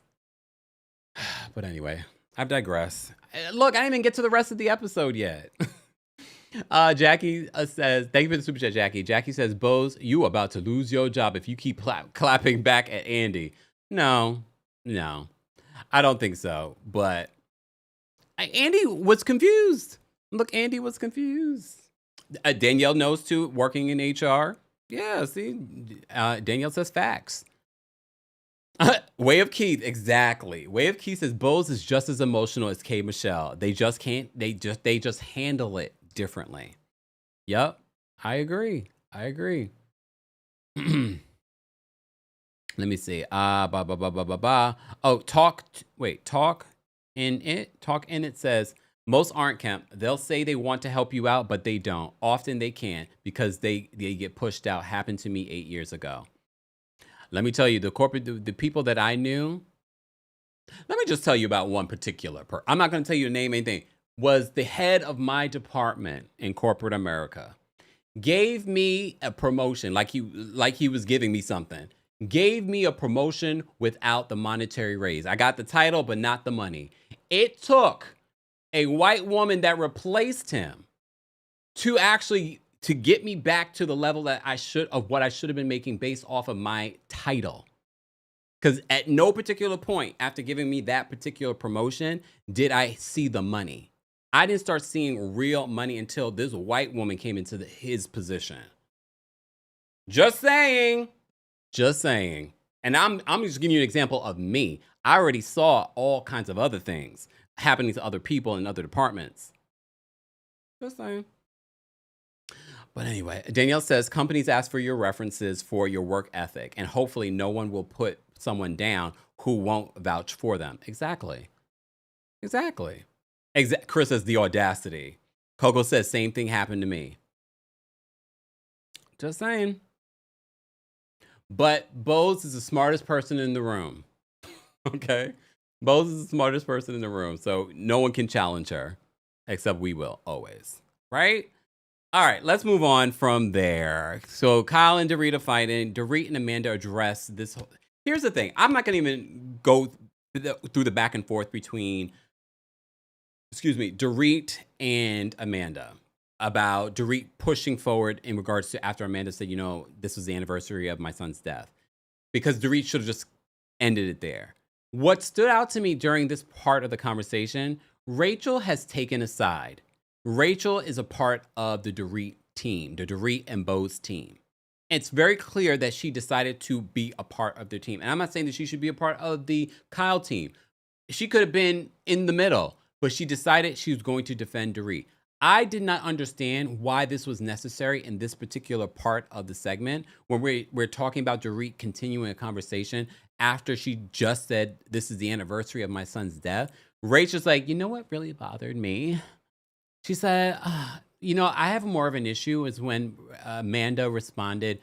But anyway, I've digressed. Look, I didn't even get to the rest of the episode yet. Jackie says, thank you for the super chat, Jackie. Jackie says, Bose, you about to lose your job if you keep clapping back at Andy. No, I don't think so. But Andy was confused. Look, Andy was confused. Danielle knows too, working in HR. Yeah, see, Danielle says facts. Way of Keith, exactly. Way of Keith says Bose is just as emotional as K. Michelle. They just handle it differently. Yep, I agree. Let me see. Oh, talk in it says, most aren't, Kemp. They'll say they want to help you out, but they don't. Often they can't because they get pushed out. Happened to me 8 years ago. Let me tell you, the people that I knew, let me just tell you about one particular person. I'm not going to tell you to name anything. Was the head of my department in corporate America. Gave me a promotion like he was giving me something. Gave me a promotion without the monetary raise. I got the title, but not the money. It took a white woman that replaced him to get me back to the level that what I should have been making based off of my title. Because at no particular point after giving me that particular promotion did I see the money. I didn't start seeing real money until this white woman came into his position. Just saying. Just saying. And I'm just giving you an example of me. I already saw all kinds of other things happening to other people in other departments. Just saying. But anyway, Danielle says, companies ask for your references for your work ethic, and hopefully no one will put someone down who won't vouch for them. Exactly. Exactly. Chris says, the audacity. Coco says, same thing happened to me. Just saying. But Bose is the smartest person in the room. Okay? Bose is the smartest person in the room, so no one can challenge her, except we will, always. Right? All right, let's move on from there. So Kyle and Dorit are fighting. Dorit and Amanda address this. Here's the thing. I'm not going to even go through the back and forth between, Dorit and Amanda about Dorit pushing forward in regards to after Amanda said, you know, this was the anniversary of my son's death. Because Dorit should have just ended it there. What stood out to me during this part of the conversation, Rachel has taken a side. Rachel is a part of the Dorit team, the Dorit and Bose team. It's very clear that she decided to be a part of their team. And I'm not saying that she should be a part of the Kyle team. She could have been in the middle, but she decided she was going to defend Dorit. I did not understand why this was necessary in this particular part of the segment when we're talking about Dorit continuing a conversation after she just said, this is the anniversary of my son's death. Rachel's like, you know what really bothered me? She said, you know, I have more of an issue is when Amanda responded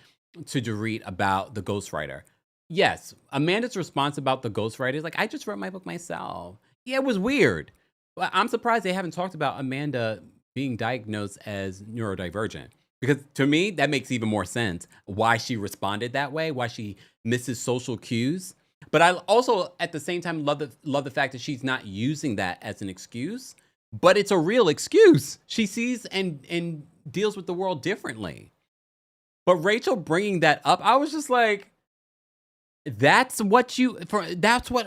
to Dorit about the ghostwriter. Yes, Amanda's response about the ghostwriter is like, I just wrote my book myself. Yeah, it was weird. But I'm surprised they haven't talked about Amanda being diagnosed as neurodivergent. Because to me, that makes even more sense why she responded that way, why she misses social cues. But I also, at the same time, love the fact that she's not using that as an excuse. But it's a real excuse. She sees and deals with the world differently. But Rachel bringing that up, I was just like, that's what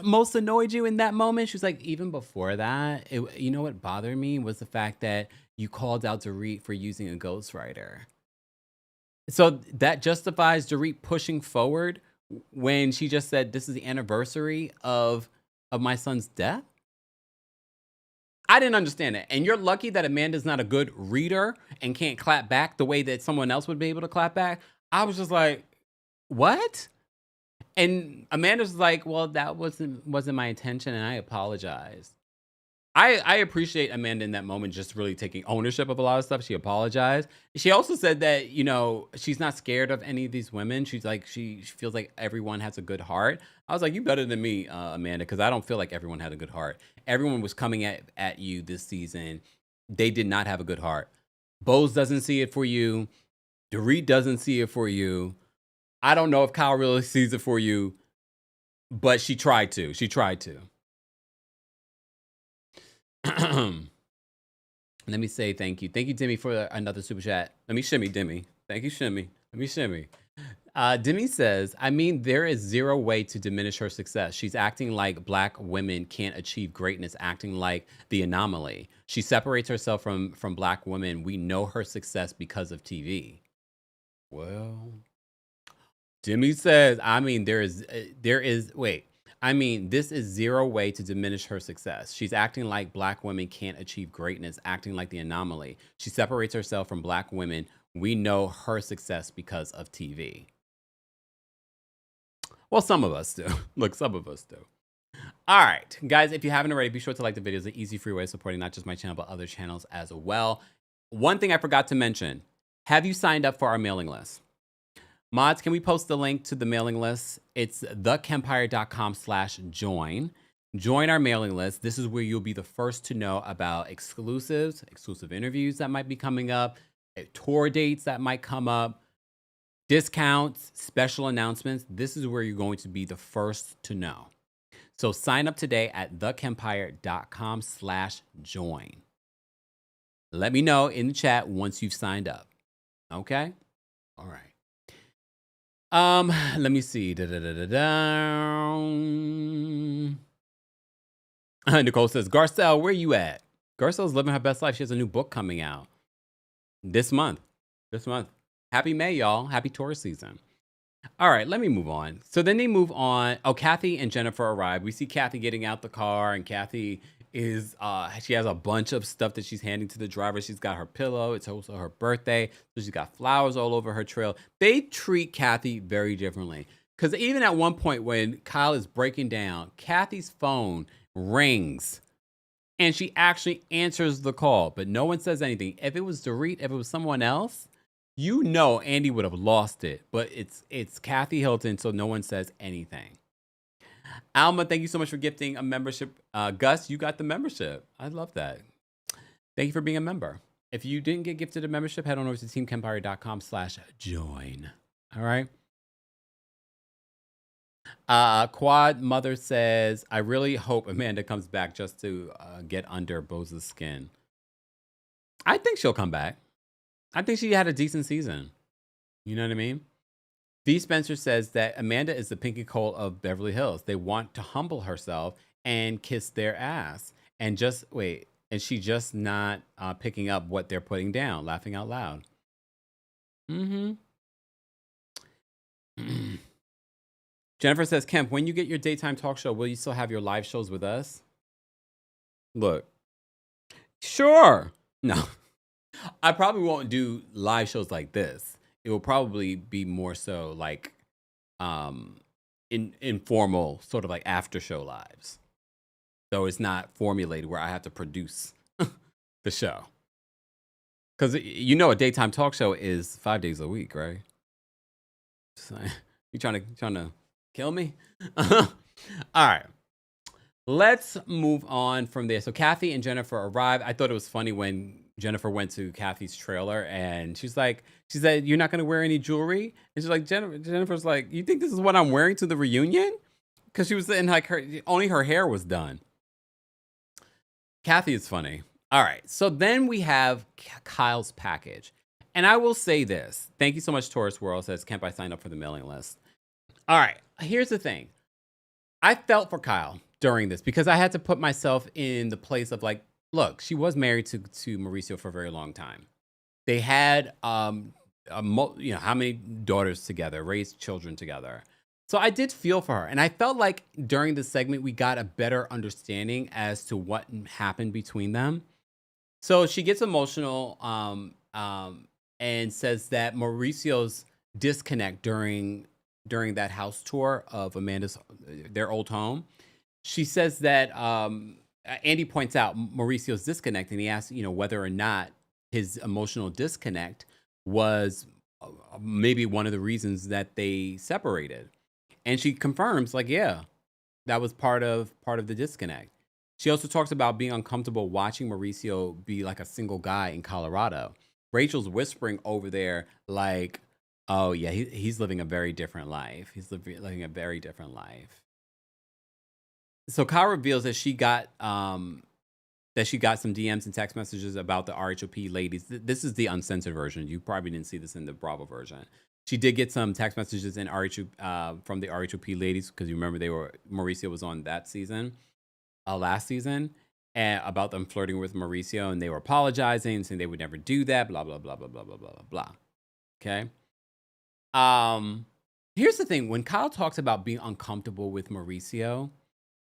most annoyed you in that moment. She was like, even before that, you know what bothered me was the fact that you called out Dorit for using a ghostwriter. So that justifies Dorit pushing forward when she just said, this is the anniversary of my son's death. I didn't understand it. And you're lucky that Amanda's not a good reader and can't clap back the way that someone else would be able to clap back. I was just like, what? And Amanda's like, well, that wasn't my intention, and I apologize. I appreciate Amanda in that moment just really taking ownership of a lot of stuff. She apologized. She also said that, you know, she's not scared of any of these women. She's like, she feels like everyone has a good heart. I was like, you better than me, Amanda, because I don't feel like everyone had a good heart. Everyone was coming at you this season. They did not have a good heart. Bose doesn't see it for you. Dorit doesn't see it for you. I don't know if Kyle really sees it for you, but she tried to. She tried to. Let me say thank you. Thank you, Demi, for another super chat. Let me shimmy, Demi. Thank you, shimmy. Let me shimmy. Demi says, I mean, there is zero way to diminish her success. She's acting like Black women can't achieve greatness, acting like the anomaly. She separates herself from Black women. We know her success because of TV. Well, Demi says, I mean, this is zero way to diminish her success. She's acting like Black women can't achieve greatness, acting like the anomaly. She separates herself from Black women. We know her success because of TV. Well, some of us do. Look, some of us do. All right, guys, if you haven't already, be sure to like the video. It's an easy, free way of supporting not just my channel, but other channels as well. One thing I forgot to mention, have you signed up for our mailing list? Mods, can we post the link to the mailing list? It's thekempire.com/join. Join our mailing list. This is where you'll be the first to know about exclusives, exclusive interviews that might be coming up, tour dates that might come up, discounts, special announcements. This is where you're going to be the first to know. So sign up today at thekempire.com/join. Let me know in the chat once you've signed up. Okay? All right. Let me see. Nicole says, Garcelle, where you at? Garcelle's living her best life. She has a new book coming out this month. Happy May, y'all. Happy Taurus season. All right, let me move on. So then they move on. Oh, Kathy and Jennifer arrive. We see Kathy getting out the car, and Kathy is, she has a bunch of stuff that she's handing to the driver. She's got her pillow. It's also her birthday. So she's got flowers all over her trail. They treat Kathy very differently. Because even at one point when Kyle is breaking down, Kathy's phone rings. And she actually answers the call, but no one says anything. If it was Dorit, if it was someone else, you know Andy would have lost it. But it's Kathy Hilton, so no one says anything. Alma, thank you so much for gifting a membership. Gus, you got the membership. I love that. Thank you for being a member. If you didn't get gifted a membership, head on over to teamkempire.com/join. All right. Quad Mother says, I really hope Amanda comes back just to get under Bose's skin. I think she'll come back. I think she had a decent season. You know what I mean? V. Spencer says that Amanda is the Pinky Cole of Beverly Hills. They want to humble herself and kiss their ass. And just wait. And she just not picking up what they're putting down, laughing out loud. Jennifer says, Kemp, when you get your daytime talk show, will you still have your live shows with us? Look, sure. No, I probably won't do live shows like this. It will probably be more so like informal, sort of like after show lives. So it's not formulated where I have to produce the show. Because you know a daytime talk show is 5 days a week, right? So, you trying to kill me? All right. Let's move on from there. So Kathy and Jennifer arrive. I thought it was funny when Jennifer went to Kathy's trailer and she said, you're not going to wear any jewelry? And she's like, Jennifer's like, you think this is what I'm wearing to the reunion? Because she was in like only her hair was done. Kathy is funny. All right. So then we have Kyle's package. And I will say this. Thank you so much, Taurus World says, Kemp, I signed up for the mailing list. All right. Here's the thing. I felt for Kyle during this because I had to put myself in the place of like, look, she was married to Mauricio for a very long time. They had, how many daughters together, raised children together. So I did feel for her. And I felt like during this segment, we got a better understanding as to what happened between them. So she gets emotional and says that Mauricio's disconnect during that house tour of their old home. She says that Andy points out Mauricio's disconnect, and he asks, whether or not his emotional disconnect was maybe one of the reasons that they separated. And she confirms, like, yeah, that was part of the disconnect. She also talks about being uncomfortable watching Mauricio be like a single guy in Colorado. Rachel's whispering over there, like, oh yeah, he's living a very different life. He's living a very different life. So Kyle reveals that she got some DMs and text messages about the RHOP ladies. This is the uncensored version. You probably didn't see this in the Bravo version. She did get some text messages in from the RHOP ladies because you remember Mauricio was on that season, last season, and about them flirting with Mauricio, and they were apologizing, saying they would never do that. Blah blah blah blah blah blah blah blah. Okay. Here's the thing: when Kyle talks about being uncomfortable with Mauricio,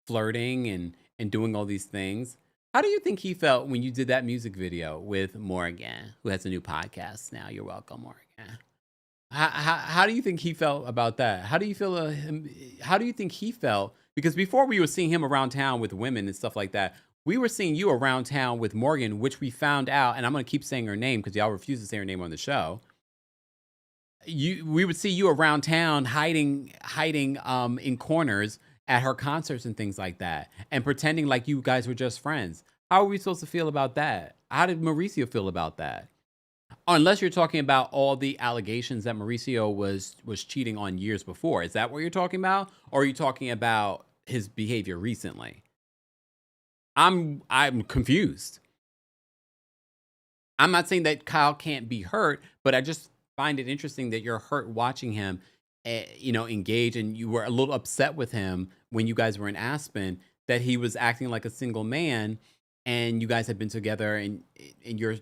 flirting and doing all these things, how do you think he felt when you did that music video with Morgan, who has a new podcast now? You're welcome, Morgan. How do you think he felt about that? How do you feel? How do you think he felt? Because before we were seeing him around town with women and stuff like that, we were seeing you around town with Morgan, which we found out, and I'm going to keep saying her name because y'all refuse to say her name on the show. We would see you around town hiding in corners at her concerts and things like that, and pretending like you guys were just friends. How are we supposed to feel about that? How did Mauricio feel about that? Unless you're talking about all the allegations that Mauricio was cheating on years before. Is that what you're talking about? Or are you talking about his behavior recently? I'm confused. I'm not saying that Kyle can't be hurt, but I just find it interesting that you're hurt watching him engaged, and you were a little upset with him when you guys were in Aspen that he was acting like a single man, and you guys had been together, and you're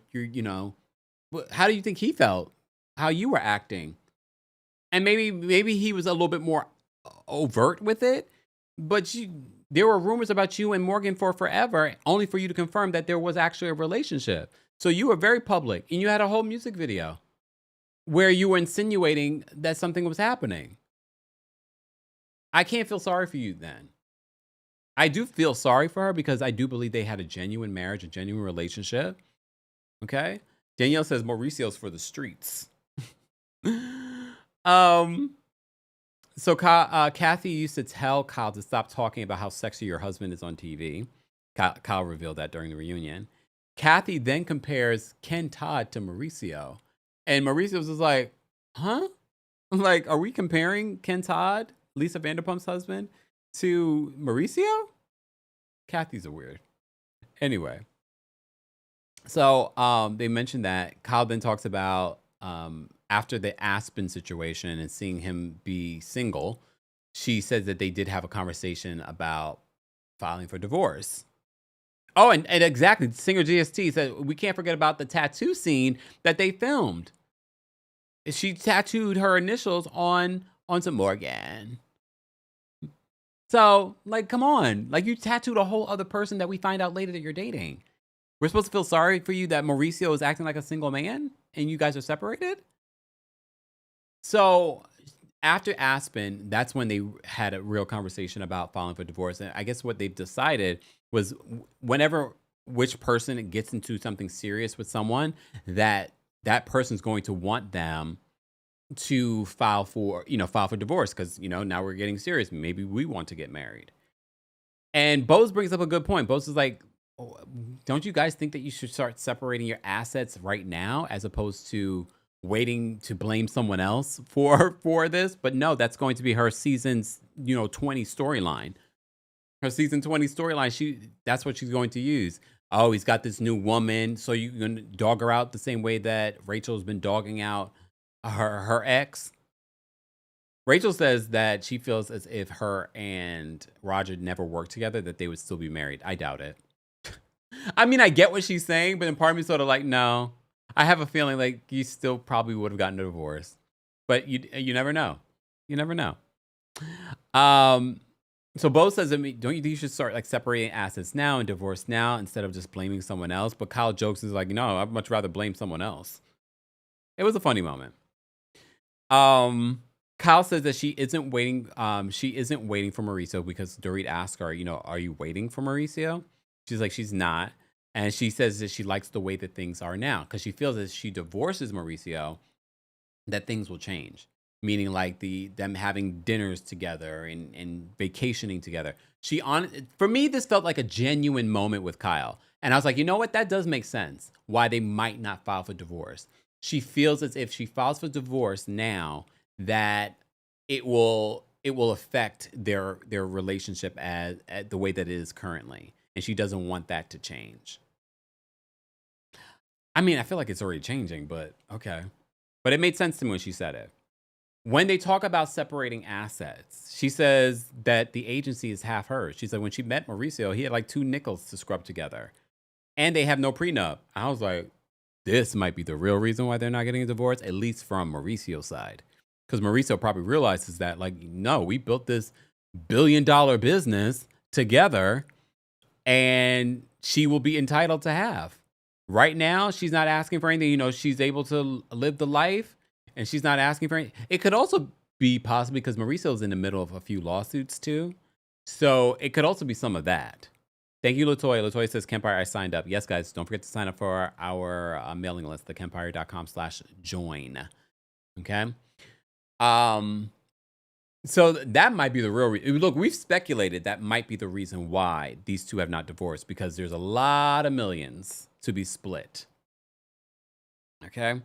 how do you think he felt? How you were acting? And maybe he was a little bit more overt with it, but there were rumors about you and Morgan for forever, only for you to confirm that there was actually a relationship. So you were very public, and you had a whole music video where you were insinuating that something was happening. I can't feel sorry for you then. I do feel sorry for her because I do believe they had a genuine marriage, a genuine relationship. Okay? Danielle says Mauricio's for the streets. So Kathy used to tell Kyle to stop talking about how sexy your husband is on TV. Kyle revealed that during the reunion. Kathy then compares Ken Todd to Mauricio. And Mauricio was like, huh? Like, are we comparing Ken Todd, Lisa Vanderpump's husband, to Mauricio? Kathy's a weird. Anyway. So they mentioned that. Kyle then talks about after the Aspen situation and seeing him be single, she says that they did have a conversation about filing for divorce. Oh, and exactly. Singer GST said, we can't forget about the tattoo scene that they filmed. She tattooed her initials on some Morgan. So, like, come on. Like, you tattooed a whole other person that we find out later that you're dating. We're supposed to feel sorry for you that Mauricio is acting like a single man and you guys are separated? So after Aspen, that's when they had a real conversation about filing for divorce. And I guess what they've decided was whenever which person gets into something serious with someone, that person's going to want them to file for divorce because, now we're getting serious. Maybe we want to get married. And Bose brings up a good point. Bose is like, don't you guys think that you should start separating your assets right now as opposed to waiting to blame someone else for this? But no, that's going to be her season's 20 storyline. Her season 20 storyline, that's what she's going to use. Oh, he's got this new woman, so you're going to dog her out the same way that Rachel's been dogging out her ex. Rachel says that she feels as if her and Roger never worked together, that they would still be married. I doubt it. I mean, I get what she's saying, but then part of me sort of like, no. I have a feeling like you still probably would have gotten a divorce. But you never know. You never know. So Bo says, don't you think you should start like separating assets now and divorce now instead of just blaming someone else? But Kyle jokes is like, no, I'd much rather blame someone else. It was a funny moment. Kyle says that she isn't waiting for Mauricio because Dorit asked her, are you waiting for Mauricio? She's like, she's not. And she says that she likes the way that things are now because she feels that if she divorces Mauricio, that things will change. Meaning like them having dinners together and vacationing together. For me, this felt like a genuine moment with Kyle. And I was like, you know what? That does make sense why they might not file for divorce. She feels as if she files for divorce now that it will affect their relationship as the way that it is currently. And she doesn't want that to change. I mean, I feel like it's already changing, but okay. But it made sense to me when she said it. When they talk about separating assets, she says that the agency is half hers. She said when she met Mauricio, he had like 2 nickels to scrub together. And they have no prenup. I was like, this might be the real reason why they're not getting a divorce, at least from Mauricio's side. Because Mauricio probably realizes that, like, no, we built this $1 billion business together and she will be entitled to half. Right now, she's not asking for anything. She's able to live the life and she's not asking for anything. It could also be possibly because Mauricio's in the middle of a few lawsuits too. So it could also be some of that. Thank you, Latoya. Latoya says, Kempire, I signed up. Yes, guys, don't forget to sign up for our mailing list, thekempire.com/join. Okay? So that might be the real reason. Look, we've speculated that might be the reason why these two have not divorced, because there's a lot of millions to be split. Okay?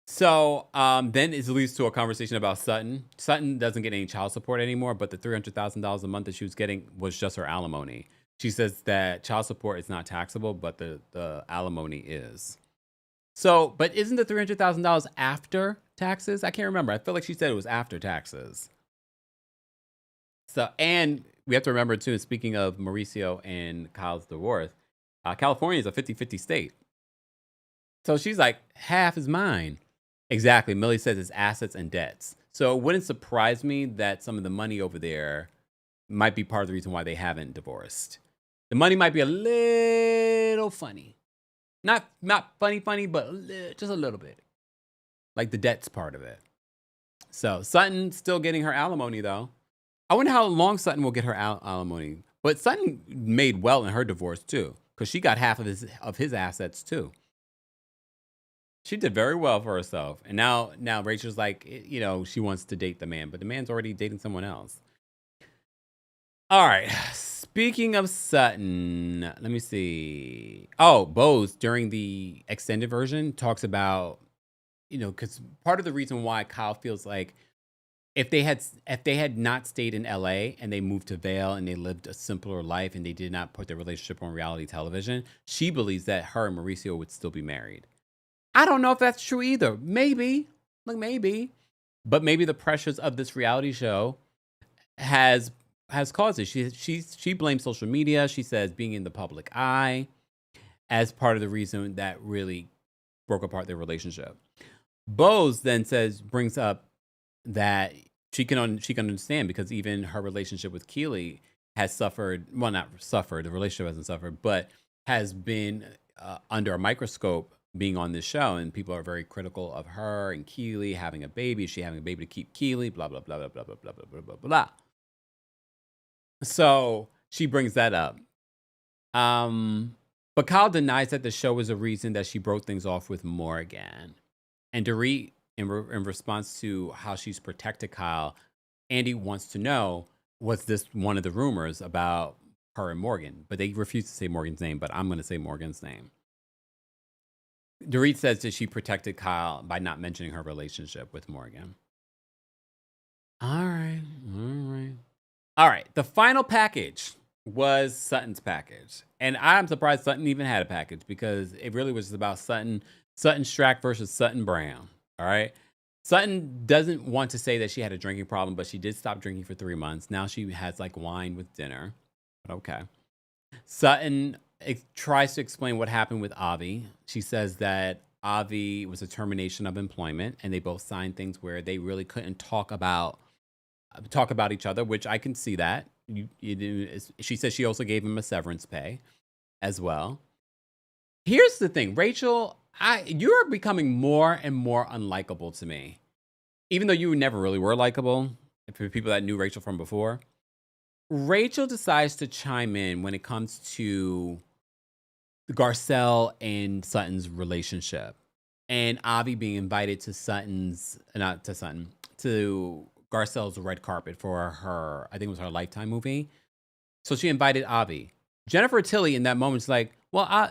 So then it leads to a conversation about Sutton. Sutton doesn't get any child support anymore, but the $300,000 a month that she was getting was just her alimony. She says that child support is not taxable, but the alimony is. So, but isn't the $300,000 after taxes? I can't remember. I feel like she said it was after taxes. So, and we have to remember too, speaking of Mauricio and Kyle's divorce, California is a 50-50 state. So she's like, half is mine. Exactly. Millie says it's assets and debts. So it wouldn't surprise me that some of the money over there might be part of the reason why they haven't divorced. The money might be a little funny. Not funny, but just a little bit. Like the debts part of it. So Sutton still getting her alimony, though. I wonder how long Sutton will get her alimony. But Sutton made well in her divorce, too. Because she got half of his assets, too. She did very well for herself. And now Rachel's like, you know, she wants to date the man. But the man's already dating someone else. All right. Speaking of Sutton, let me see. Oh, Bose, during the extended version, talks about, you know, because part of the reason why Kyle feels like if they had not stayed in LA and they moved to Vail and they lived a simpler life and they did not put their relationship on reality television, she believes that her and Mauricio would still be married. I don't know if that's true either. Maybe. But maybe the pressures of this reality show has caused it. She blames social media. She says being in the public eye as part of the reason that really broke apart their relationship. Bose then brings up that she can understand because even her relationship with Keely has suffered. Well, not suffered. The relationship hasn't suffered, but has been under a microscope being on this show, and people are very critical of her and Keely having a baby. Is she having a baby to keep Keely? Blah blah blah blah blah blah blah blah blah blah. So she brings that up. But Kyle denies that the show was a reason that she broke things off with Morgan. And Dorit, in response to how she's protected Kyle, Andy wants to know, was this one of the rumors about her and Morgan? But they refuse to say Morgan's name, but I'm going to say Morgan's name. Dorit says that she protected Kyle by not mentioning her relationship with Morgan. All right. The final package was Sutton's package. And I'm surprised Sutton even had a package because it really was about Sutton Strack versus Sutton Brown. All right. Sutton doesn't want to say that she had a drinking problem, but she did stop drinking for 3 months. Now she has like wine with dinner. But okay. Sutton tries to explain what happened with Avi. She says that Avi was a termination of employment and they both signed things where they really couldn't talk about each other, which I can see that. She says she also gave him a severance pay as well. Here's the thing, Rachel, you're becoming more and more unlikable to me. Even though you never really were likable, for people that knew Rachel from before. Rachel decides to chime in when it comes to Garcelle and Sutton's relationship. And Avi being invited to to Garcelle's red carpet for her, I think it was her Lifetime movie. So she invited Avi. Jennifer Tilly in that moment is like, well,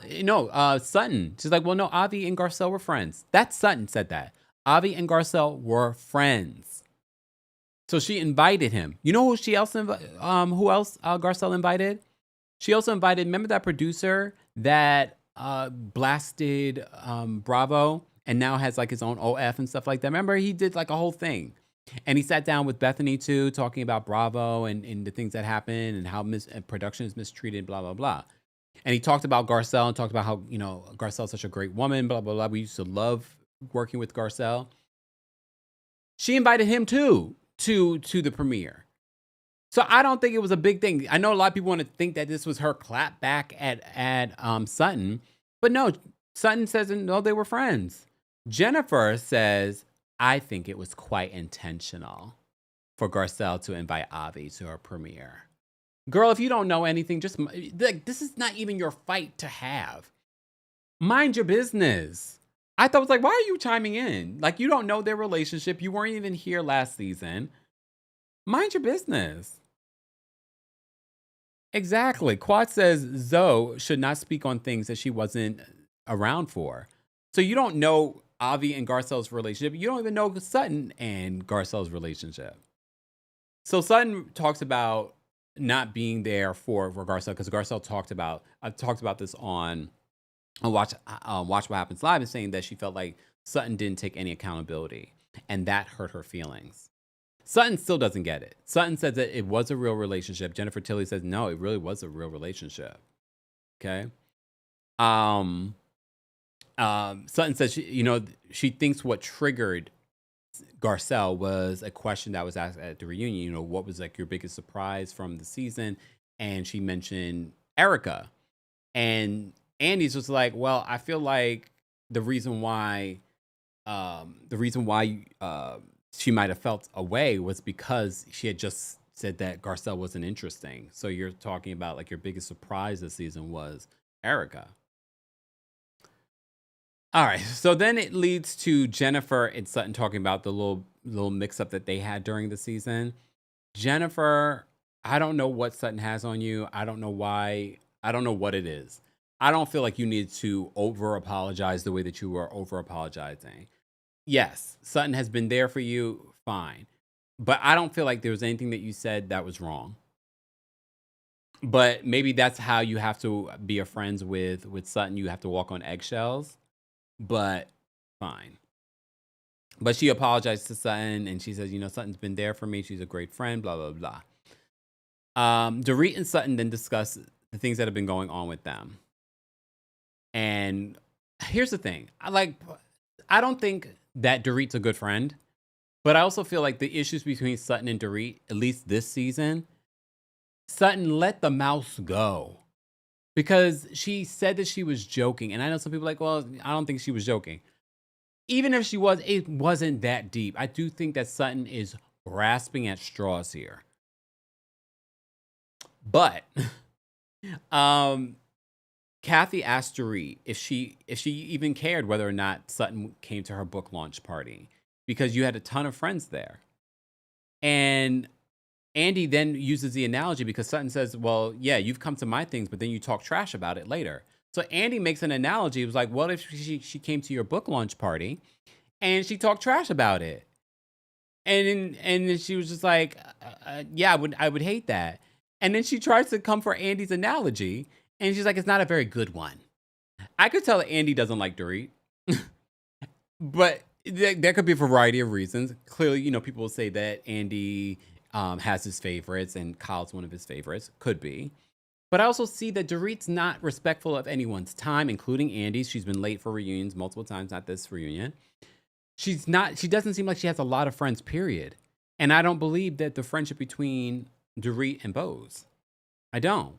Sutton. She's like, well, no, Avi and Garcelle were friends. That Sutton said that. Avi and Garcelle were friends. So she invited him. You know who Garcelle invited? She also invited, remember that producer that blasted Bravo and now has like his own OF and stuff like that? Remember he did like a whole thing. And he sat down with Bethany too, talking about Bravo and the things that happen and how production is mistreated, blah, blah, blah. And he talked about Garcelle and talked about how, you know, Garcelle's such a great woman, blah, blah, blah. We used to love working with Garcelle. She invited him too to the premiere. So I don't think it was a big thing. I know a lot of people want to think that this was her clap back at Sutton, but no, Sutton says no, they were friends. Jennifer says, I think it was quite intentional for Garcelle to invite Avi to her premiere. Girl, if you don't know anything, just like, this is not even your fight to have. Mind your business. I thought it was like, why are you chiming in? Like, you don't know their relationship. You weren't even here last season. Mind your business. Exactly. Quad says Zoe should not speak on things that she wasn't around for. So you don't know Avi and Garcelle's relationship. You don't even know Sutton and Garcelle's relationship. So Sutton talks about not being there for Garcelle because Garcelle talked about this on on Watch What Happens Live, and saying that she felt like Sutton didn't take any accountability, and that hurt her feelings. Sutton still doesn't get it. Sutton says that it was a real relationship. Jennifer Tilly says, no, it really was a real relationship. Okay. Sutton says, she thinks what triggered Garcelle was a question that was asked at the reunion. What was like your biggest surprise from the season? And she mentioned Erica. And Andy's just like, well, I feel like the reason why she might have felt away was because she had just said that Garcelle wasn't interesting. So you're talking about like your biggest surprise this season was Erica. All right. So then it leads to Jennifer and Sutton talking about the little mix up that they had during the season. Jennifer, I don't know what Sutton has on you. I don't know why. I don't know what it is. I don't feel like you need to over apologize the way that you were over apologizing. Yes, Sutton has been there for you. Fine. But I don't feel like there was anything that you said that was wrong. But maybe that's how you have to be a friends with Sutton. You have to walk on eggshells. But fine. But she apologized to Sutton and she says, Sutton's been there for me. She's a great friend, blah, blah, blah. Dorit and Sutton then discuss the things that have been going on with them. And here's the thing. I don't think that Dorit's a good friend, but I also feel like the issues between Sutton and Dorit, at least this season, Sutton let the mouse go. Because she said that she was joking. And I know some people are like, well, I don't think she was joking. Even if she was, it wasn't that deep. I do think that Sutton is grasping at straws here. But Kathy asked Dorit if she even cared whether or not Sutton came to her book launch party. Because you had a ton of friends there. And Andy then uses the analogy because Sutton says, well, yeah, you've come to my things, but then you talk trash about it later. So Andy makes an analogy. It was like, well, if she came to your book launch party and she talked trash about it. And then she was just like, yeah, I would hate that. And then she tries to come for Andy's analogy. And she's like, it's not a very good one. I could tell that Andy doesn't like Dorit. But there could be a variety of reasons. Clearly, people will say that Andy has his favorites and Kyle's one of his favorites. Could be. But I also see that Dorit's not respectful of anyone's time, including Andy's. She's been late for reunions multiple times, not this reunion. She doesn't seem like she has a lot of friends, period. And I don't believe that the friendship between Dorit and Bose. I don't.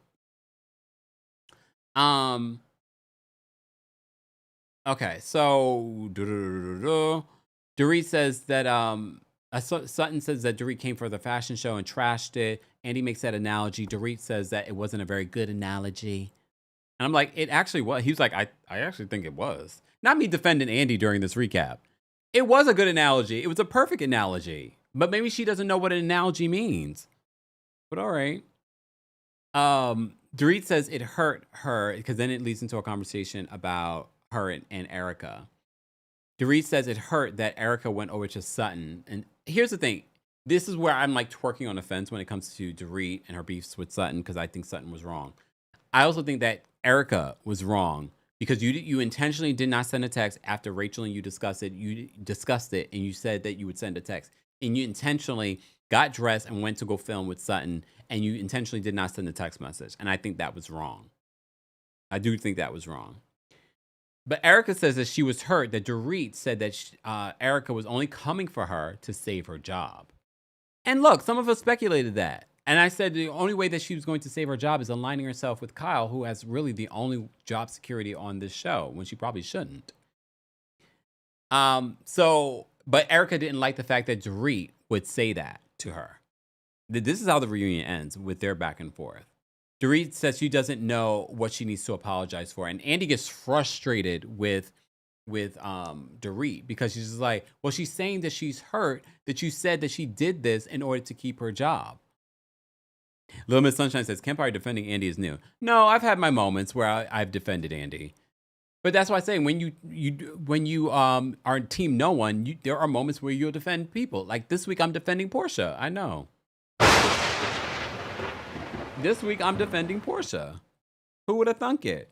Okay, so Dorit says that Sutton says that Dorit came for the fashion show and trashed it. Andy makes that analogy. Dorit says that it wasn't a very good analogy. And I'm like, it actually was. He was like, I actually think it was. Not me defending Andy during this recap. It was a good analogy. It was a perfect analogy. But maybe she doesn't know what an analogy means. But all right. Dorit says it hurt her because then it leads into a conversation about her and Erica. Dorit says it hurt that Erica went over to Sutton. And here's the thing. This is where I'm like twerking on the fence when it comes to Dorit and her beefs with Sutton because I think Sutton was wrong. I also think that Erica was wrong because you intentionally did not send a text after Rachel and you discussed it. You discussed it and you said that you would send a text. And you intentionally got dressed and went to go film with Sutton and you intentionally did not send a text message. And I think that was wrong. I do think that was wrong. But Erica says that she was hurt that Dorit said that Erica was only coming for her to save her job. And look, some of us speculated that. And I said the only way that she was going to save her job is aligning herself with Kyle, who has really the only job security on this show, when she probably shouldn't. But Erica didn't like the fact that Dorit would say that to her. This is how the reunion ends, with their back and forth. Dorit says she doesn't know what she needs to apologize for. And Andy gets frustrated with Dorit because she's just like, well, she's saying that she's hurt that you said that she did this in order to keep her job. Little Miss Sunshine says, Kempire defending Andy is new. No, I've had my moments where I've defended Andy. But that's why I say when you are team no one, there are moments where you'll defend people. Like this week I'm defending Portia. I know. This week I'm defending Portia. Who would have thunk it?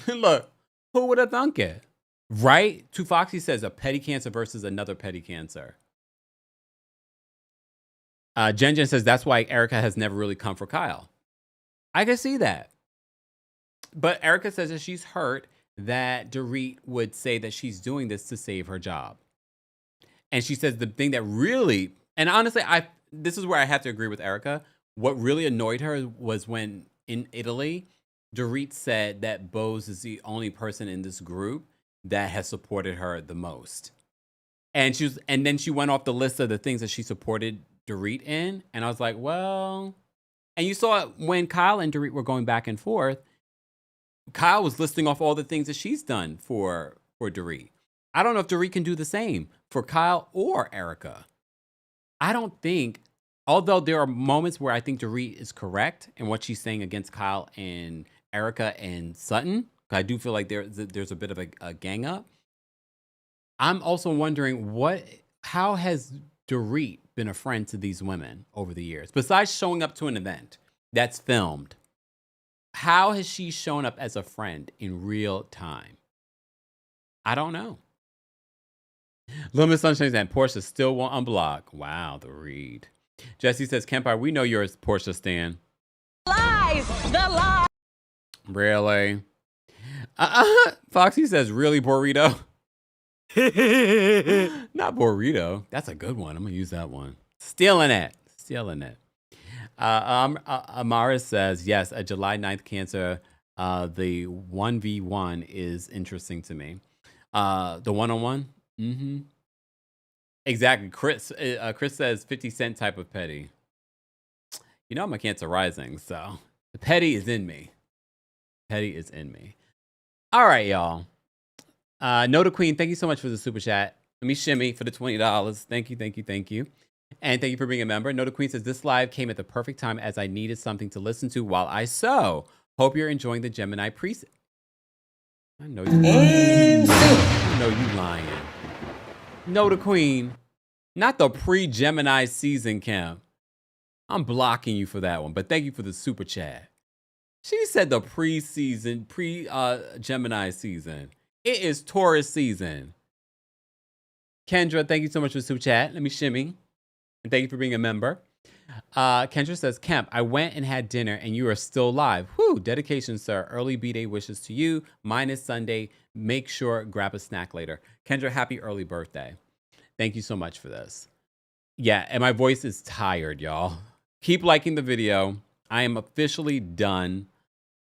Look, who would have thunk it? Right? Too Foxy says a petty cancer versus another petty cancer. Jen Jen says that's why Erica has never really come for Kyle. I can see that. But Erica says that she's hurt that Dorit would say that she's doing this to save her job. And she says the thing that really, and honestly, this is where I have to agree with Erica. What really annoyed her was when in Italy, Dorit said that Bose is the only person in this group that has supported her the most. And then she went off the list of the things that she supported Dorit in. And I was like, well, and you saw it when Kyle and Dorit were going back and forth. Kyle was listing off all the things that she's done for Dorit. I don't know if Dorit can do the same for Kyle or Erica. I don't think, although there are moments where I think Dorit is correct in what she's saying against Kyle and Erica and Sutton. I do feel like there's a bit of a gang up. I'm also wondering how has Dorit been a friend to these women over the years? Besides showing up to an event that's filmed, how has she shown up as a friend in real time? I don't know. Little Miss Sunshine and Portia still won't unblock. Wow, the read. Jesse says, Kempire, we know you're a Portia stan.
Lies! The lie!
Really? Foxy says, really, burrito? Not burrito. That's a good one. I'm going to use that one. Stealing it. Amara says, yes, a July 9th cancer. The 1v1 is interesting to me. The one-on-one? Mm-hmm. Exactly. Chris says 50 Cent type of petty. You know I'm a Cancer rising, so the petty is in me. All right, y'all. Noda Queen, thank you so much for the super chat. Let me shimmy for the $20. Thank you. And thank you for being a member. Noda Queen says, this live came at the perfect time as I needed something to listen to while I sew. Hope you're enjoying the Gemini preset. I know you lying. Noda Queen, not the pre-Gemini season, Kim. I'm blocking you for that one, but thank you for the super chat. She said the pre-Gemini season. It is Taurus season. Kendra, thank you so much for the super chat. Let me shimmy. And thank you for being a member. Kendra says, Kemp, I went and had dinner and you are still live. Whew, dedication, sir. Early B-Day wishes to you. Mine is Sunday. Make sure grab a snack later. Kendra, happy early birthday. Thank you so much for this. Yeah, and my voice is tired, y'all. Keep liking the video. I am officially done.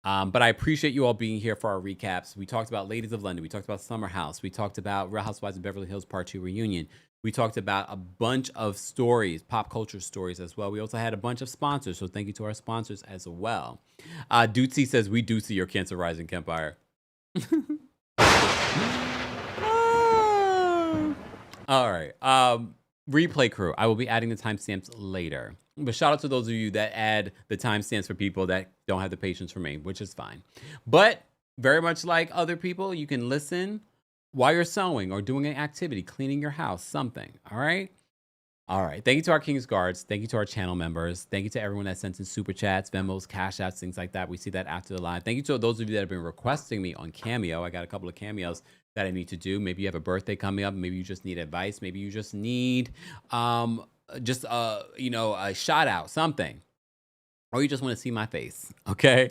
But I appreciate you all being here for our recaps. We talked about Ladies of London. We talked about Summer House. We talked about Real Housewives of Beverly Hills Part 2 reunion. We talked about a bunch of stories, pop culture stories as well. We also had a bunch of sponsors, so thank you to our sponsors as well. Dootsy says, we do see your Cancer rising, Kempire. All right. Replay crew. I will be adding the timestamps later. But shout out to those of you that add the timestamps for people that don't have the patience for me, which is fine. But very much like other people, you can listen while you're sewing or doing an activity, cleaning your house, something. All right? All right. Thank you to our King's Guards. Thank you to our channel members. Thank you to everyone that sent in super chats, Venmos, Cash Apps, things like that. We see that after the live. Thank you to those of you that have been requesting me on Cameo. I got a couple of cameos that I need to do. Maybe you have a birthday coming up. Maybe you just need advice. Maybe you just need a shout out, something. Or you just want to see my face. Okay?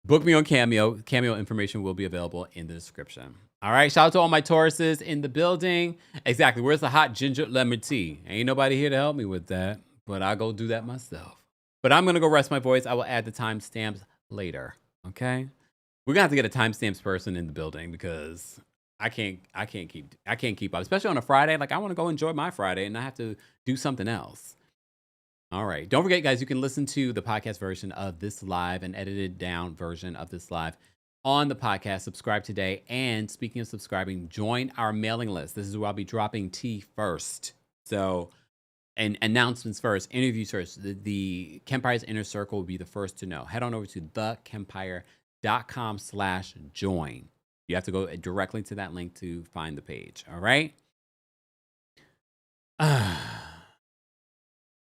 Book me on Cameo. Cameo information will be available in the description. All right, shout out to all my Tauruses in the building. Exactly, where's the hot ginger lemon tea? Ain't nobody here to help me with that, but I'll go do that myself. But I'm gonna go rest my voice. I will add the timestamps later, okay? We're gonna have to get a timestamps person in the building because I can't keep up, especially on a Friday. Like I wanna go enjoy my Friday and I have to do something else. All right, don't forget guys, you can listen to the podcast version of this live, an edited down version of this live on the podcast. Subscribe today. And speaking of subscribing, join our mailing list. This is where I'll be dropping tea first. So, and announcements first, interviews first. The Kempire's Inner Circle will be the first to know. Head on over to thekempire.com/join. You have to go directly to that link to find the page. All right.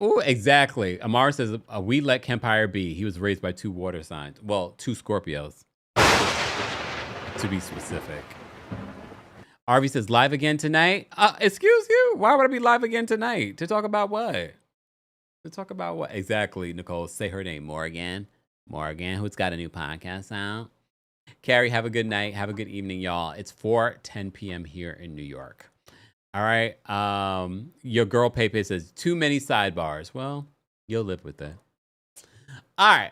Oh, exactly. Amara says, we let Kempire be. He was raised by 2 water signs. Well, 2 Scorpios. to be specific. Arby says, live again tonight? Excuse you? Why would I be live again tonight? To talk about what? To talk about what? Exactly, Nicole. Say her name. Morgan. Morgan, who's got a new podcast out. Carrie, have a good night. Have a good evening, y'all. It's 4:10 p.m. here in New York. All right. Your girl Pepe says, too many sidebars. Well, you'll live with it. All right.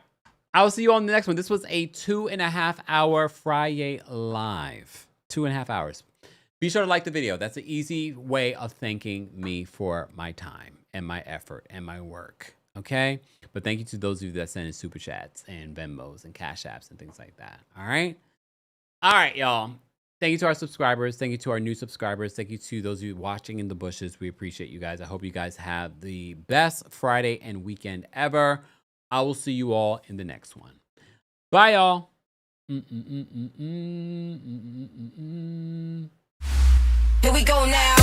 I will see you on the next one. This was a 2.5-hour Friday live. 2.5 hours. Be sure to like the video. That's an easy way of thanking me for my time and my effort and my work. Okay? But thank you to those of you that send in super chats and Venmos and Cash Apps and things like that. All right? All right, y'all. Thank you to our subscribers. Thank you to our new subscribers. Thank you to those of you watching in the bushes. We appreciate you guys. I hope you guys have the best Friday and weekend ever. I will see you all in the next one. Bye, y'all.
Here we go now.